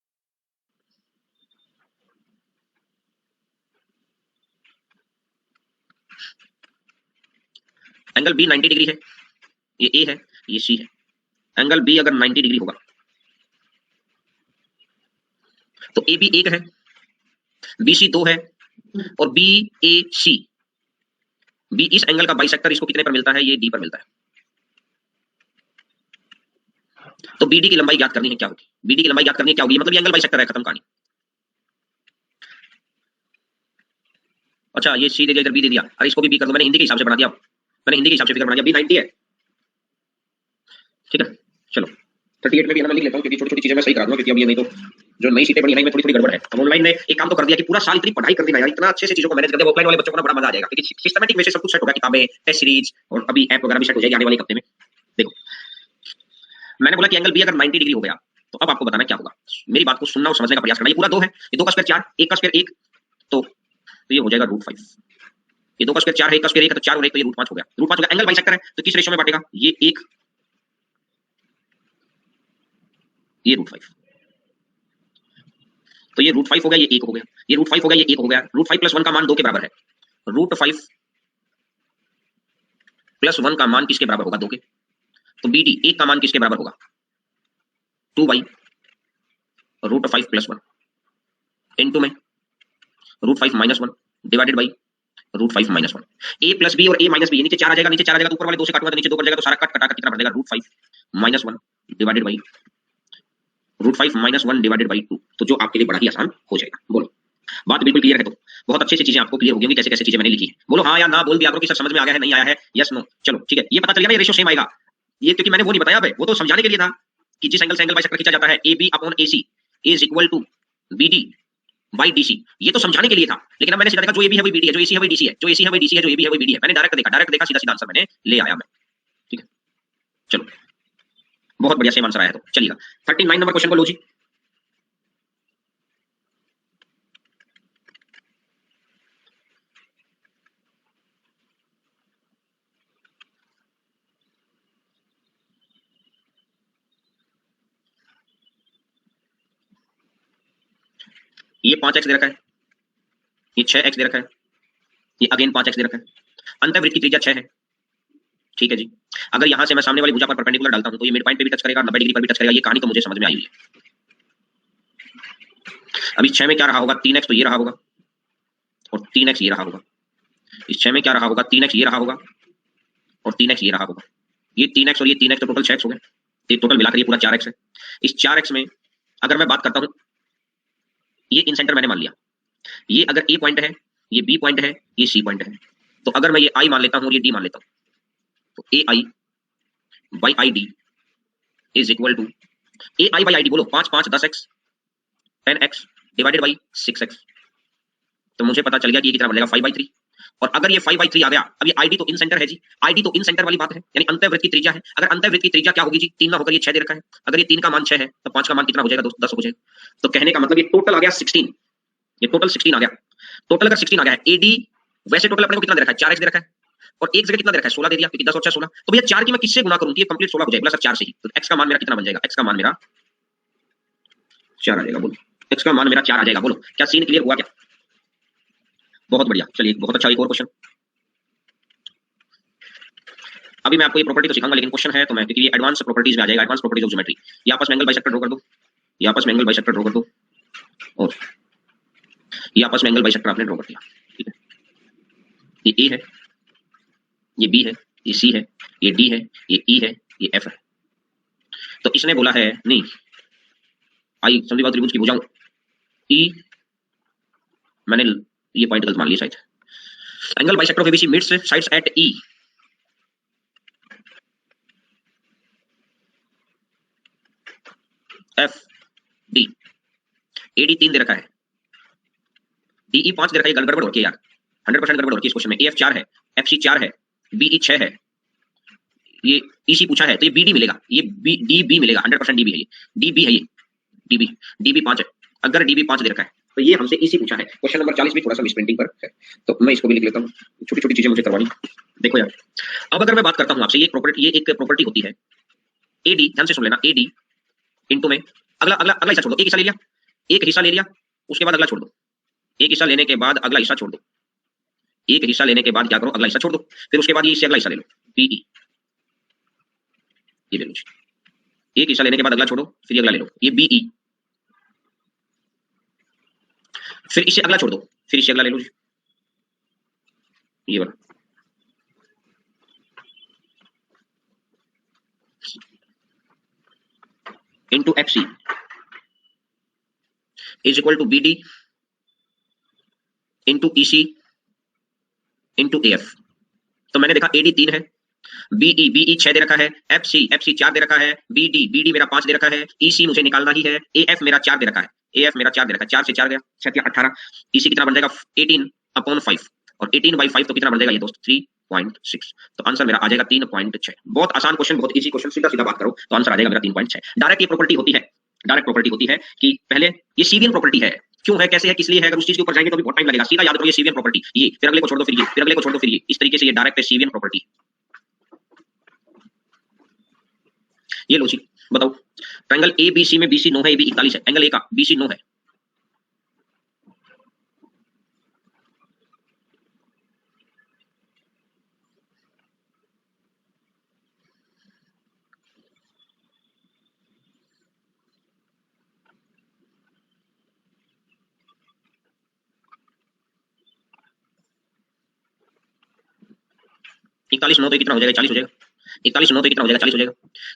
एंगल बी 90 डिग्री है, ये ए है, ये सी है। एंगल बी अगर 90 डिग्री होगा तो ए बी 1 है, बी सी 2 है, और बी ए सी, बी इस एंगल का बाइसेक्टर, इसको कितने पर मिलता है? ये डी पर मिलता है। तो बीडी की लंबाई ज्ञात करनी है, क्या होगी? बीडी की लंबाई ज्ञात करनी है, क्या होगी? मतलब ये एंगल बाइसेक्टर है, खत्म कहानी। अच्छा ये सी दे दिया, इधर बी दे दिया, अरे इसको भी बी कर दो, मैंने हिंदी के हिसाब से बना दिया, मैंने हिंदी के हिसाब से फिगर बना दिया, बी 90 है, ठीक है। चलो 38 में भी है ना, मैं लिख लेता हूँ क्योंकि छोटी छोटी चीजें मैं सही करा दूंगा, क्योंकि अब ये नहीं तो जो नई सीटें बनी है ना, इनमें थोड़ी थोड़ी गड़बड़ है। अब ऑनलाइन ने एक काम तो कर दिया कि पूरा साल इतनी पढ़ाई कर दी ना यार, इतना अच्छे से चीजों को मैनेज कर दिया, ऑफलाइन वाले बच्चों को ना बड़ा मजा आ जाएगा, क्योंकि सिस्टमेटिक वे से सब कुछ सेट हो गया, किताबें, टेस्ट सीरीज और अभी ऐप वगैरह भी सेट हो जाएगी आने वाले हफ्ते में। देखो मैंने बोला कि एंगल बी अगर 90 डिग्री हो गया तो अब आपको बताना क्या होगा, मेरी बात को सुनना और समझने का प्रयास करना। ये पूरा 2 है, ये 2 का स्क्वायर 4, 1 का स्क्वायर 1, तो ये हो जाएगा √5। ये 2 का स्क्वायर 4 है, 1 का स्क्वायर 1 है, तो 4 और 1 तो ये √5 हो गया, √5 हो गया। एंगल बाइसेक्टर है तो किस रेशियो में बांटेगा? ये 1, ये √5, तो ये √5 हो गया, ये 1 हो गया, ये √5 हो गया, ये 1 हो गया। √5 + 1 का मान 2 के बराबर है, √5 + 1 का मान किसके बराबर होगा? 2 के। तो बीडी 1 का मान किसके बराबर होगा? 2/√5 + 1 इनटू में √5 - 1 डिवाइडेड बाई √5 - 1। a + b और a - b, नीचे 4 आ जाएगा, नीचे 4 आ जाएगा तो ऊपर वाले 2 से काटूंगा तो नीचे 2 कट जाएगा, तो सारा कट कटा कर कितना बन जाएगा? √5 - 1 डिवाइडेड बाई √5 - 1 डिवाइडेड बाई 2। तो जो आपके लिए बड़ा ही आसान हो जाएगा। बोलो बात बिल्कुल क्लियर है? तो बहुत अच्छे से चीजें आपको क्लियर हो गई होंगी, कैसे कैसे चीजें मैंने लिखी है। बोलो हाँ या ना बोल दिया करो कि सर समझ में आ गया है, नहीं आया है, यस नो। चलो ठीक है, ये पता चल गया ना, ये रेशियो सेम आएगा। ये क्योंकि मैंने वो नहीं बताया, वो तो समझाने के लिए था कि जिस एंगल से एंगल बाइसेक्टर खींचा जाता है, AB upon AC is equal to BD by DC, ये तो समझाने के लिए था। लेकिन अब मैंने सीधा देखा, जो AB है वही BD है, जो AC है वही DC है, जो AC है वही DC है, जो AB है वही BD है। मैंने डायरेक्ट देखा, सीधा सीधा आंसर मैंने ले आया मैं। ठीक है चलो, बहुत बढ़िया, सेम आंसर आया। तो चलिएगा 39 नंबर क्वेश्चन को लो जी। ये 5x दे रखा है, ये 6x दे रखा है, ये अगेन 5x दे रखा है, अंतःवृत्त की त्रिज्या 6 है। ठीक है जी, अगर यहां से मैं सामने वाली भुजा पर परपेंडिकुलर डालता हूं तो ये मिड पॉइंट पे भी टच करेगा, 90 डिग्री पर भी टच करेगा। ये कहानी तो मुझे समझ में आई हुई है। अभी 6 में क्या रहा होगा? 3x तो ये रहा होगा, और 3x ये रहा होगा। इस 6 में क्या रहा होगा? 3x ये रहा होगा, और 3x ये रहा होगा। ये 3x और ये 3x तो टोटल 6x हो गए, ये टोटल मिलाकर ये पूरा 4x है। इस 4x में अगर मैं बात करता हूं, ये इन सेंटर मैंने मान लिया, ये अगर ए पॉइंट है, ये बी पॉइंट है, ये सी पॉइंट है, तो अगर मैं ये आई मान लेता हूं और ये डी मान लेता हूं, तो A I by I D is equal to A I by I D, बोलो 5 5 10x 10x divided by 6x। तो मुझे पता चल गया कि ये कितना बनेगा? 5/3। और अगर ये 5/3 आ गया, अब ये आईडी तो इन सेंटर है जी, आईडी तो इन सेंटर वाली बात है, यानी अंतःवृत्त की त्रिज्या है। अगर अंतःवृत्त की त्रिज्या क्या होगी जी? 3 ना होकर ये 6 दे रखा है, अगर ये 3 का मान 6 है तो 5 का मान कितना हो जाएगा? 10 हो जाएगा। तो कहने का मतलब ये टोटल आ गया 16, ये टोटल 16 आ गया। टोटल अगर 16 आ गया है, एडी वैसे टोटल अपने को कितना दे रखा है? 4x दे रखा है, और एक जगह कितना दे रखा है? 16 दे दिया, क्योंकि 10 और 6 16। तो भैया 4 की मैं किससे गुना करूं कि ये कंप्लीट 16 हो जाए? बोला सर 4 से ही। तो x का मान मेरा कितना बन जाएगा? x का मान मेरा 4 आ जाएगा। बोलो x का मान मेरा 4 आ जाएगा। बोलो क्या सीन क्लियर हुआ क्या? बहुत बढ़िया, चलिए बहुत अच्छा, एक और क्वेश्चन। अभी मैं आपको ये प्रॉपर्टी तो सिखाऊंगा, लेकिन क्वेश्चन है तो मैं, क्योंकि ये एडवांस प्रॉपर्टीज में आ जाएगा, एडवांस प्रॉपर्टीज ऑफ ज्योमेट्री। ये आपस में एंगल बाइसेक्टर ड्रॉ कर दो, ये आपस में एंगल बाइसेक्टर ड्रॉ कर दो, और ये आपस में एंगल बाइसेक्टर आपने ड्रॉ कर दिया। ठीक है, ये ए है, ये बी है, ये सी है, ये डी है, ये ई है, ये एफ है। तो इसने बोला है, नहीं आई समद्विबाहु त्रिभुज की भुजाओं ई, मैंने ये पॉइंट गलत मान लिया शायद। Angle bisector of ABC mids sides at E, F D, AD 3 दे रखा है, डीई 5 दे रखा है, गड़बड़ हो रखी है यार, 100% गड़बड़ हो रखी है इस क्वेश्चन में। एफ 4 है, एफ सी 4 है, बीई 6 है, ये ईसी पूछा है तो ये बीडी मिलेगा, ये बी डी बी मिलेगा, 100% डीबी है, ये डीबी है, ये डीबी डीबी 5 है। अगर डीबी 5 दे रखा है तो ये हमसे ईसी पूछा है। क्वेश्चन नंबर 40 भी थोड़ा सा मिसप्रिंटिंग पर है, तो मैं इसको भी लिख लेता हूँ, छोटी छोटी चीजें मुझे करवानी। देखो यार, अब अगर मैं बात करता हूँ आपसे, ये एक प्रॉपर्टी होती है एडी, ध्यान से सुन लेना, एडी इनटू में अगला अगला अगला हिस्सा छोड़ दो, एक हिस्सा ले लिया, एक हिस्सा ले लिया, उसके बाद अगला छोड़ दो, एक हिस्सा लेने के बाद अगला हिस्सा छोड़ दो, एक हिस्सा लेने के बाद क्या करो? अगला हिस्सा छोड़ दो, फिर उसके बाद ये इससे अगला हिस्सा ले लो, पीई, ये ले लो, एक हिस्सा लेने के बाद अगला छोड़ो, फिर ये अगला ले लो, ये बीई, फिर इससे अगला छोड़ दो, फिर इससे अगला ले लो जी, ये वाला। Into F C is equal to B D into E C into A F. तो मैंने देखा एडी 3 है, बीई 6 दे रखा है, एफ सी 4 दे रहा है, बी डी मेरा 5 दे रखा है, ई सी मुझे निकालना ही है, ए एफ मेरा 4 दे रखा है, ए एफ मेरा 4 दे रखा है, 4 से 4 गया 6 18, ई सी कितना बन जाएगा 18/5, और 18/5 तो कितना बन जाएगा ये दोस्त 3.6। तो आंसर मेरा आ जाएगा 3.6। बहुत आसान क्वेश्चन, बहुत इजी क्वेश्चन, सीधा सीधा बात करो तो आंसर आ जाएगा मेरा 3.6। डायरेक्ट ये प्रॉपर्टी होती है, डायरेक्ट प्रॉपर्टी होती है कि पहले ये सीवियन प्रॉपर्टी है, क्यों है कैसे है किस लिए है, अगर उस चीज के ऊपर जाएंगे तो भी बहुत टाइम लगेगा, सीधा याद करो ये सीवियन प्रॉपर्टी, ये फिर अगले को छोड़ दो, फिर ये फिर अगले को छोड़ दो, फिर ये, इस तरीके से ये डायरेक्ट सीवियन प्रॉपर्टी। ये लो जी, बताओ ट्रायंगल ए बी सी में बी सी 9 है, ए बी 41 है, एंगल ए का बी सी 9 है। इकतालीस 9 तो कितना हो जाएगा 40 हो जाएगा, 41 9 तो कितना हो जाएगा 40 हो जाएगा।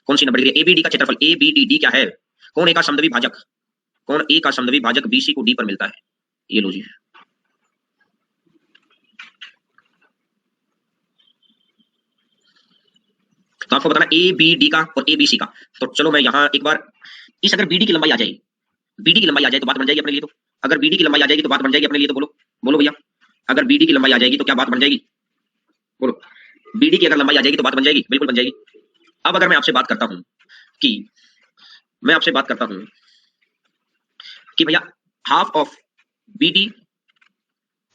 कौन सी number degree A B D का क्षेत्रफल, ए बी डी डी क्या है, कौन ए का समद्वी भाजक, कौन ए का समद्वी भाजक बी सी को डी पर मिलता है। ये लो जी, तो आपको बताना ए बी डी का और ए बी सी का। तो चलो मैं यहाँ एक बार इस, अगर बीडी की लंबाई आ जाएगी, बीडी की लंबाई आ जाए तो बात बन जाएगी अपने लिए। तो अगर बीडी की लंबाई आ जाएगी तो बात बन जाएगी अपने लिए। तो बोलो बोलो भैया, अगर बीडी की लंबाई आ जाएगी तो क्या बात बन जाएगी, बोलो। बीडी की अगर लंबाई आ जाएगी तो बात बन जाएगी, बिल्कुल बन जाएगी। अब अगर मैं आपसे बात करता हूं कि, मैं आपसे बात करता हूं कि भैया half of B D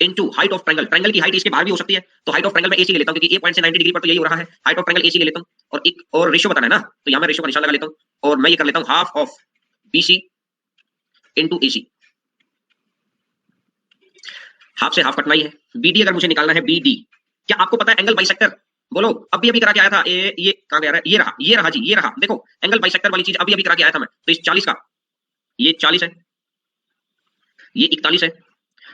into height of triangle, triangle की हाइट इसके बाहर भी हो सकती है, तो हाइट ऑफ ट्रायंगल में एसी ले लेता हूं, क्योंकि ए पॉइंट से 90 डिग्री पर तो यही हो रहा है, हाइट ऑफ ट्रायंगल एसी ले लेता हूं, और एक और रेशियो बताना है ना, तो यहां मैं रेशियो का निशान लगा लेता हूं, और मैं ये कर लेता हूं half of BC into AC. Half से हाफ कटना ही है, बीडी अगर मुझे निकालना है बीडी, क्या आपको पता है एंगल बाइसेक्टर, बोलो अभी अभी करा के आया था, ये कहां गया, ये रहा जी, ये रहा, देखो एंगल बाइसेक्टर वाली चीज अभी अभी करा के आया था मैं, तो इस 40 का, ये 40 है, ये 41 है,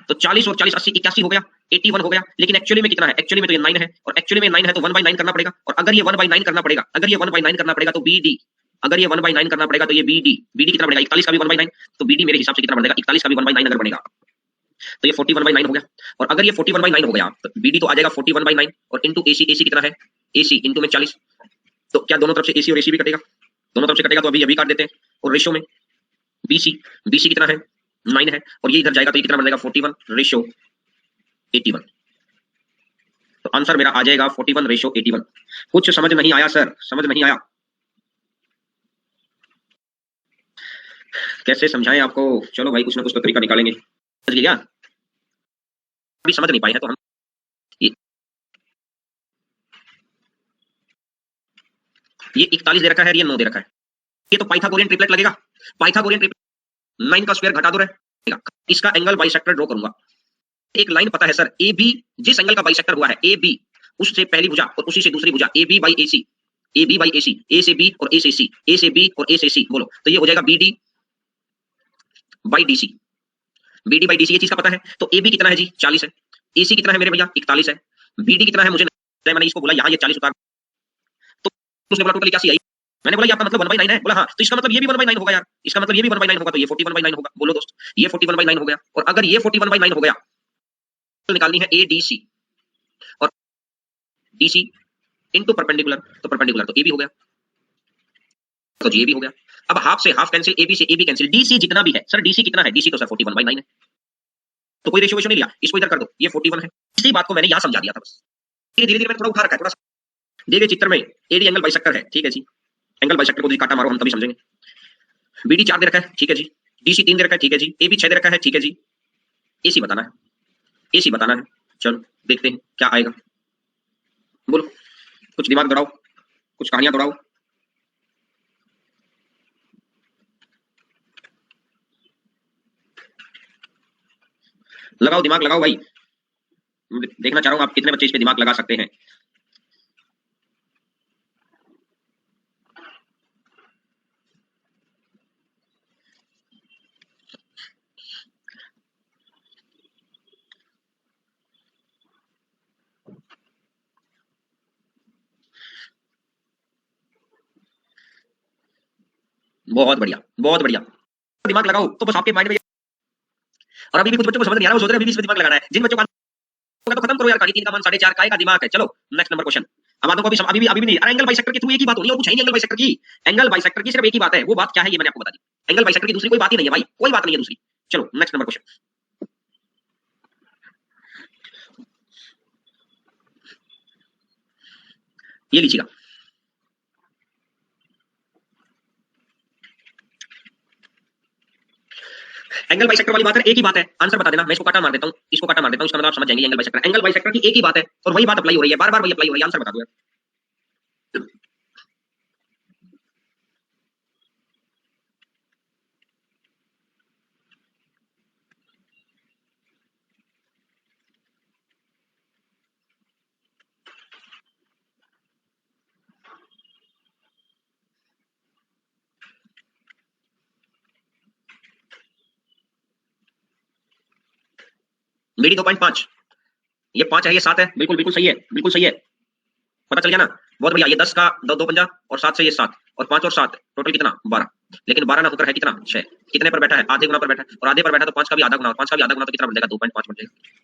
तो 40 और 40 80 81 हो गया, 81 हो गया, लेकिन एक्चुअली में कितना है, एक्चुअली में तो ये 9 है, और एक्चुअली में 9 है तो 1/9 करना पड़ेगा, और अगर ये 1/9 करना पड़ेगा, अगर ये 1/9 करना पड़ेगा तो बीडी, अगर ये 1/9 करना पड़ेगा तो ये बीडी, बीडी कितना बनेगा 41 का भी 1/9, तो बीडी मेरे हिसाब से कितना बनेगा 41 का भी 1/9 अगर बनेगा तो ये 41/9 हो गया, और अगर ये 41/9 हो गया तो बीडी तो आ जाएगा 41/9, और इंटू एसी, एसी कितना है, एसी इंटू में 40, तो क्या दोनों तरफ से एसी और एसी भी कटेगा, दोनों तरफ से कटेगा, तो अभी अभी काट देते हैं, और रेशियो में बीसी, बीसी कितना है 9 है, और ये इधर जाएगा तो ये कितना बन जाएगा 41 रेशियो 81। तो आंसर मेरा आ जाएगा 41 रेशियो 81। कुछ समझ नहीं आया सर, समझ नहीं आया, कैसे समझाएं आपको, चलो भाई कुछ ना कुछ तो तरीका निकालेंगे, समझ गया, अभी समझ नहीं पाए हैं तो हम ये 41 दे रखा है, ये 9 दे रखा है, ये तो पाइथागोरियन ट्रिपलेट लगेगा, पाइथागोरियन ट्रिपलेट 9 का स्क्वायर घटा दो रहेगा, इसका एंगल बाइसेक्टर ड्रॉ करूंगा। एक लाइन पता है सर, ए बी जिस एंगल का बाइसेक्टर हुआ है ए बी, उससे पहली भुजा और उसी से दूसरी भुजा A B by A C, A B by A C, A से बी और ए से सी, ए से बी और ए से सी, बोलो तो ये हो जाएगा B D by D C, B D by D C, ये चीज का पता है। तो ए बी कितना है जी 40 है, ए सी कितना है मेरे भैया 41 है, बी डी कितना है मुझे नहीं, मैंने इसको बोला यहाँ ये 40 उतार, तो उसने बोला टोटली क्या सी आई, मैंने बोला ये आपका मतलब 1/9 है, बोला हाँ, तो इसका मतलब ये भी 1/9 होगा यार, इसका मतलब ये भी 1/9 होगा, तो ये 41/9 होगा, बोलो दोस्त ये 41/9 हो गया, और अगर ये 41/9 हो गया तो निकालनी है ए डी सी, और डी सी इनटू परपेंडिकुलर, तो परपेंडिकुलर तो ए भी हो गया, तो ये भी हो गया। अब हाफ से हाफ कैंसिल, ए बी से A B cancel, D C जितना भी है सर, डी सी कितना है, डी सी तो सर 41/9 है, तो कोई रेशियो नहीं लिया, इसको इधर कर दो, ये 41 है, इसी बात को मैंने यहां समझा दिया था बस, धीरे धीरे मैंने थोड़ा उठा रखा है, थोड़ा देखिए चित्र में एडी एंगल बाइसेक्टर है, ठीक है जी, एंगल बाइसेक्टर को काटा मारो हम तभी समझेंगे। बीडी 4 दे रखा है, ठीक है जी, डीसी 3 दे रखा है, ठीक है जी, ए बी 6 दे रखा है, ठीक है जी, एसी बताना है, एसी बताना है, चलो देखते हैं क्या आएगा, बोलो कुछ दिमाग दौड़ाओ, कुछ कहानियां दौड़ाओ, लगाओ दिमाग लगाओ भाई, देखना चाह रहा हूं आप कितने बच्चे इस पे दिमाग लगा सकते हैं। बहुत बढ़िया, बहुत बढ़िया। दिमाग लगाओ तो बस आपके माइंड में। और अभी भी कुछ बच्चों को समझ नहीं आ रहा, वो सोच रहे हैं अभी भी इसमें दिमाग लगाना है। जिन बच्चों का होगा तो खत्म करो यार, कहानी 3 का मान 4.5 का दिमाग है। चलो नेक्स्ट नंबर क्वेश्चन। अब आदों को अभी भी नहीं। अरे एंगल बाइसेक्टर की थ्रू एक ही बात होनी है, वो पूछा ही नहीं एंगल बाइसेक्टर की। एंगल बाइसेक्टर की सिर्फ एक ही बात है, वो बात क्या है ये मैंने आपको बता दी। एंगल बाइसेक्टर की दूसरी कोई बात ही नहीं है भाई, कोई बात नहीं है दूसरी। चलो नेक्स्ट नंबर क्वेश्चन, ये लीजिएगा। एंगल बाइसेक्टर वाली बात है, एक ही बात है, आंसर बता देना। मैं इसको काटा मार देता हूं, इसको काटा मार देता हूं, इसका मतलब आप समझ जाएंगे एंगल बाइसेक्टर। एंगल बाइसेक्टर की एक ही बात है और वही बात अप्लाई हो रही है, बार बार वही अप्लाई हो रही है। आंसर बता दो यार। मेरी 2.5, ये 5 है, ये 7 है। बिल्कुल बिल्कुल सही है, बिल्कुल सही है। पता चल गया ना, बहुत बढ़िया। ये 10 का 2 पंजा और 7 से ये 7 और 5 और 7 टोटल कितना 12। लेकिन 12 ना होकर है कितना 6। कितने पर बैठा है, आधे गुना पर बैठा है। और आधे पर बैठा तो 5 का भी आधा गुना, 5 का भी आधा गुना तो कितना बन जाएगा 2.5 बन जाएगा।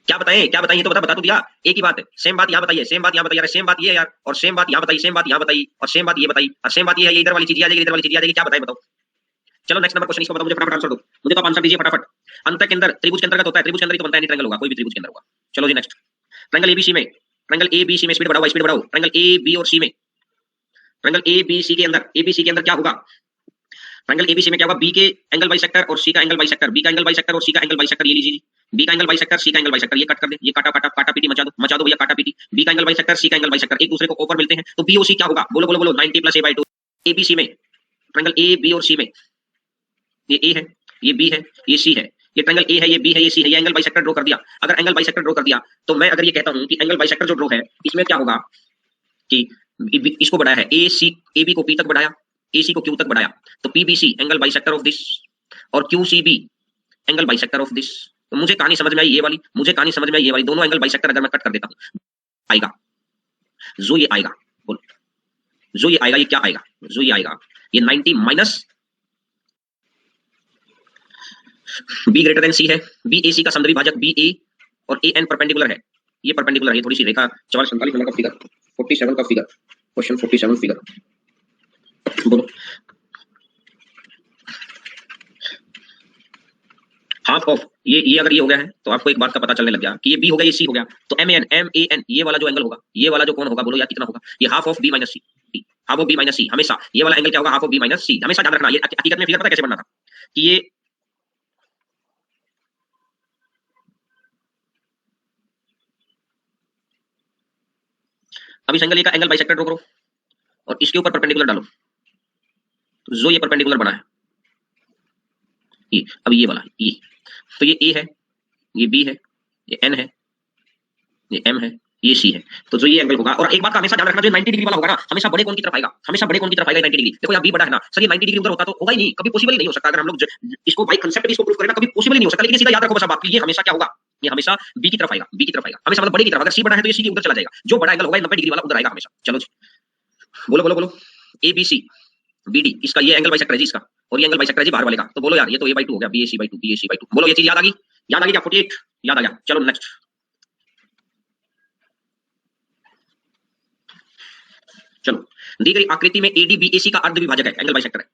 क्या बताएं, क्या बताएं, ये तो बता तो दिया। एक ही बात है, सेम बात यहाँ बताइए, सेम बात यहाँ बताइए, सेम बात ये है यार, और सेम बात यहाँ बताइए, सेम बात यहाँ बताइए, और सेम बात ये बताइए, और सेम बात ये है। ये इधर वाली चीज आ जाएगी, इधर वाली चीज आ जाएगी। क्या बताएं, बताओ। चलो नेक्स्ट नंबर क्वेश्चन, इसको बताओ मुझे, फटाफट आंसर दो। मुझे तो आप आंसर दीजिए फटाफट। अंत के अंदर त्रिभुज के अंतर्गत होता है, त्रिभुज के अंदर ही तो बनता है, नहीं ट्रायंगल होगा, कोई भी त्रिभुज के अंदर होगा। चलो जी नेक्स्ट। ट्रायंगल एबीसी में, ट्रायंगल एबीसी में स्पीड बढ़ाओ, स्पीड बढ़ाओ। ट्रायंगल ए बी और सी में, ट्रायंगल ए बी सी के अंदर, एबीसी के अंदर क्या होगा। ट्रायंगल एबीसी में क्या होगा, बी के एंगल बाइसेक्टर और सी का एंगल बाइसेक्टर, बी का एंगल बाइसेक्टर और सी का एंगल बाइसेक्टर। ये लीजिए, बी का एंगल बाइसेक्टर, सी का एंगल बाइसेक्टर। ये कट कर दे, ये काटा काटा काटा पीटी मचा दो भैया, काटा पीटी। बी का एंगल बाइसेक्टर, सी का एंगल बाइसेक्टर एक दूसरे को ऊपर मिलते हैं, तो बी और सी क्या होगा, बोलो बोलो बोलो। 90 + a/2। एबीसी में, ट्रायंगल ए बी और सी में, ये ए है, ये बी है, ये सी है। ये ट्रायंगल ए है, ये बी है, ये सी है। ये एंगल बाइसेक्टर ड्रॉ कर दिया। अगर एंगल बाइसेक्टर ड्रॉ कर दिया तो मैं अगर ये कहता हूं कि एंगल बाइसेक्टर जो ड्रॉ है, इसमें क्या होगा कि इसको बढ़ाया है, ए सी, ए बी को पी तक बढ़ाया, ए सी को क्यू तक बढ़ाया, तो P B C angle bisector of this, और Q C B angle bisector of this. तो मुझे कहानी समझ में आई ये वाली, मुझे कहानी समझ में आई ये वाली। दोनों एंगल बाइसेक्टर अगर मैं कट कर देता हूं, आएगा जो ये आएगा, बोलो जो ये आएगा, ये क्या आएगा, जो ये आएगा, ये 90 माइनस बी ग्रेटर देन सी है। बी ए सी का समद्वी भाजक बी ए और ए एन परपेंडिकुलर है। ये परपेंडिकुलर है, थोड़ी सी रेखा। 44-47 नंबर का फिगर, 47 का फिगर, क्वेश्चन 47 फिगर, बोलो। हाफ ऑफ ये अगर ये हो गया है तो आपको एक बात का पता चलने लग गया कि ये बी हो गया, ये सी हो गया, तो एम ए एन ये वाला जो एंगल होगा, ये वाला जो कोण होगा, बोलो यार कितना होगा। ये half of B minus C, half of B minus C. हमेशा ये वाला एंगल क्या होगा, half of B minus C. हमेशा ध्यान रखना। ये हकीकत में फिगर पता कैसे बनना था कि ये अब इस एंगल का एंगल बाइसेक्टर ड्रॉ करो और इसके ऊपर परपेंडिकुलर डालो, तो जो ये परपेंडिकुलर बना है, ये अब ये वाला ये, तो ये ए है, ये बी है, ये एन है, ये एम है, ये सी है। तो जो ये एंगल होगा, और एक बात का हमेशा ध्यान रखना, जो 90 डिग्री वाला होगा ना, हमेशा बड़े कोण की तरफ आएगा, हमेशा बड़े कोण की तरफ आएगा 90 डिग्री। देखो यहाँ बी बड़ा है ना सर, ये 90 डिग्री उधर होता तो होगा ही नहीं, कभी पॉसिबल ही नहीं हो सकता। अगर हम लोग इसको बाई कांसेप्ट भी इसको प्रूव करें ना, कभी पॉसिबल ही नहीं हो सकता। लेकिन सीधा याद रखो बस बात, ये हमेशा क्या होगा, ये हमेशा बी की तरफ आएगा, बी की तरफ आएगा हमेशा, मतलब बड़े की तरफ। अगर सी बड़ा है तो ये सी की उधर चला जाएगा, जो बड़ा एंगल होगा 90 डिग्री वाला उधर आएगा हमेशा। चलो बोलो बोलो बोलो। A B C B D, इसका ये एंगल बाइसेक्टर है जी इसका, और ये एंगल बाइसेक्टर है जी बाहर वाले का। तो बोलो यार, ये तो a/2 हो गया, B A C by 2, B A C by 2। बोलो ये चीज याद आ गई, याद आ गई क्या, 48 याद आ गया। चलो नेक्स्ट। चलो, दी गई आकृति में एडी बी ए सी का अर्ध विभाजक है, एंगल बाइसेक्टर है।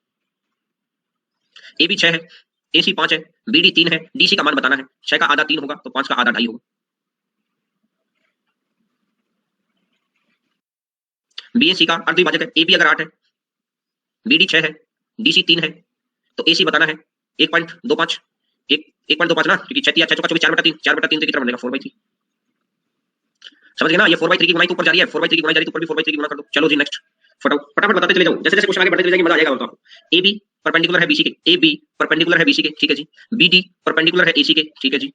ए बी 6 है, ए सी 5 है, बी डी 3 है, डी सी का मान बताना है। 6 का आधा 3 होगा, तो 5 का आधा 2.5 होगा। बी ए सी का अर्ध विभाजक है, ए बी अगर 8 है, बी डी 6 है, डी सी 3 है, तो ए सी बताना है 1.25, 1.25 ना, क्योंकि 6 6 का 4/3, 4/3 से कितना बनेगा 4/3। समझ गए ना, ये 4/3 की गुणाई तो ऊपर जा रही है, 4/3 की गुणाई जा रही है तो ऊपर भी 4/3 की गुणा कर दो। चलो जी नेक्स्ट, फटाफट बताते चले जाओ, जैसे जैसे क्वेश्चन आगे बढ़ते चले जाएंगे, मजा आ जाएगा बताओ। ए बी परपेंडिकुलर है बीसी के, ए बी परपेंडिकुलर है बीसी के, ठीक है जी। बी डी परपेंडिकुलर है एसी के, ठीक है जी।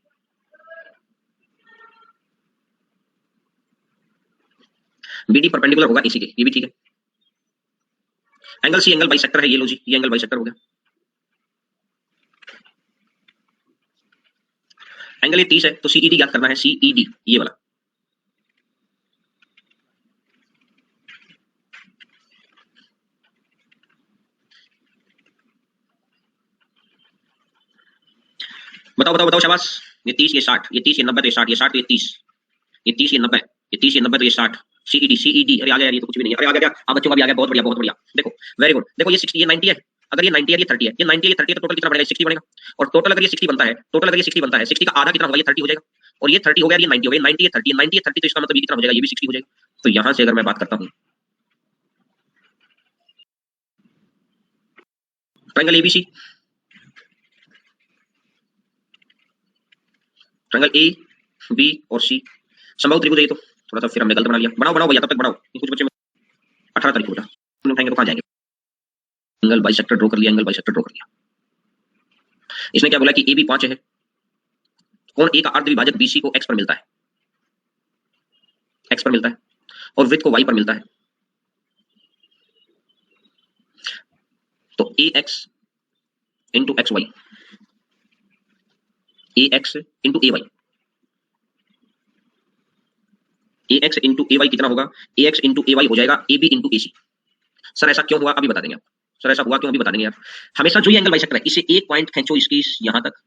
बी डी परपेंडिकुलर होगा एसी के, ये भी ठीक है। एंगल सी एंगल बाइसेक्टर है, ये लो जी, ये एंगल बाइसेक्टर हो गया। एंगल ये 30 है तो सीईडी ज्ञात करना है, सीईडी ये वाला। बताओ बताओ बताओ शाबाश। ये 30 ये 60 ये 30 ये 90 तो ये 60 ये 60 ये 30 ये 30 ये 90 ये 30 ये 90 तो ये 60 सीईडी सीईडी। अरे आ गया यार, ये तो कुछ भी नहीं है। अरे आ गया क्या? आप बच्चों का भी आ गया, बहुत बढ़िया बहुत बढ़िया। देखो वेरी गुड। देखो ये 60 ये 90 है, अगर ये 90 है ये 30 है, ये 90 है ये 30 है तो टोटल कितना बनेगा? 60 बनेगा। और टोटल अगर ये 60 बनता है, टोटल अगर ये 60 बनता है, 60 का आधा कितना होगा? ये 30 हो जाएगा। और ये 30 हो गया, ये 90 हो गया, 90 ये 30 90 ये 30 तो इसका मतलब ये कितना हो जाएगा? ये भी 60 हो जाएगा। तो यहां से अगर मैं बात करता हूं triangle ABC, triangle A B और सी समबाहु त्रिभुज है। ये तो थोड़ा सा फिर हमने गलत बना लिया। बनाओ बनाओ भैया, तब तक बनाओ। कुछ बच्चे 18 तारीख को बेटा उठाएंगे तो कहां जाएंगे? एंगल बाइसेक्टर ड्रॉ कर लिया, एंगल बाइसेक्टर ड्रॉ कर लिया। इसने क्या बोला कि ए बी 5 है, कोण ए का अर्ध विभाजक बीसी को एक्स पर मिलता है, एक्स पर मिलता है, और वृत्त को वाई पर मिलता है। तो A X into X Y, A X into A Y, A X into A Y कितना होगा? A X into A Y हो जाएगा A B into A C. Sir ऐसा क्यों हुआ अभी बता देंगे आप। सर ऐसा हुआ क्यों अभी बता देंगे यार। हमेशा जो ये एंगल बाइसेक्टर है, इसे एक पॉइंट खींचो इसकी यहां तक,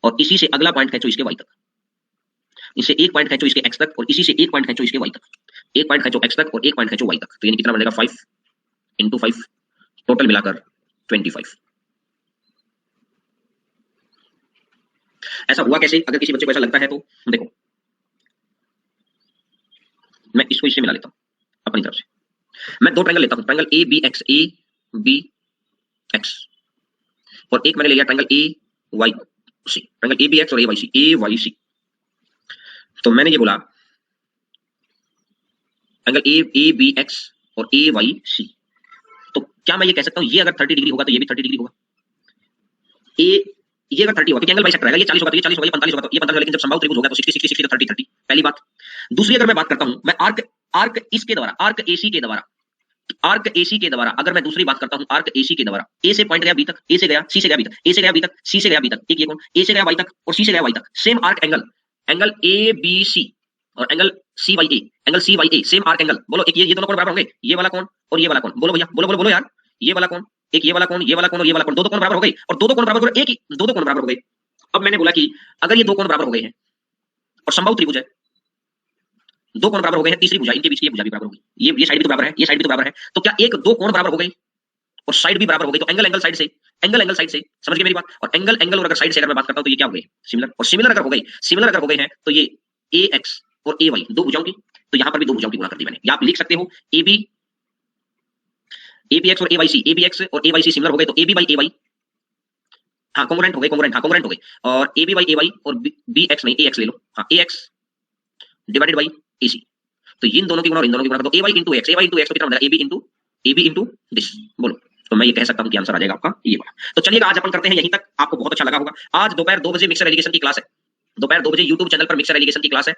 और इसी से अगला पॉइंट खींचो इसके वाई तक, इसे एक पॉइंट खींचो इसके एक्स तक, और इसी से एक पॉइंट खींचो इसके वाई तक, एक पॉइंट खींचो एक्स तक और एक पॉइंट खींचो वाई तक। तो यानी कितना बनेगा? 5 इंटू 5, टोटल मिलाकर 25। ऐसा हुआ कैसे? अगर किसी बच्चे को ऐसा लगता है तो देखो, मैं इसको इससे मिला लेता हूं अपनी तरफ से। मैं दो ट्रायंगल लेता हूं, triangle A B X, A B X, और एक मैंने ले लिया triangle A Y C, triangle A B X और A Y C, A Y सी। तो मैंने ये बोला ट्रायंगल ए बी एक्स और ए वाई सी, तो क्या मैं ये कह सकता हूं ये अगर 30 डिग्री होगा तो ये भी 30 डिग्री होगा? ए ये अगर 30 होगा क्योंकि एंगल बाइसेक्टर रहेगा, ये 40 होगा तो ये 40 होगा, ये 45 होगा तो ये 45 होगा, लेकिन जब समबाहु त्रिभुज होगा तो 60 60 60 तो 30 30। पहली बात। दूसरी अगर मैं बात करता हूं, मैं आर्क आर्क इसके द्वारा, आर्क एसी के द्वारा, आर्क एसी के द्वारा अगर मैं दूसरी बात करता हूं, आर्क एसी के द्वारा, ए से पॉइंट गया बी तक, ए से गया सी से गया बी तक, ए से गया बी तक सी से गया बी तक, एक ये कोण ए से गया वाई तक और सी से गया वाई तक, same arc angle, angle A B C और angle C Y A, angle C Y A, same arc angle. बोलो एक ये दोनों कोण बराबर होंगे, ये वाला कोण और ये वाला कोण। बोलो भैया, बोलो बोलो बोलो यार, ये वाला कोण, एक ये वाला कोण, ये वाला कोण और ये वाला कोण, दो कोण बराबर हो गए, और दो कोण बराबर हो गए, एक ही दो कोण बराबर हो गए। अब मैंने बोला कि अगर ये दो कोण बराबर हो गए हैं और समबाहु त्रिभुज है, दो कोण बराबर हो गए हैं, तीसरी भुजा इनके बीच की ये भुजा भी बराबर हो गई, ये साइड भी तो बराबर है, ये साइड भी तो बराबर है, तो क्या एक दो कोण बराबर हो गए और साइड भी बराबर हो गई, तो एंगल एंगल साइड से, एंगल एंगल साइड से, समझ गए मेरी बात? और एंगल एंगल और अगर साइड से अगर मैं बात करता हूं तो ये क्या हो गए? सिमिलर। और सिमिलर अगर हो गई, सिमिलर अगर हो गए हैं तो ये ए एक्स और ए वाई दो भुजाओं की, तो यहां पर भी दो भुजाओं की गुणा कर दी मैंने। या आप लिख सकते हो ए बी एक्स और A Y C, A B X और ए वाई सी सिमिलर हो गए तो A B by A Y, हाँ कॉन्ग्रुएंट हो गए, कॉन्ग्रुएंट, हाँ कॉन्ग्रुएंट हो गए, और A B by A Y और बी एक्स नहीं, ए एक्स ले लो, हाँ A X divided by A C. तो इन दोनों की गुणा और इन दोनों की गुणा कर दो, A Y into X, A Y into X तो कितना बनेगा? A B into this. बोलो, तो मैं ये कह सकता हूं कि आंसर आ जाएगा आपका ये वाला। तो चलिएगा आज अपन करते हैं यहीं तक, आपको बहुत अच्छा लगा होगा। आज दोपहर 2 बजे मिक्सर एजुकेशन की क्लास है, दोपहर 2 बजे यूट्यूब चैनल पर मिक्सर एजुकेशन की क्लास है।